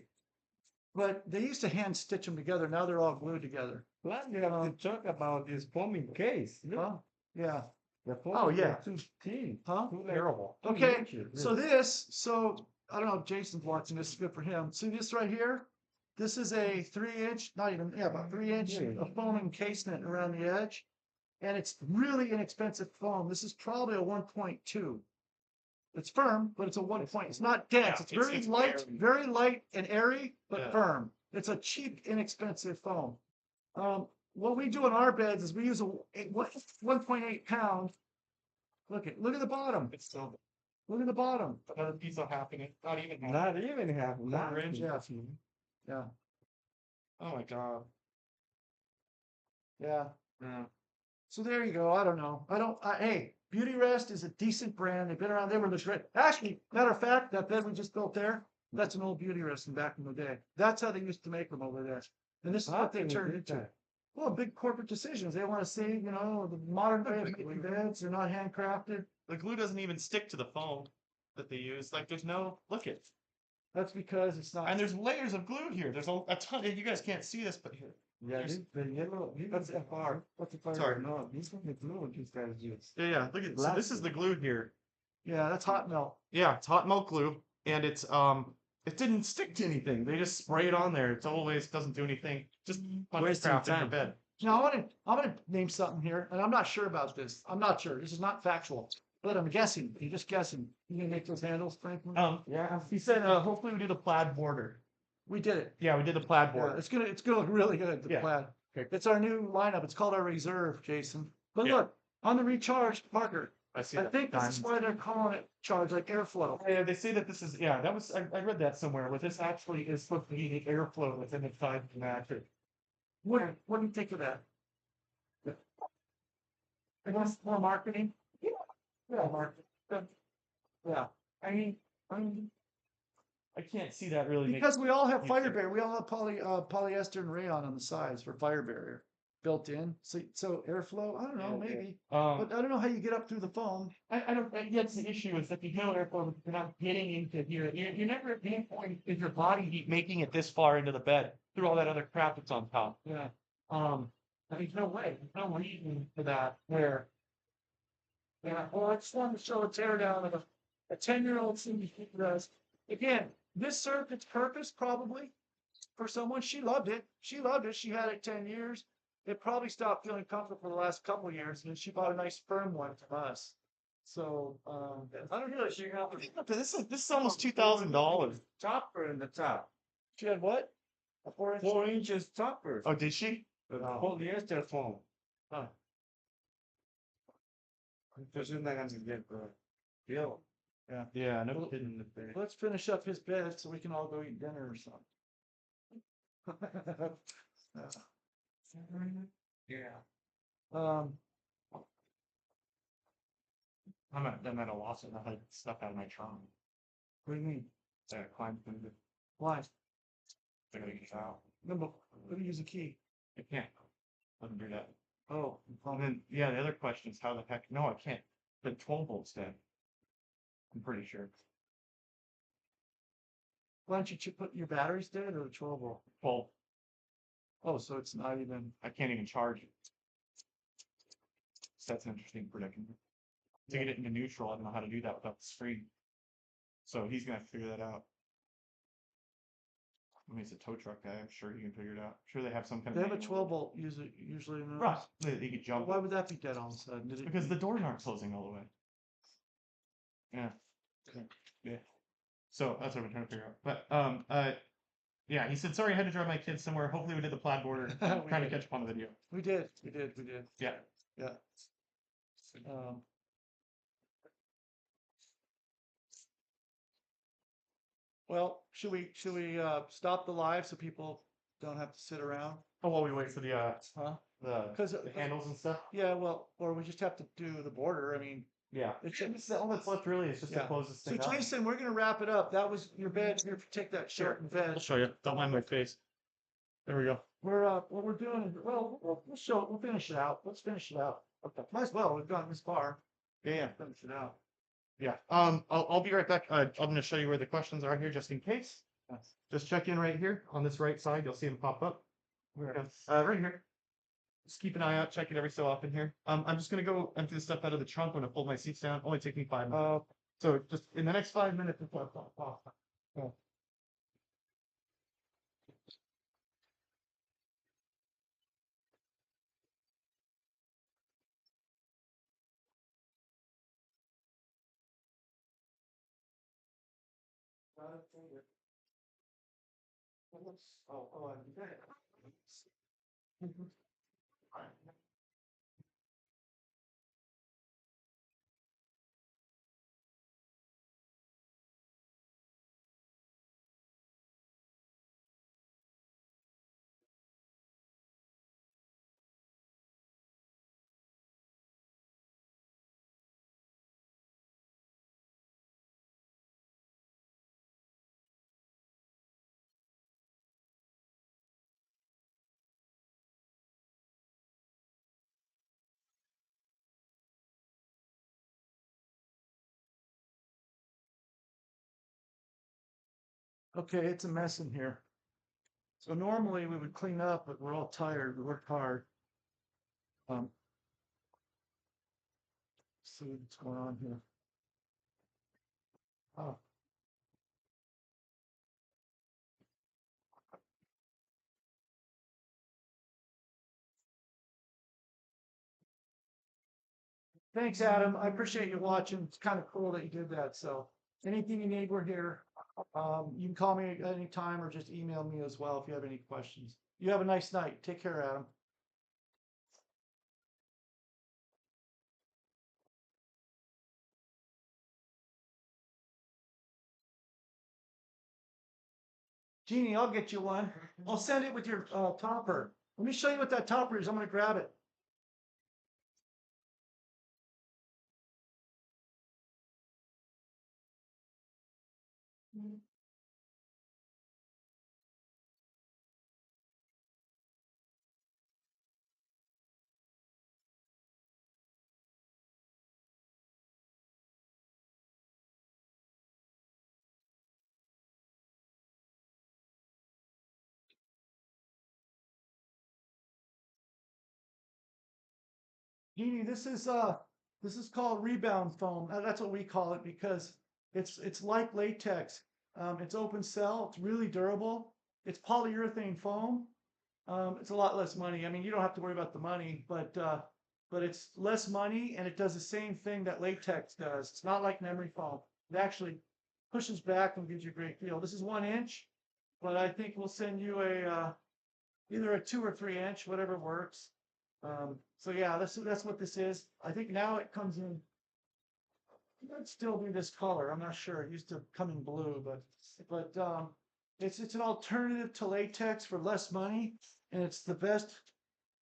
But they used to hand stitch them together. Now they're all glued together. Plus, you have to talk about this foaming case. Look, Huh? Yeah. the Oh, foaming yeah. is too thin. Huh? Too, like, Terrible. too Okay, inches, so really. I don't know if Jason's watching this, is good for him. See this right here? This is a 3-inch, not even, yeah, about 3-inch Yeah. of foam encasement around the edge. And it's really inexpensive foam. This is probably a 1.2. It's firm, but it's a 1 point. It's not dense. Yeah, It's very it's light, airy. very light and airy, but Yeah. firm. It's a cheap, inexpensive foam. What we do in our beds is we use a 1.8 pound. Look at the bottom. It's still Look at the bottom. another piece of happening. Not even half. Not even half. Quarter inch. Yeah. Yeah. Oh my god. Yeah. Yeah. So there you go. I don't know. Hey, Beauty Rest is a decent brand. They've been around. They were the great. Actually, matter of fact, that bed we just built there, that's an old Beauty Rest from back in the day. That's how they used to make them over there. And this is what they turned into. Well, big corporate decisions. They want to see, the modern way of making beds. They're not handcrafted. The glue doesn't even stick to the foam that they use. Like there's no look it. That's because it's not. And there's layers of glue here. There's a ton. You guys can't see this, but here. Yeah, There's- the yellow. That's the far. What's the far? Sorry. No, this is the glue these guys use. Yeah. Look at so this is the glue here. Yeah, that's hot melt. Yeah, it's hot melt glue, and it's it didn't stick to anything. They just spray it on there. It's always doesn't do anything. Just Wasting craft in your time. bed. Now I'm gonna name something here, and I'm not sure about this. I'm not sure. This is not factual, but I'm guessing. You're just guessing. You gonna make those handles, Franklin? Yeah. He said hopefully we do the plaid border. We did it. Yeah, we did the plaid Yeah, border. it's gonna look really good. The Yeah. plaid. Okay. It's our new lineup. It's called our reserve, Jason. But Yeah. look on the recharge, Parker. I see. I that. think this is Diamonds. why they're calling it charge, like airflow. Yeah, they say that this is that was I read that somewhere. But this actually is supposed to be the airflow that's inside the mattress. What do you think of that? I guess more marketing. Yeah, marketing. Yeah. I mean, I can't see that really. Because we all have you fire think- barrier, we all have polyester and rayon on the sides for fire barrier built in. So airflow, I don't know, Yeah, yeah. maybe, Um, but I don't know how you get up through the foam. I don't. That's the issue is that the no airflow. You're not getting into here. You're never at any point is your body heat making it this far into the bed through all that other crap that's on top. Yeah. There's no way. There's no reason for that. Where Yeah. Well, I just wanted to show a teardown of a 10-year-old CBC does. Again, this served its purpose probably for someone. She loved it. She loved it. She had it 10 years. It probably stopped feeling comfortable for the last couple of years, and then she bought a nice firm one from us. So, I don't know. She got This is almost $2,000. topper in the top. she had what? A 4-inch? 4 inches topper. Oh, did she? Polyester foam. Huh. Entonces una gana de deal. Yeah, no Well, kidding. Let's finish up his bed so we can all go eat dinner or something. Yeah. I'm at a loss of I had stuff out of my trunk. What do you mean? So I climbed through the Why? I gotta get it out. No, but let me use a key. I can't. Let me do that. Oh, And then, yeah, the other question is how the heck, no, I can't. The 12 volts dead. I'm pretty sure. why don't you put your batteries dead or the 12 volt? 12, Oh, so it's not even. I can't even charge it. So that's an interesting predicament. To get it into neutral, I don't know how to do that without the screen. So he's gonna have to figure that out. I mean, it's a tow truck guy. I'm sure he can figure it out. I'm sure they have some kind They of. have a manual. 12 volt usually. In Right. They could jump. Why would that be dead all of a sudden? Did it, Because the doors aren't closing all the way. Yeah. Okay. Yeah. So that's what I'm trying to figure out. But yeah, he said sorry I had to drive my kids somewhere. Hopefully we did the plaid border. We Trying to did. catch up on the video. we did. Yeah. Yeah. Well, should we stop the live so people don't have to sit around? Oh, while we wait for the Huh? the 'Cause the handles and stuff. Yeah, well, or we just have to do the border. I mean, Yeah. it should. All that's left really is just Yeah. to close this So thing up. Jason, we're gonna wrap it up. That was your bed. Here, take that shirt and I'll veg. show you. Don't mind my face. There we go. We're what we're doing is we'll finish it out. Let's finish it out. Okay. Might as well. We've gotten this far. Yeah. Finish it out. Yeah. I'll be right back. I'm gonna show you where the questions are here just in case. Just check in right here on this right side. You'll see them pop up. Where? Right here. Just keep an eye out. Check it every so often here. I'm just gonna go empty the stuff out of the trunk. I'm gonna fold my seats down. Only take me 5 minutes. So just in the next 5 minutes. Okay, it's a mess in here. So normally we would clean up, but we're all tired. We worked hard. See what's going on here. Oh. Thanks, Adam. I appreciate you watching. It's kind of cool that you did that. So anything you need, we're here. You can call me at any time or just email me as well if you have any questions. You have a nice night. Take care, Adam. Jeannie, I'll get you one. I'll send it with your topper. Let me show you what that topper is. I'm going to grab it. Jeannie, this is called rebound foam. That's what we call it because it's like latex. It's open cell. It's really durable. It's polyurethane foam. It's a lot less money. I mean, you don't have to worry about the money, but but it's less money and it does the same thing that latex does. It's not like memory foam. It actually pushes back and gives you a great feel. This is 1 inch, but I think we'll send you a either a 2 or 3 inch, whatever works. So yeah, that's what this is. I think now it comes in. It might still be this color. I'm not sure. It used to come in blue, but it's an alternative to latex for less money, and it's the best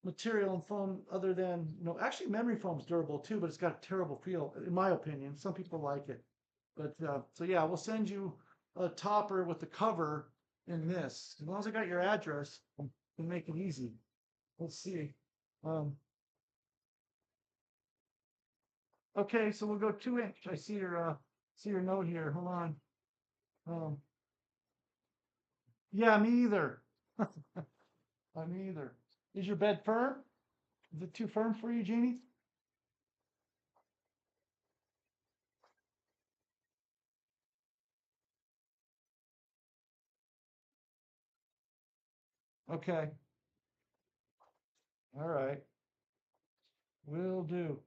material and foam other than, actually memory foam is durable too, but it's got a terrible feel, in my opinion. Some people like it. But so yeah, we'll send you a topper with the cover in this. As long as I got your address, we'll make it easy. Let's see. Okay, so we'll go 2 inch. I see your note here. Hold on. Yeah, me either. Me either. Is your bed firm? Is it too firm for you, Jeannie? Okay. All right. Will do.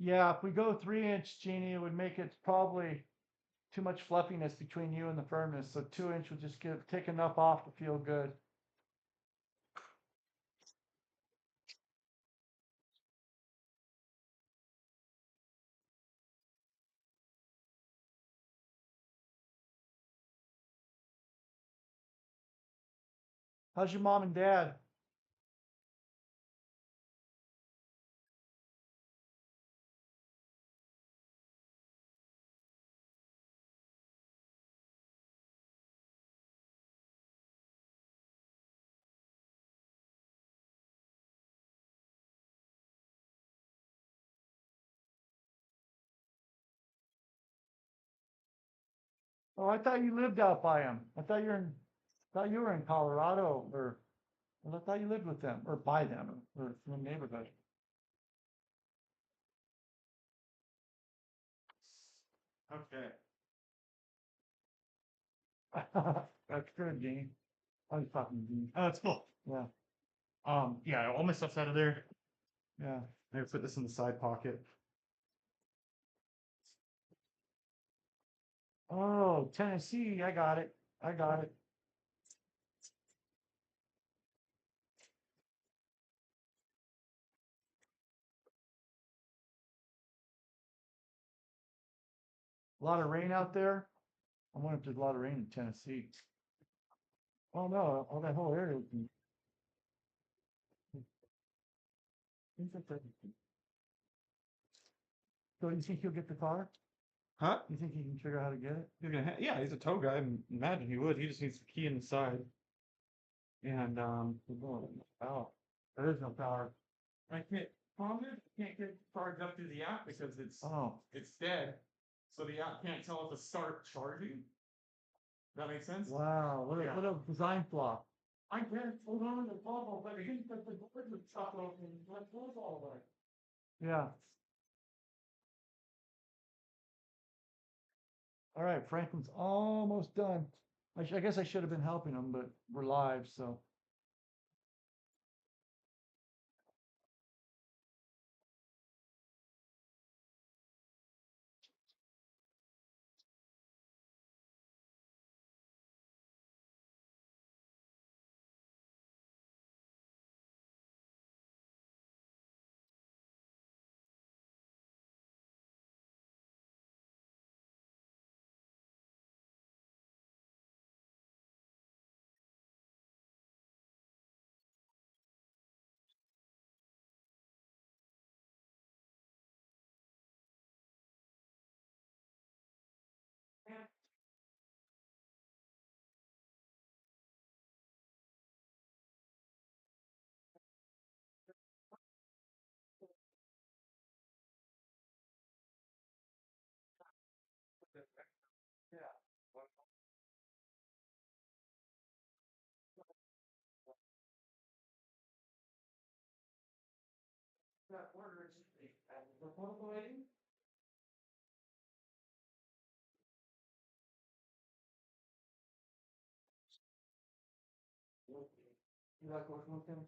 Yeah, if we go 3 inch, Jeannie, it would make it probably too much fluffiness between you and the firmness. So 2 inch would just take enough off to feel good. How's your mom and dad? Oh, I thought you lived out by them. Thought you were in Colorado, or well, I thought you lived with them or by them or in the neighborhood. Okay. That's good, Dean. I was talking to Dean. Oh, that's cool. Yeah, Yeah, all my stuff's out of there. yeah. I'm gonna put this in the side pocket. Oh, Tennessee, I got it. I got it. A lot of rain out there. I wonder if there's a lot of rain in Tennessee. Oh no, all that whole area. So you think he'll get the car? Huh? You think he can figure out how to get it? You're gonna yeah, he's a tow guy. I imagine he would. He just needs the key inside. And Oh, there is no power. I can't problem is I can't get charged up through the app because Oh, it's dead. So the app can't tell it to start charging. That makes sense? wow. Yeah. What a design flaw. I can't hold on to the bubble, but I think that the board would chop open and let goes all the way. Yeah. All right, Franklin's almost done. I guess I should have been helping him, but we're live, so. That order is the photo lady. You like working with him?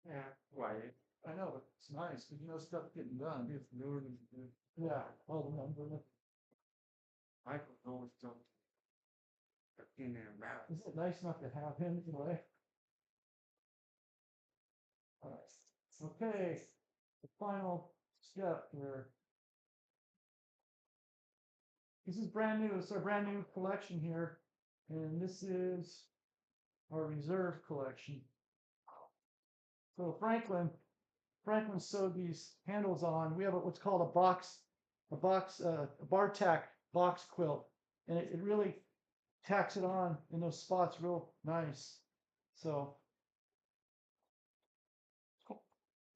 Yeah, quiet. I know, but it's nice, because you know stuff getting done. It's really good. Yeah, all the numbers. I could always talk in and out. Is it nice enough to have him anyway? Alright, okay, the final step here. This is brand new, it's our brand new collection here, and this is our reserve collection. So Franklin sewed these handles on. We have what's called a bar tack box quilt, and it really tacks it on in those spots real nice. So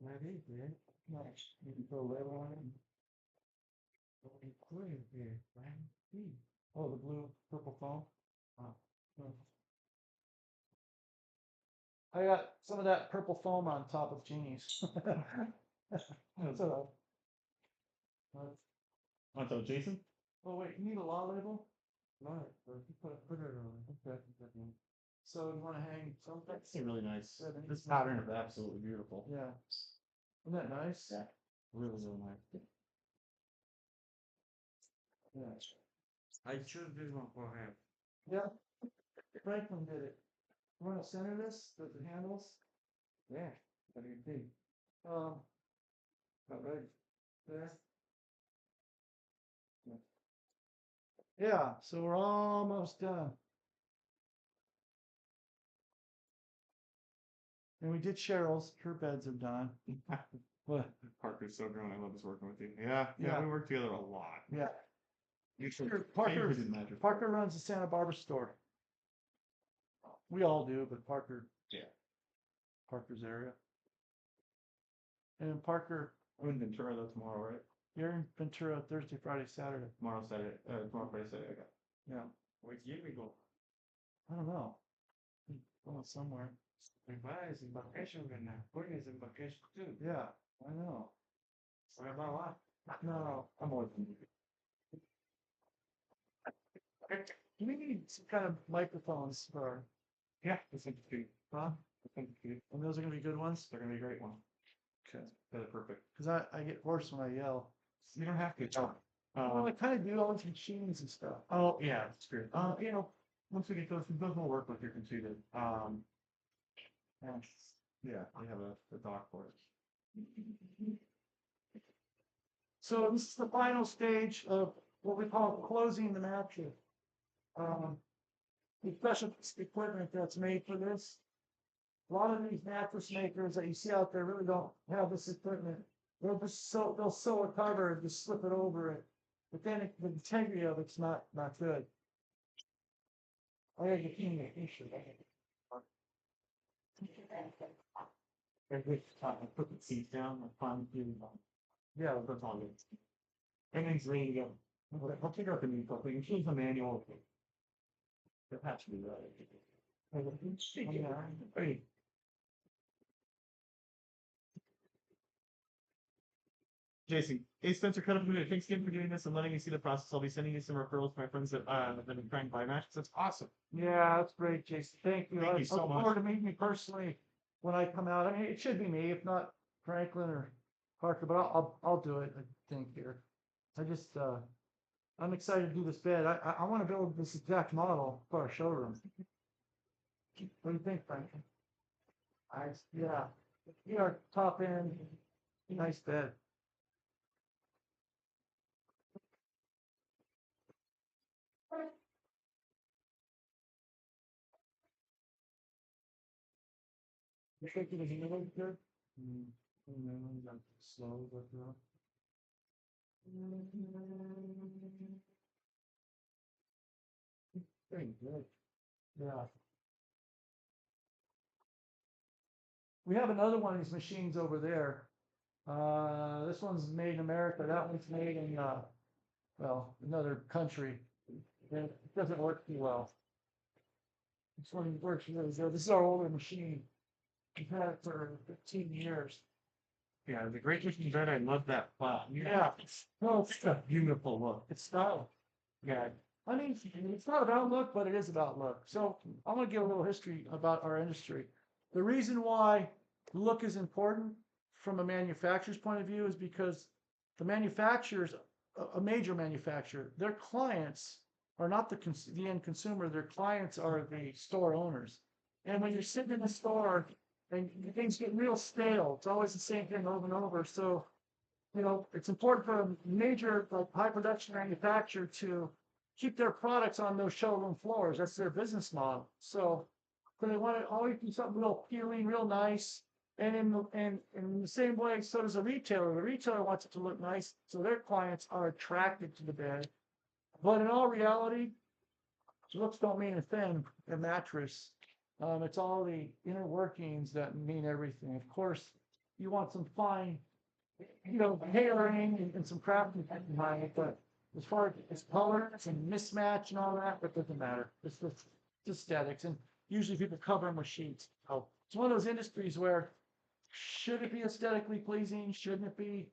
That is good. nice. You can throw a label on it. What is good here, right? Oh, the blue purple foam. Oh. I got some of that purple foam on top of Jeannie's. So, Want to Jason? oh wait, you need a law label? Right, but you put it on. Okay. So you want to hang something? That's really nice. Yeah, then This it's- pattern is absolutely beautiful. Yeah. Isn't that nice? Yeah. Really, really nice. Yeah. I choose this one for him. Yeah. Franklin did it. You want to center this, the handles? Yeah. What do you think? Um, All right. there. Yeah, so we're almost done. And we did Cheryl's, her beds are done. What? Parker's so grown. I love this working with you. Yeah, Yeah. we work together a lot. Yeah. You should Parker- did Mattress. Parker runs the Santa Barbara store. We all do, but Parker's area. And Parker, I'm in Ventura though tomorrow, right? you're in Ventura Thursday, Friday, Saturday. Tomorrow, Saturday. Tomorrow, Friday, Saturday. I got. Yeah, Where year we go? I don't know. Going somewhere. My brother is in vacation right now. Queen is in vacation too. Yeah, I know. What about what? No, I'm always. we need some kind of microphones for, Yeah, it's interesting. huh? It's interesting. And those are gonna be good ones? They're gonna be a great one. Okay. They're perfect. Cause I get hoarse when I yell. You don't have to. Well, I kinda do all these machines and stuff. Oh yeah, that's true. You know, once we get those will work with your computer. And yeah, we have a dock for it. So this is the final stage of what we call closing the mattress. The special piece of equipment that's made for this. A lot of these mattress makers that you see out there really don't have this equipment. They'll sew a cover and just slip it over it. But then the integrity of it's not good. I gotta get you a t-shirt. Put the seats down, I find you. Yeah, That's all it is. Everything's ready to go. I'll figure out the new stuff. We can change the manual. It has to be right. Hey. Jason, hey Spencer, cut up a minute. Thanks again for doing this and letting me see the process. I'll be sending you some referrals to my friends that have been trying to buy mattresses. That's awesome. Yeah, that's great, Jason. Thank you. Thank I you so look much. forward to meeting you personally when I come out. I mean, it should be me, if not Franklin or Parker, but I'll do it, I think here. I just, I'm excited to do this bed. I want to build this exact model for our showroom. What do you think, Franklin? Yeah, you are top end, nice bed. You think it is really good? Slow, but Very good. Yeah. We have another one of these machines over there. This one's made in America. That one's made in, well, another country. And it doesn't work too well. This one works really good. This is our older machine. We've had it for 15 years. Yeah, the Great Christian Bed, I love that flat. Yeah. Oh, it's a beautiful look. It's style. Yeah. I mean, it's not about look, but it is about look. So I'm going to give a little history about our industry. The reason why look is important from a manufacturer's point of view is because the manufacturers, a major manufacturer, their clients are not the end consumer. Their clients are the store owners. And when you're sitting in the store and things get real stale, it's always the same thing over and over. So, you know, it's important for a major, like, high production manufacturer to keep their products on those showroom floors. That's their business model. So they want to always do something real appealing, real nice. And in the same way, so does a retailer. The retailer wants it to look nice, so their clients are attracted to the bed. But in all reality, looks don't mean a thing in mattress. It's all the inner workings that mean everything. Of course, you want some fine, you know, tailoring and some crafting behind it, but as far as colors and mismatch and all that, that doesn't matter. It's just aesthetics, and usually people cover them with sheets. So it's one of those industries where should it be aesthetically pleasing? Shouldn't it be?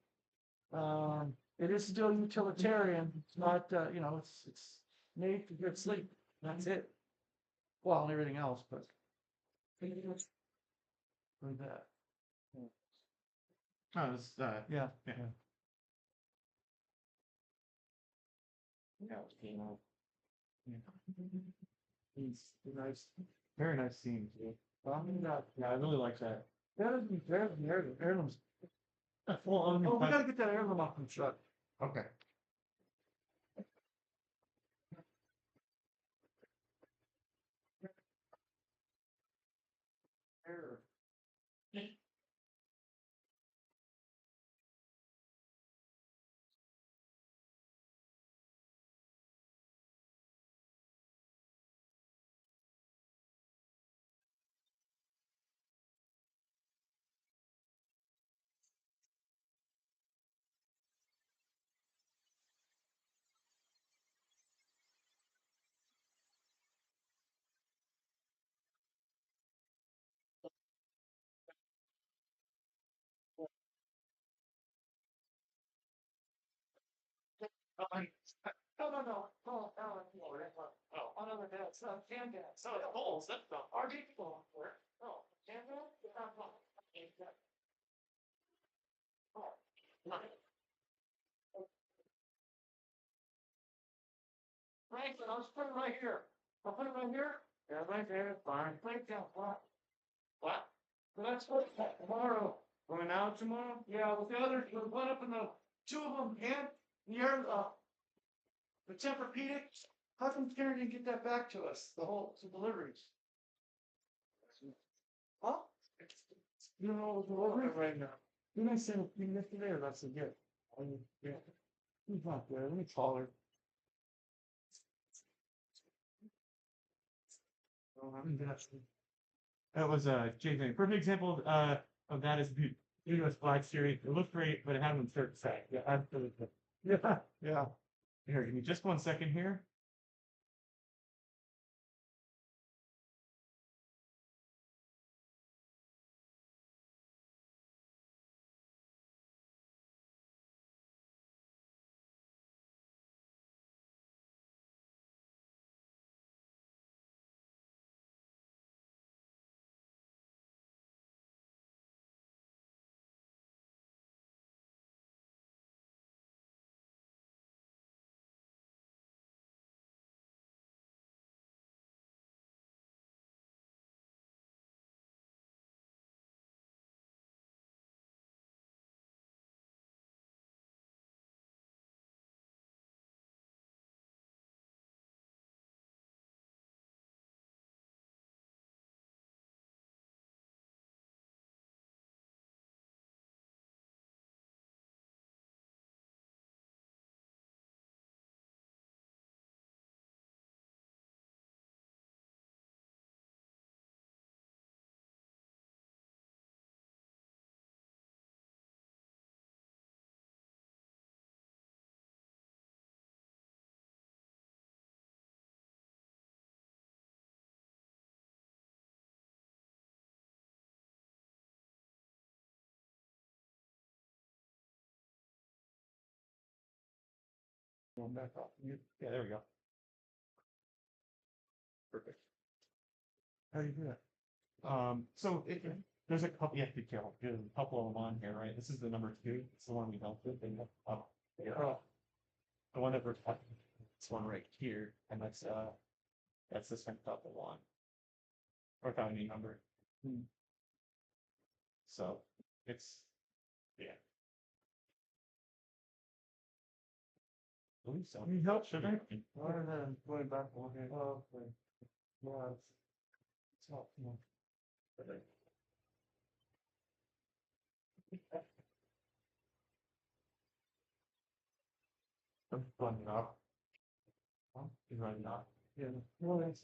It is still utilitarian. It's not, you know, it's made for good sleep. That's it. Well, and everything else, but for that. Oh, this, Yeah. yeah. Yeah. You know. It's nice. Very nice seams. Yeah. Yeah, I really like that. That is heirlooms. Well, Oh, we gotta get that heirloom off the truck. okay. Oh, another dad, so can dad, so the holes, that's the RG people work. Oh, can dad? Franklin, I'll just put it right here. I'll put it right here. Yeah, right there, fine. Right down, what? What? So that's what, tomorrow. Going out tomorrow? Yeah, with the other, with one up in the, two of them, and the air, the Tempur-Pedic. How come Karen didn't get that back to us, the whole, the deliveries? Huh? You don't know what we're ordering right now. Didn't I send a thing yesterday, or that's a gift? Yeah. He's not there, let me call her. That was Jason. A perfect example of that is the US Black Series. It looked great, but it had them certain side. Yeah, absolutely. Yeah, yeah. Here, give me just 1 second here. Going back off mute. Yeah, there we go. Perfect. How do you do that? So there's a couple, you have to be careful, there's a couple of them on here, right? This is the number 2, it's the one we helped with, and Oh, the one that we're talking, this one right here, and that's this one without the one. Or without any number. So it's, yeah. I believe so. Need help, Should Frank? be. Rather than going back over here. Oh, okay. Yeah, it's help, yeah. I'm running it off. You're running it off. Yeah, well, it's,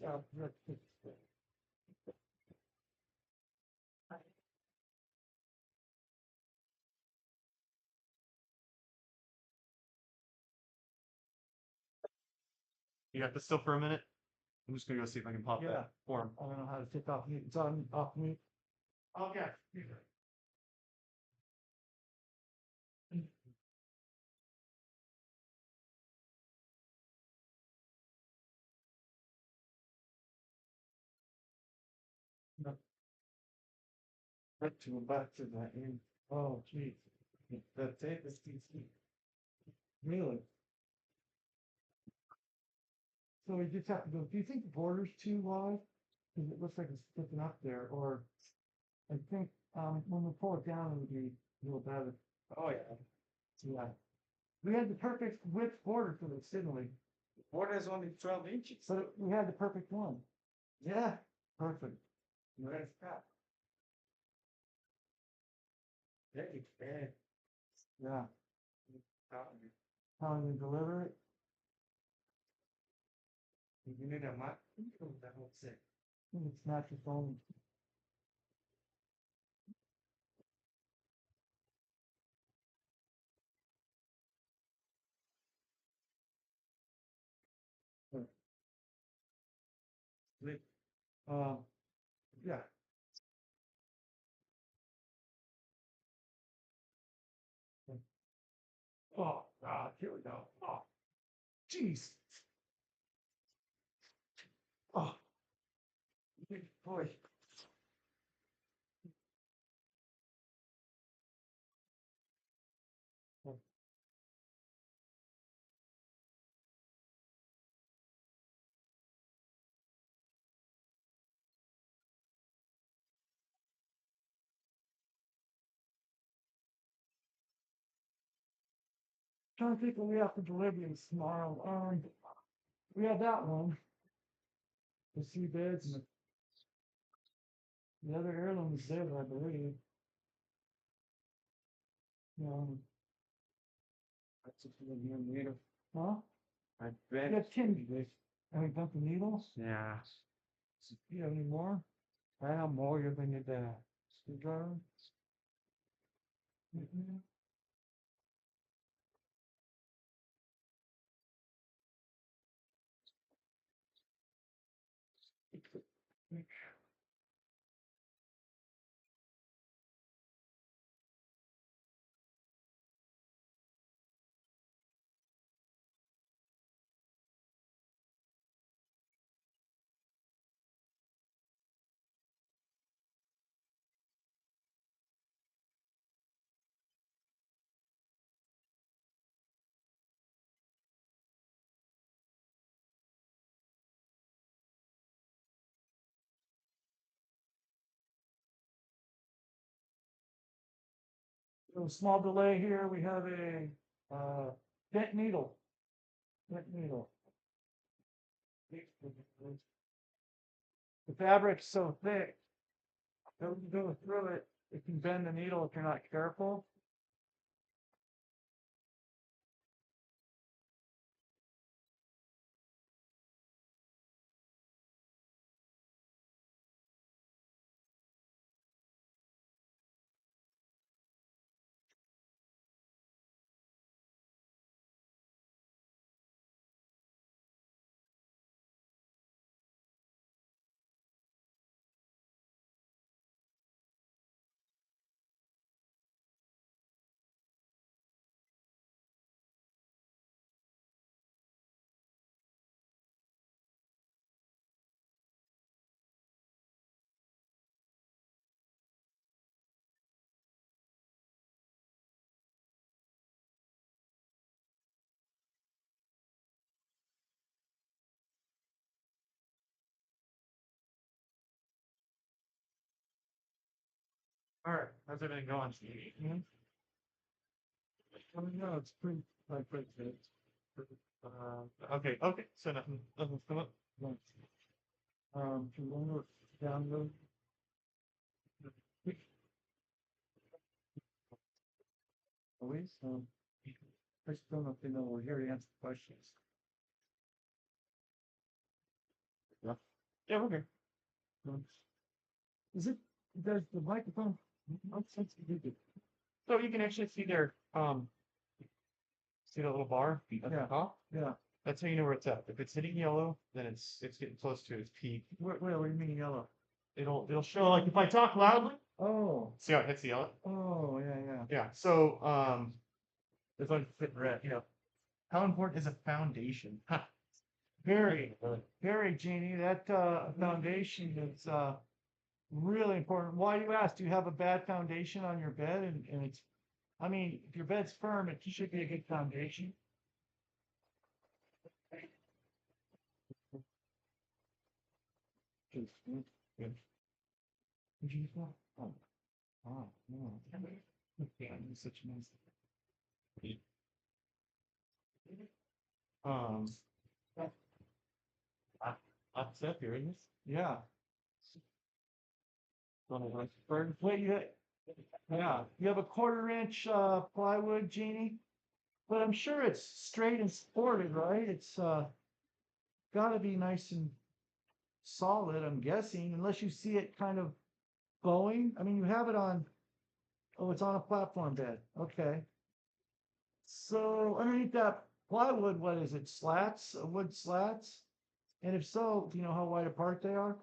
You got this still for a minute? I'm just gonna go see if I can pop Yeah. that form. I don't know how to take off mute. It's on off mute. Oh, yeah. Back to that end. Oh, geez. The tape is too steep. Really? So we just have to go, do you think the border's too wide? Cause it looks like it's sticking up there, or I think, when we pull it down, it would be a little better. Oh, yeah. Yeah. We had the perfect width border for this, didn't we? Border is only 12 inches. So we had the perfect one. Yeah, perfect. Nice crap. There you go. Yeah. How you deliver it? You need a mic? That whole set. It's not your phone. Uh, yeah. Oh, God, here we go. Oh, jeez. Oh, big boy. Trying to think when we have to deliver this tomorrow. We have that one. The 3 beds and the other heirloom is there, I believe. That's just a little needle. Huh? I We bet. have 10 beds. And we got the needles. Yeah. You have any more? I have more. You're gonna need the screwdriver. So small delay here. We have a bent needle. Bent needle. The fabric's so thick. That when you go through it, it can bend the needle if you're not careful. All right, how's everything going? No, it's pretty good. Okay, okay, so nothing's come up. To lower download. Always, I just don't know if they know we're here to answer questions. Yeah, we're here. Is it, does the microphone, how sensitive is it? So you can actually see their, see the little bar at the Yeah. top? Yeah, That's how you know where it's at. If it's hitting yellow, then it's getting close to its peak. where do you mean yellow? It'll show like if I talk loudly, Oh, see how it hits the yellow? yeah. Yeah, so it's like fit red, you know. How important is a foundation? Huh. Very, very, Jeannie. That foundation is really important. Why do you ask? Do you have a bad foundation on your bed? And it's, I mean, if your bed's firm, it should be a good foundation. Good. Did you use that? Oh, no. Yeah, it's such a nice. Um, upset here, isn't it? Yeah. Wait, yeah, you have a 1/4 inch plywood, Jeannie, but I'm sure it's straight and supported, right? It's got to be nice and solid, I'm guessing, unless you see it kind of bowing. I mean, you have it on. Oh, it's on a platform bed. Okay. So underneath that plywood, what is it? Slats, wood slats? And if so, do you know how wide apart they are?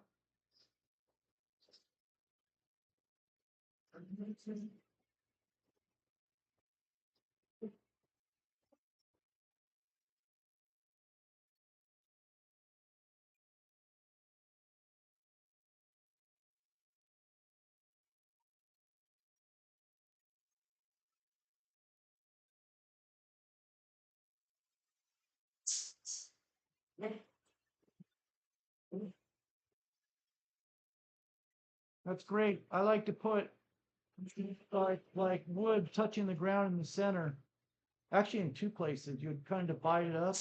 That's great. I like to put like wood touching the ground in the center. Actually, in two places, you'd kind of divide it up,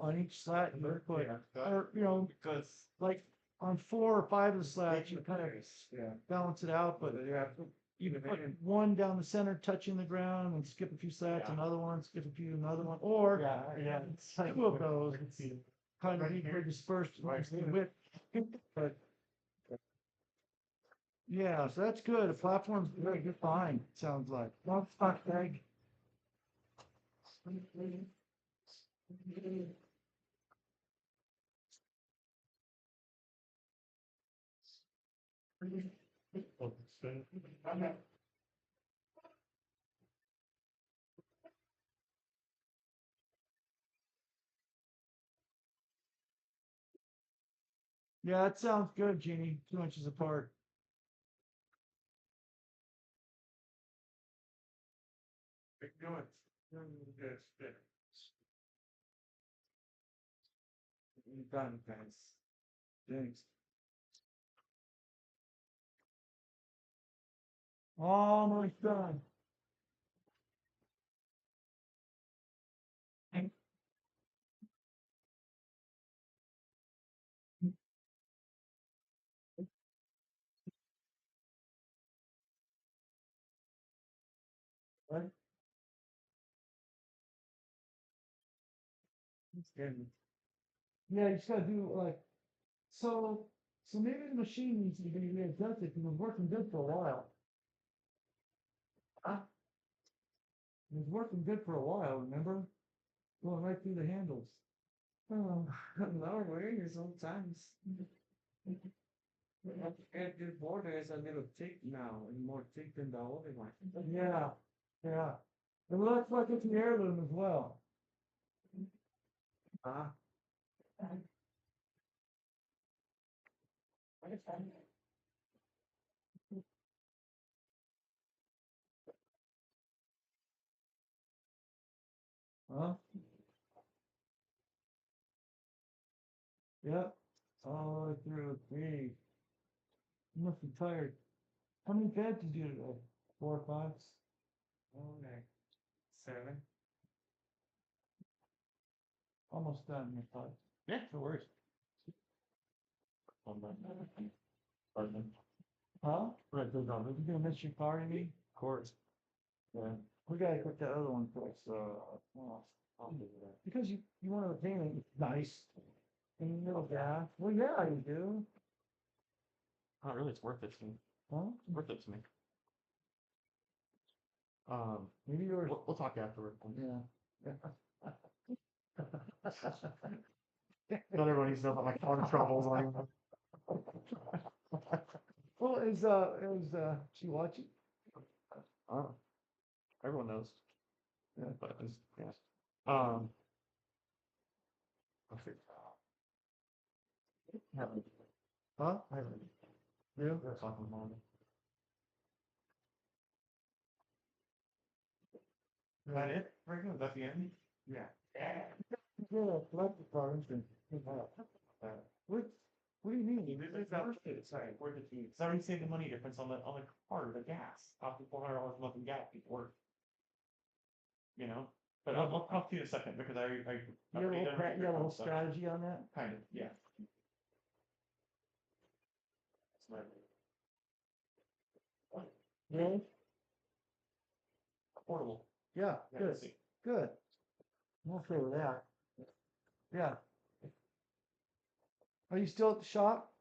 on each slat, you would put, or Because like on 4 or 5 of the slats, you kind of balance it out, but you can put one down the center touching the ground and skip a few slats, another one, skip a few, another one, or it's two of those, kind of equally dispersed width. But yeah, so that's good. The platform's very good fine, sounds like. Well, it's not big. Yeah, that sounds good, Jeannie. 2 inches apart. you're done, guys. Thanks. Almost done. What? It's good. Yeah, you just gotta do like, so, so maybe the machine needs to be readjusted because it was working good for a while. It was working good for a while, remember? Going right through the handles. Oh, lower wearing sometimes. And the border is a little thick now, and more thick than the older one. Yeah, yeah. It looks like it's an heirloom as well. Ah, Huh? Yep. All the way through. Gee. You must be tired. How many beds did you do today? 4 or 5? Oh, like 7. Almost done, your thought. Yeah, no worries. Pardon. Huh? Right, those are. You gonna miss your car, you mean? Of course. Yeah. We gotta put that other one first, well, I'll do that. Because you want to paint it nice. And you know that. Well, yeah, you do. Not really, it's worth it to me. Huh? It's worth it to me. Maybe yours. We'll talk afterward. Yeah. Not everybody needs to know about my car troubles. Well, she watching? Oh, everyone knows. Yeah. But it's, yeah. Let's see. Huh? Yeah. We're talking about it. Is that it? Right now, is that the end? Yeah. Yeah, collector cards and. What do you mean? It's not worth it. Sorry, worth it to you. It's already saved the money difference on the car, the gas. Cost me $400 a month in gas before. You know? But I'll talk to you in a second because You have a whole strategy on that? Kind of, yeah. That's my Yeah. affordable. Yeah, Yeah, good, let's see. good. I'm okay with that. Yeah. Are you still at the shop?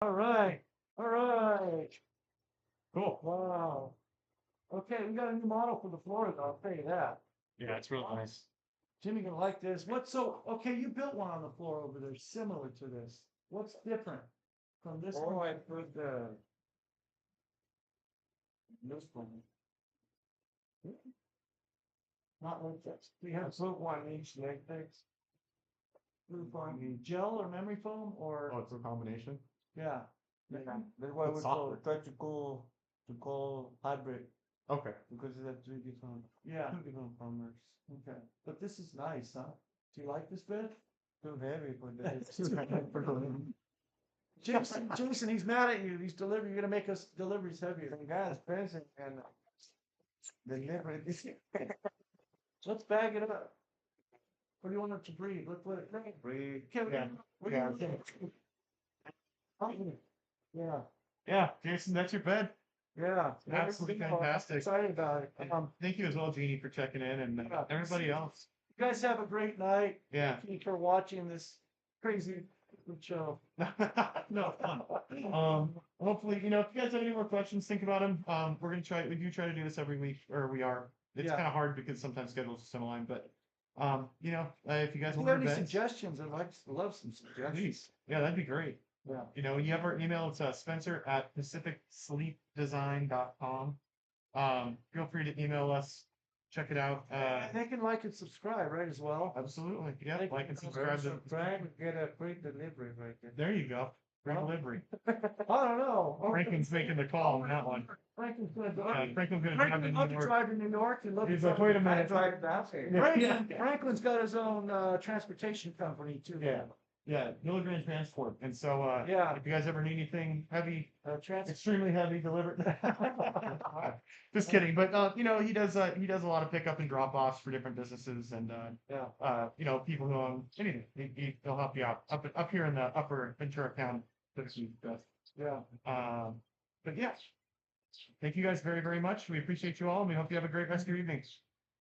All right, all right. Cool. Wow. Okay, we got a new model for the floor, though, I'll tell you that. Yeah, it's real nice. Jimmy gonna like this. Okay, you built one on the floor over there, similar to this. What's different from this one? Oh, I put this one. Not like this. We I have put 1 inch latex. gel or memory foam or, Oh, it's a combination? yeah. Yeah, that's why It's we softer. try to call hybrid Okay. because it's two Yeah, different farmers. okay. But this is nice, huh? Do you like this bed? Too heavy for the. Jason, he's mad at you. You're gonna make us deliveries heavier. Some guy is pressing and deliver this. Let's bag it up. What do you want it to breathe? Let's let it breathe. Breathe. Yeah. Yeah, Yeah, Jason, that's your bed. yeah. Absolutely I'm fantastic. excited about it. And thank you as well, Jeannie, for checking in and Yeah. everybody else. You guys have a great night. Yeah. Thank you for watching this crazy show. No, fun. Hopefully, if you guys have any more questions, think about them. We do try to do this every week, or we are. It's Yeah. kind of hard because sometimes schedules are similar, but, if you guys If you want have to any beds, suggestions, love some suggestions. please. Yeah, that'd be great. Yeah. You have our email, it's Spencer@pacificsleepdesign.com. Feel free to email us, check it out. And they can like and subscribe, right, as well? Absolutely. Yeah, Thank like you. and subscribe. Subscribe and get a free delivery right there. There you go. Free Well, delivery. I don't know. Franklin's making the call on that one. Franklin's gonna Franklin's gonna Franklin drive love in to New York. drive to New York. He'd love to He's like, drive- wait a I minute. drive down here. Yeah. Franklin's got his own transportation company too. Yeah. Yeah, milligram transport. And so, Yeah. if you guys ever need anything heavy, Trans. extremely heavy delivered. Just kidding. But, you know, he does a lot of pickup and drop offs for different businesses and, Yeah. you know, people who own anything. He'll help you out up here in the upper Ventura County. Yeah. But yeah, thank you guys very, very much. We appreciate you all and we hope you have a great rest of your evening.